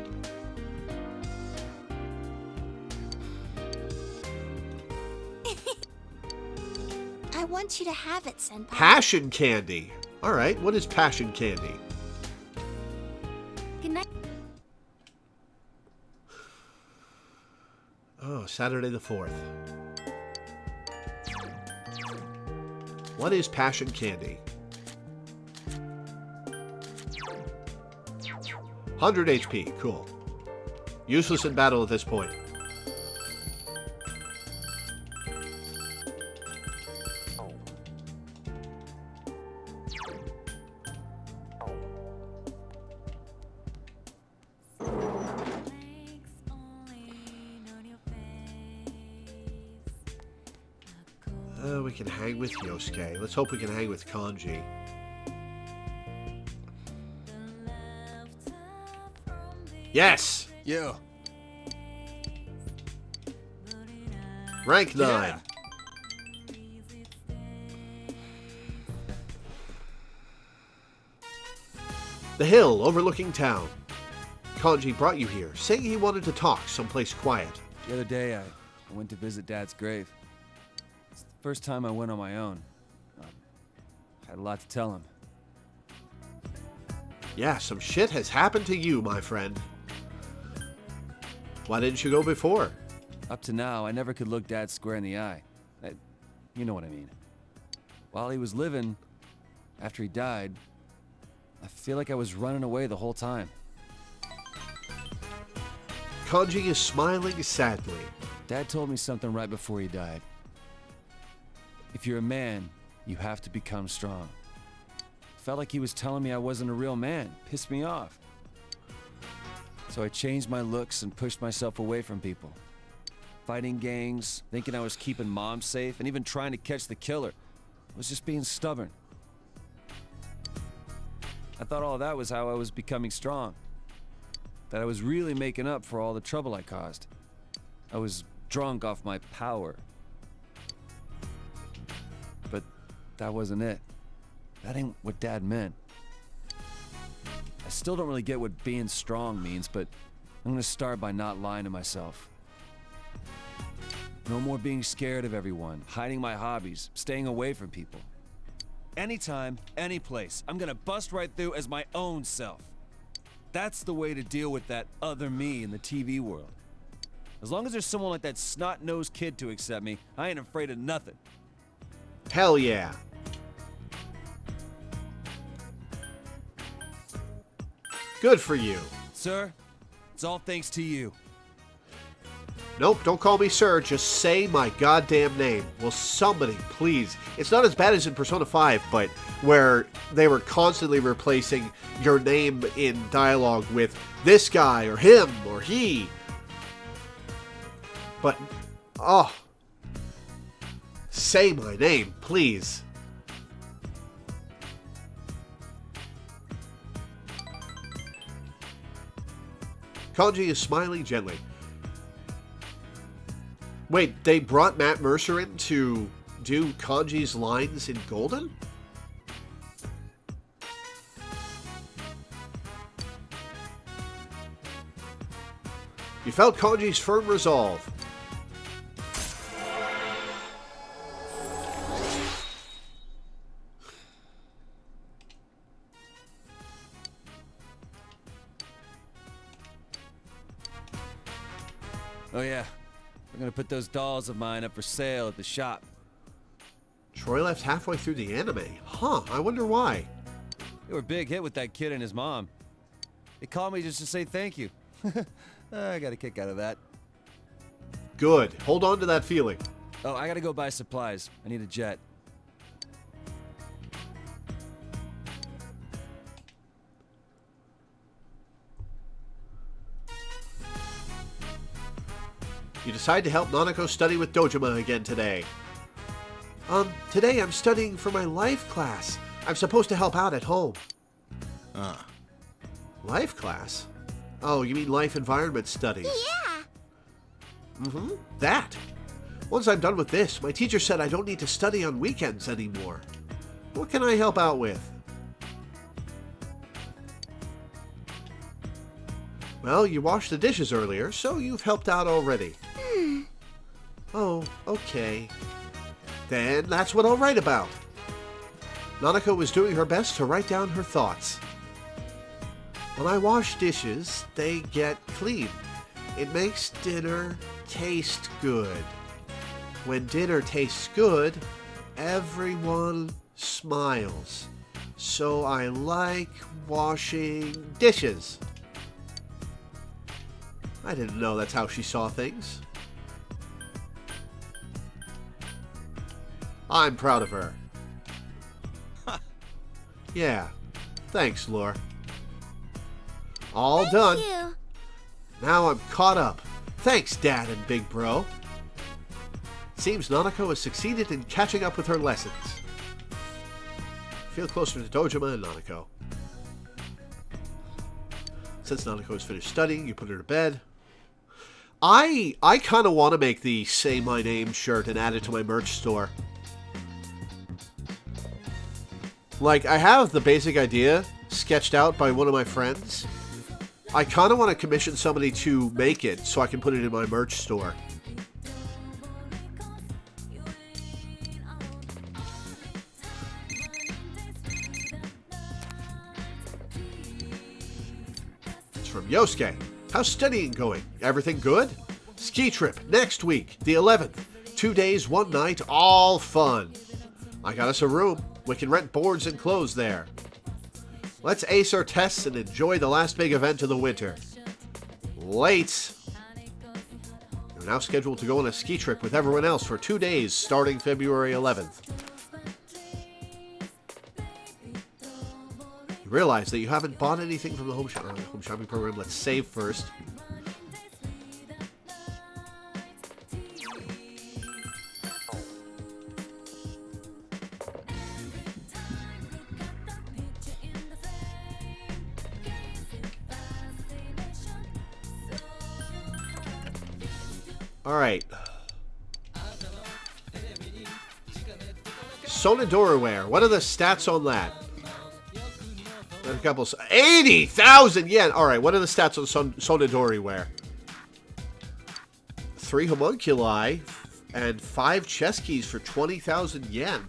I want you to have it, Senpai. Passion candy. All right, what is passion candy? Good night. Oh, Saturday the 4th. What is passion candy? 100 HP, cool. Useless in battle at this point. We can hang with Yosuke. Let's hope we can hang with Kanji. Yes! Yeah. Rank 9. Yeah. The hill overlooking town. Kanji brought you here, saying he wanted to talk someplace quiet. The other day, I went to visit Dad's grave. It's the first time I went on my own. I had a lot to tell him. Yeah, some shit has happened to you, my friend. Why didn't you go before? Up to now, I never could look Dad square in the eye. You know what I mean. While he was living, after he died, I feel like I was running away the whole time. Kanji is smiling sadly. Dad told me something right before he died. If you're a man, you have to become strong. Felt like he was telling me I wasn't a real man. Pissed me off. So I changed my looks and pushed myself away from people. Fighting gangs, thinking I was keeping Mom safe, and even trying to catch the killer. I was just being stubborn. I thought all that was how I was becoming strong. That I was really making up for all the trouble I caused. I was drunk off my power. But that wasn't it. That ain't what Dad meant. I still don't really get what being strong means, but I'm gonna start by not lying to myself. No more being scared of everyone, hiding my hobbies, staying away from people. Anytime, any place, I'm gonna bust right through as my own self. That's the way to deal with that other me in the TV world. As long as there's someone like that snot-nosed kid to accept me, I ain't afraid of nothing. Hell yeah. Good for you. Sir, it's all thanks to you. Nope, don't call me sir, just say my goddamn name. Will somebody, please? It's not as bad as in Persona 5, but where they were constantly replacing your name in dialogue with this guy, or him, or he. But, oh. Say my name, please. Kanji is smiling gently. Wait, they brought Matt Mercer in to do Kanji's lines in Golden? You felt Kanji's firm resolve. Oh yeah, we're gonna put those dolls of mine up for sale at the shop. Troy left halfway through the anime. Huh, I wonder why. They were a big hit with that kid and his mom. They called me just to say thank you. I got a kick out of that. Good. Hold on to that feeling. Oh, I gotta go buy supplies. I need a jet. You decide to help Nanako study with Dojima again today. Today I'm studying for my life class. I'm supposed to help out at home. Life class? Oh, you mean life environment studies? Yeah. That. Once I'm done with this, my teacher said I don't need to study on weekends anymore. What can I help out with? Well, you washed the dishes earlier, so you've helped out already. Oh, okay. Then that's what I'll write about. Nanako was doing her best to write down her thoughts. When I wash dishes, they get clean. It makes dinner taste good. When dinner tastes good, everyone smiles. So I like washing dishes. I didn't know that's how she saw things. I'm proud of her. Yeah. Thanks, Lore. All done. Thank you. Now I'm caught up. Thanks, Dad and Big Bro. Seems Nanako has succeeded in catching up with her lessons. Feel closer to Dojima and Nanako. Since Nanako has finished studying, you put her to bed. I kind of want to make the Say My Name shirt and add it to my merch store. Like, I have the basic idea, sketched out by one of my friends. I kind of want to commission somebody to make it so I can put it in my merch store. It's from Yosuke. How's studying going? Everything good? Ski trip next week, the 11th. 2 days, 1 night, all fun. I got us a room. We can rent boards and clothes there. Let's ace our tests and enjoy the last big event of the winter. Late. You're now scheduled to go on a ski trip with everyone else for 2 days starting February 11th. You realize that you haven't bought anything from the home shopping program. Let's save first. Alright. Loreweaver. What are the stats on that? A couple. 80,000 yen! Alright, what are the stats on Loreweaver? 3 homunculi and 5 chess keys for 20,000 yen.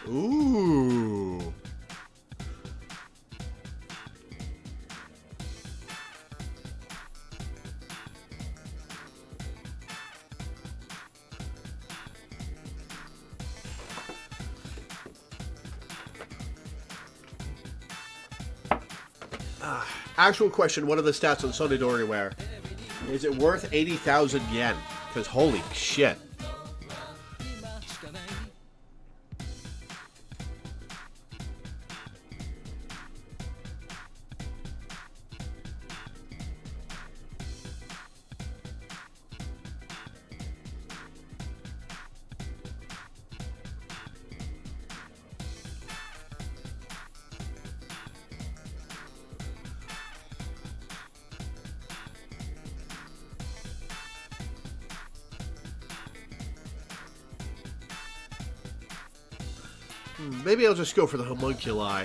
Ooh. Actual question, what are the stats on Loreweaver? Is it worth 80,000 yen? Because holy shit. Maybe I'll just go for the homunculi.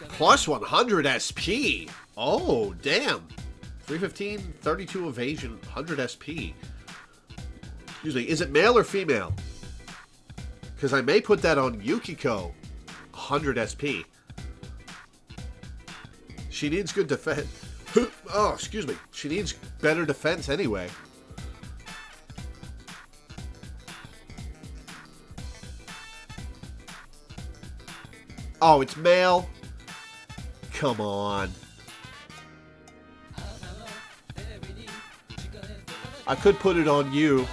Plus 100 SP. Oh, damn. 315, 32 evasion, 100 SP. Excuse me, is it male or female? Because I may put that on Yukiko. 100 SP. She needs good defense. Oh, excuse me. She needs better defense anyway. Oh, it's male? Come on. I could put it on you.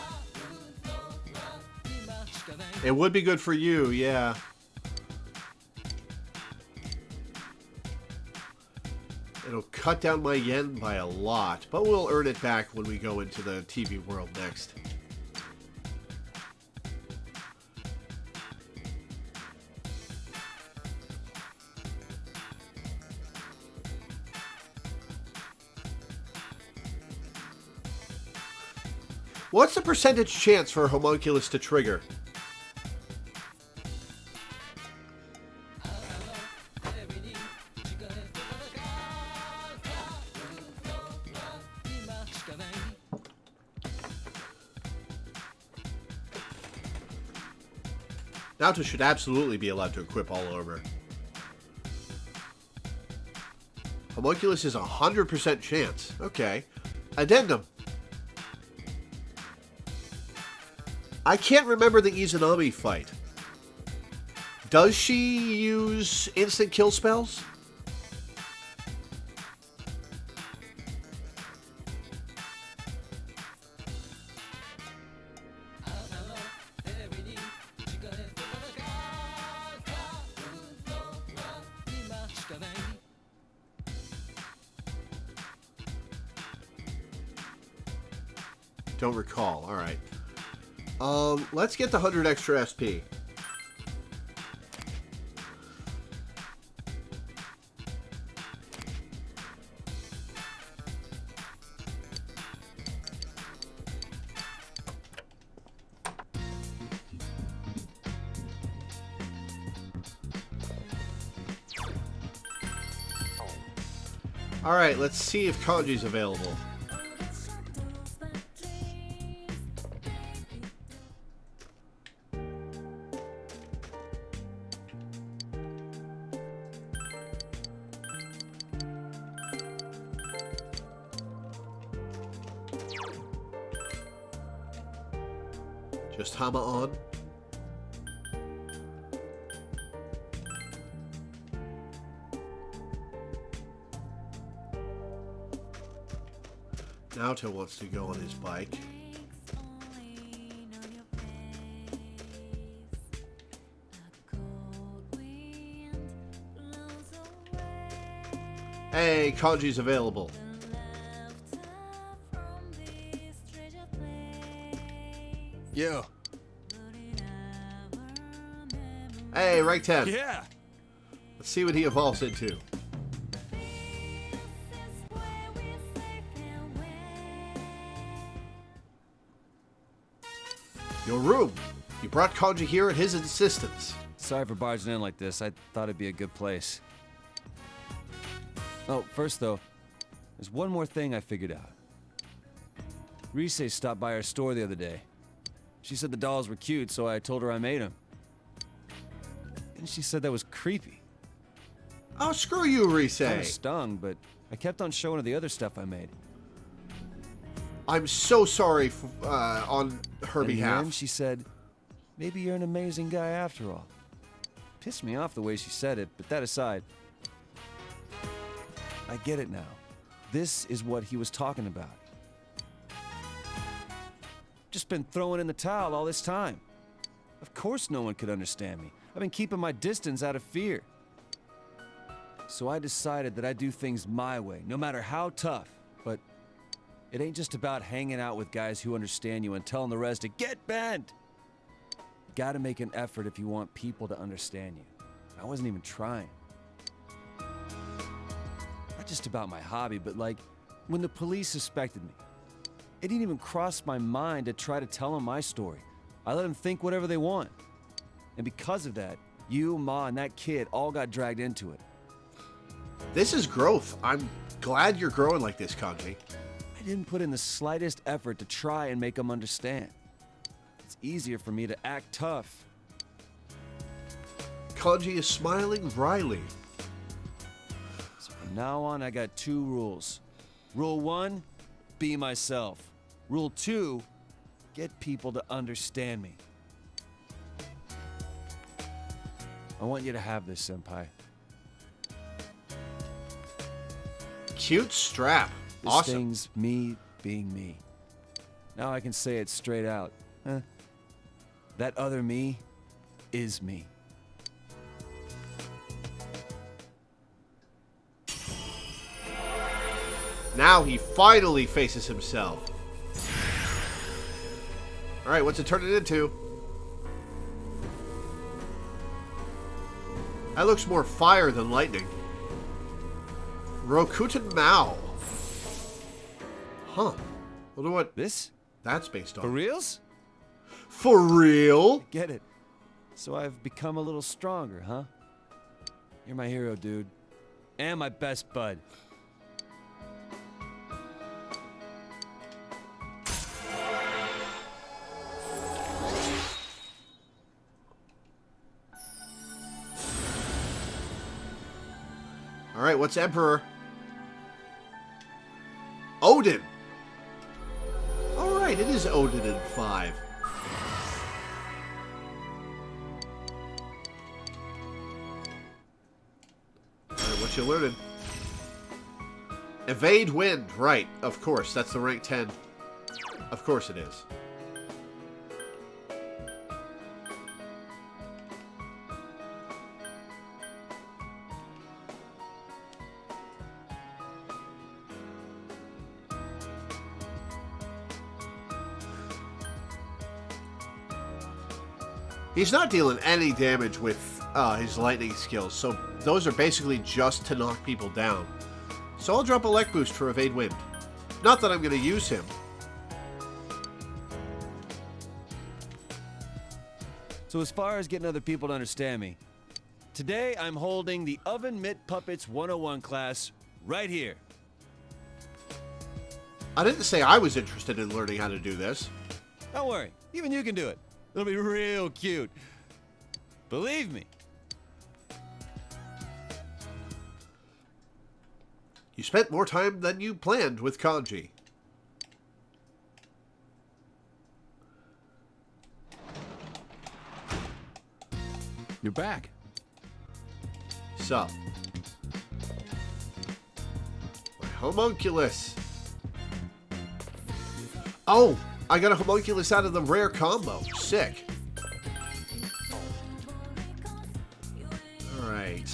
It would be good for you, yeah. It'll cut down my yen by a lot, but we'll earn it back when we go into the TV world next. What's the percentage chance for a homunculus to trigger? Naoto should absolutely be allowed to equip all armor. Homunculus is 100% chance. Okay. Addendum. I can't remember the Izanami fight. Does she use instant kill spells? Don't recall. All right. Let's get the 100 extra SP. Alright, let's see if Kanji's available. Just Hama on. Naoto wants to go on his bike. Hey, Kanji's available. Yo. Hey, rank 10. Yeah. Let's see what he evolves into. Your room. You brought Kanji here at his insistence. Sorry for barging in like this. I thought it'd be a good place. Oh, first though, there's one more thing I figured out. Rise stopped by our store the other day. She said the dolls were cute, so I told her I made them. And she said that was creepy. Oh, screw you, Rise. I was stung, but I kept on showing her the other stuff I made. I'm so sorry on her In the behalf. end, she said, maybe you're an amazing guy after all. Pissed me off the way she said it, but that aside, I get it now. This is what he was talking about. Just been throwing in the towel all this time. Of course no one could understand me. I've been keeping my distance out of fear. So I decided that I'd do things my way, no matter how tough. But it ain't just about hanging out with guys who understand you and telling the rest to get bent. Gotta make an effort if you want people to understand you. I wasn't even trying. Not just about my hobby, but like when the police suspected me. It didn't even cross my mind to try to tell them my story. I let them think whatever they want. And because of that, you, Ma, and that kid all got dragged into it. This is growth. I'm glad you're growing like this, Kanji. I didn't put in the slightest effort to try and make them understand. It's easier for me to act tough. Kanji is smiling wryly. So from now on, I got 2 rules. Rule 1, be myself. Rule 2, get people to understand me. I want you to have this, Senpai. Cute strap. This Awesome. thing's me being me. Now I can say it straight out. Huh? That other me is me. Now he finally faces himself. Alright, what's it turning into? That looks more fire than lightning. Rokuten Mao. Huh. Wonder what This? that's based on. For reals? For real? Get it. So I've become a little stronger, huh? You're my hero, dude. And my best bud. Alright, what's Emperor? Odin! Alright, it is Odin in 5. Alright, what you learning? Evade wind, right, of course, that's the rank 10. Of course it is. He's not dealing any damage with his lightning skills, so those are basically just to knock people down. So I'll drop a Elect Boost for Evade Wind. Not that I'm going to use him. So as far as getting other people to understand me, today I'm holding the Oven Mitt Puppets 101 class right here. I didn't say I was interested in learning how to do this. Don't worry, even you can do it. It'll be real cute. Believe me. You spent more time than you planned with kanji. You're back. Sup? My homunculus. Oh, I got a homunculus out of the rare combo. Sick. Alright.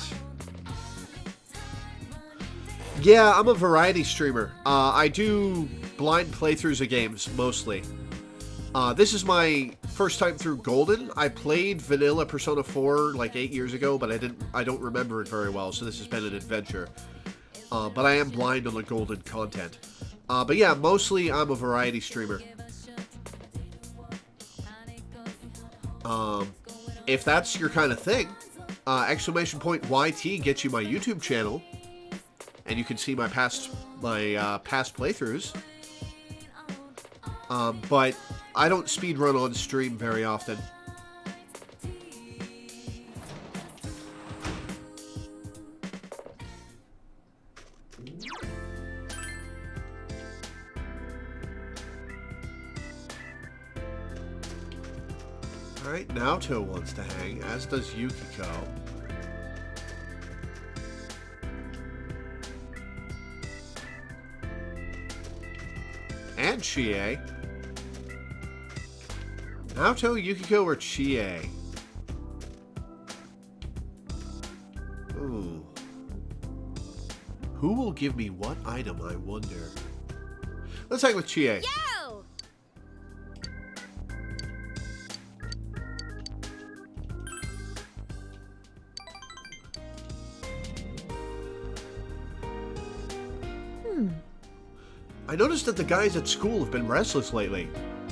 Yeah, I'm a variety streamer. I do blind playthroughs of games, mostly. This is my first time through Golden. I played vanilla Persona 4 like 8 years ago, but I don't remember it very well, so this has been an adventure. But I am blind on the Golden content. But yeah, mostly I'm a variety streamer. If that's your kind of thing, exclamation point YT gets you my YouTube channel, and you can see my past playthroughs. But I don't speedrun on stream very often. Alright, Naoto wants to hang, as does Yukiko. And Chie. Naoto, Yukiko, or Chie? Ooh. Who will give me what item, I wonder? Let's hang with Chie. Yo! I noticed that the guys at school have been restless lately.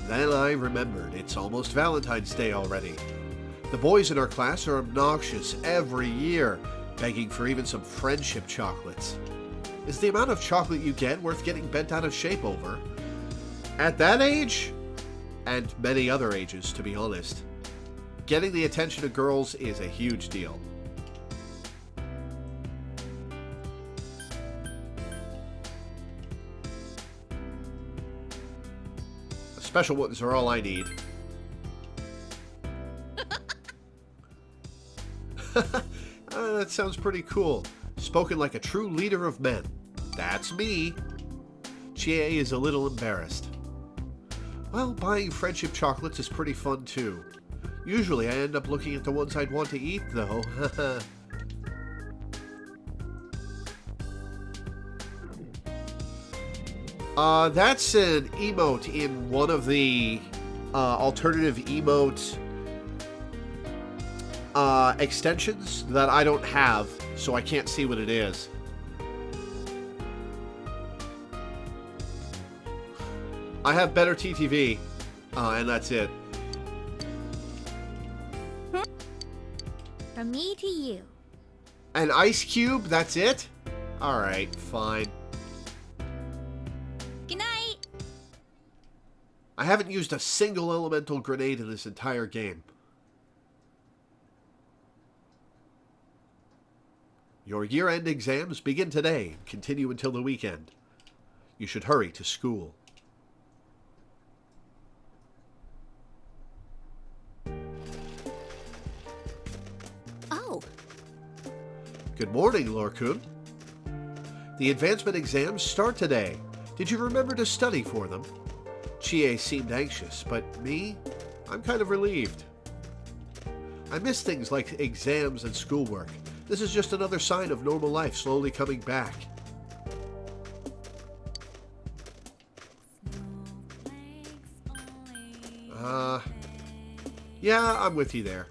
Then I remembered it's almost Valentine's Day already. The boys in our class are obnoxious every year, begging for even some friendship chocolates. Is the amount of chocolate you get worth getting bent out of shape over? At that age, and many other ages, to be honest, getting the attention of girls is a huge deal. Special ones are all I need. That sounds pretty cool. Spoken like a true leader of men. That's me. Chie is a little embarrassed. Well, buying friendship chocolates is pretty fun too. Usually I end up looking at the ones I'd want to eat, though. That's an emote in one of the alternative emote extensions that I don't have, so I can't see what it is. I have better TTV, and that's it. From me to you. An ice cube, that's it? Alright, fine. Good night. I haven't used a single elemental grenade in this entire game. Your year-end exams begin today and continue until the weekend. You should hurry to school. Oh, Good morning, Lorkun. The advancement exams start today. Did you remember to study for them? Chie seemed anxious, but me? I'm kind of relieved. I miss things like exams and schoolwork. This is just another sign of normal life slowly coming back. Yeah, I'm with you there.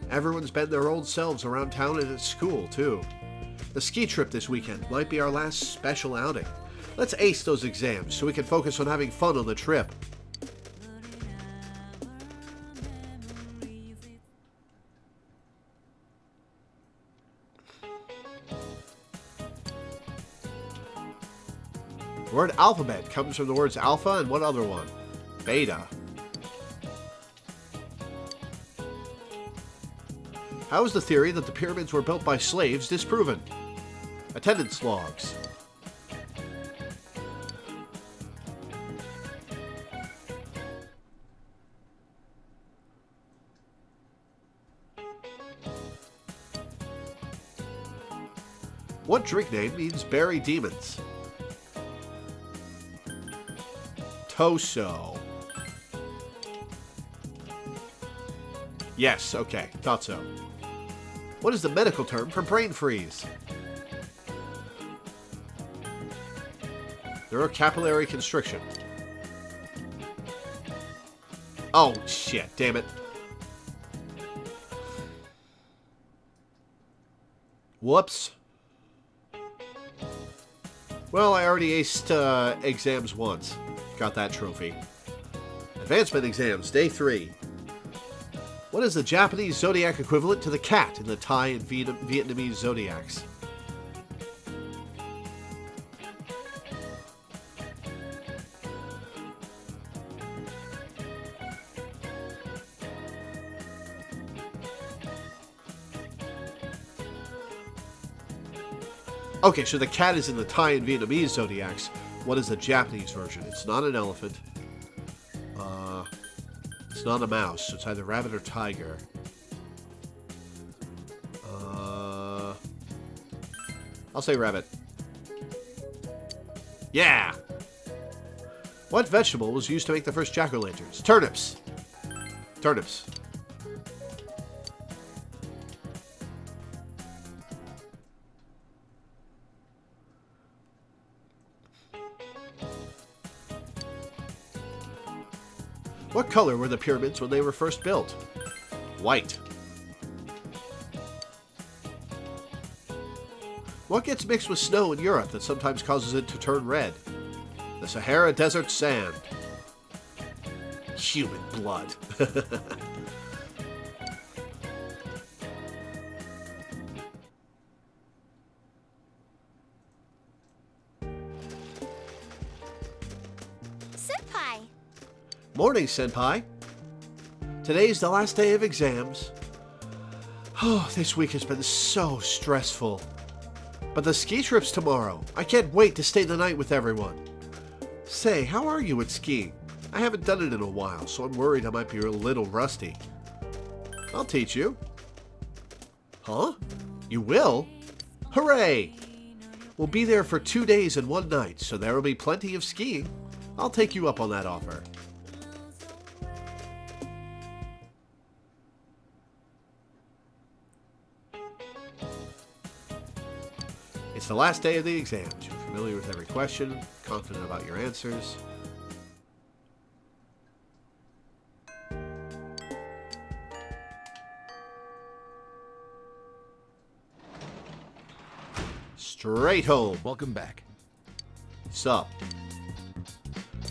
Everyone's been their old selves around town and at school, too. The ski trip this weekend might be our last special outing. Let's ace those exams so we can focus on having fun on the trip. The word alphabet comes from the words alpha and what other one? Beta. How is the theory that the pyramids were built by slaves disproven? Attendance logs. What drink name means bury demons? Toso. Yes, okay, thought so. What is the medical term for brain freeze? Neurocapillary constriction. Oh, shit, damn it. Whoops. Well, I already aced exams once. Got that trophy. Advancement exams, day 3. What is the Japanese zodiac equivalent to the cat in the Thai and Vietnamese zodiacs? Okay, so the cat is in the Thai and Vietnamese zodiacs. What is the Japanese version? It's not an elephant. It's not a mouse. So it's either rabbit or tiger. I'll say rabbit. Yeah! What vegetable was used to make the first jack-o'-lanterns? Turnips. Turnips. What color were the pyramids when they were first built? White. What gets mixed with snow in Europe that sometimes causes it to turn red? The Sahara Desert sand. Human blood. Senpai! Morning, Senpai. Today's the last day of exams. Oh, this week has been so stressful. But the ski trip's tomorrow. I can't wait to stay the night with everyone. Say, how are you at skiing? I haven't done it in a while, so I'm worried I might be a little rusty. I'll teach you. Huh? You will? Hooray! We'll be there for 2 days and 1 night, so there will be plenty of skiing. I'll take you up on that offer. It's the last day of the exams. You're familiar with every question, confident about your answers. Straight home. Welcome back. Sup?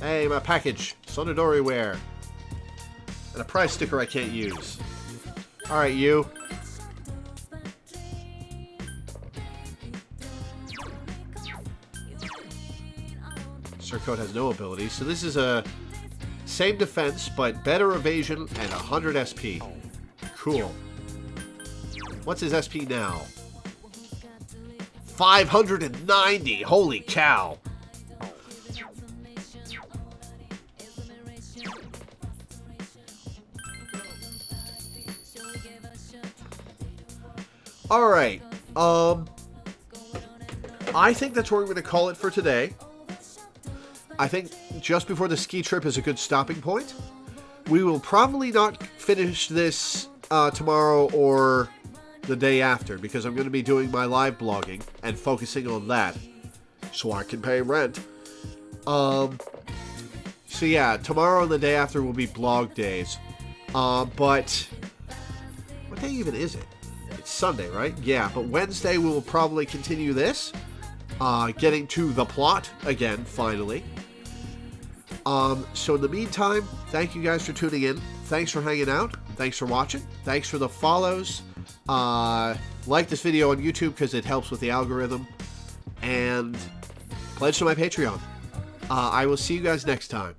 Hey, my package. Loreweaver. And a price sticker I can't use. Alright, you. Surcoat has no abilities, so this is a same defense, but better evasion and 100 SP. Cool. What's his SP now? 590! Holy cow! Alright, I think that's where we're going to call it for today. I think just before the ski trip is a good stopping point. We will probably not finish this tomorrow or the day after, because I'm going to be doing my live blogging and focusing on that so I can pay rent. So yeah, tomorrow and the day after will be blog days. But what day even is it? It's Sunday, right? Yeah, but Wednesday we will probably continue this. Getting to the plot again, finally. So in the meantime, thank you guys for tuning in. Thanks for hanging out. Thanks for watching. Thanks for the follows. Like this video on YouTube because it helps with the algorithm. And pledge to my Patreon. I will see you guys next time.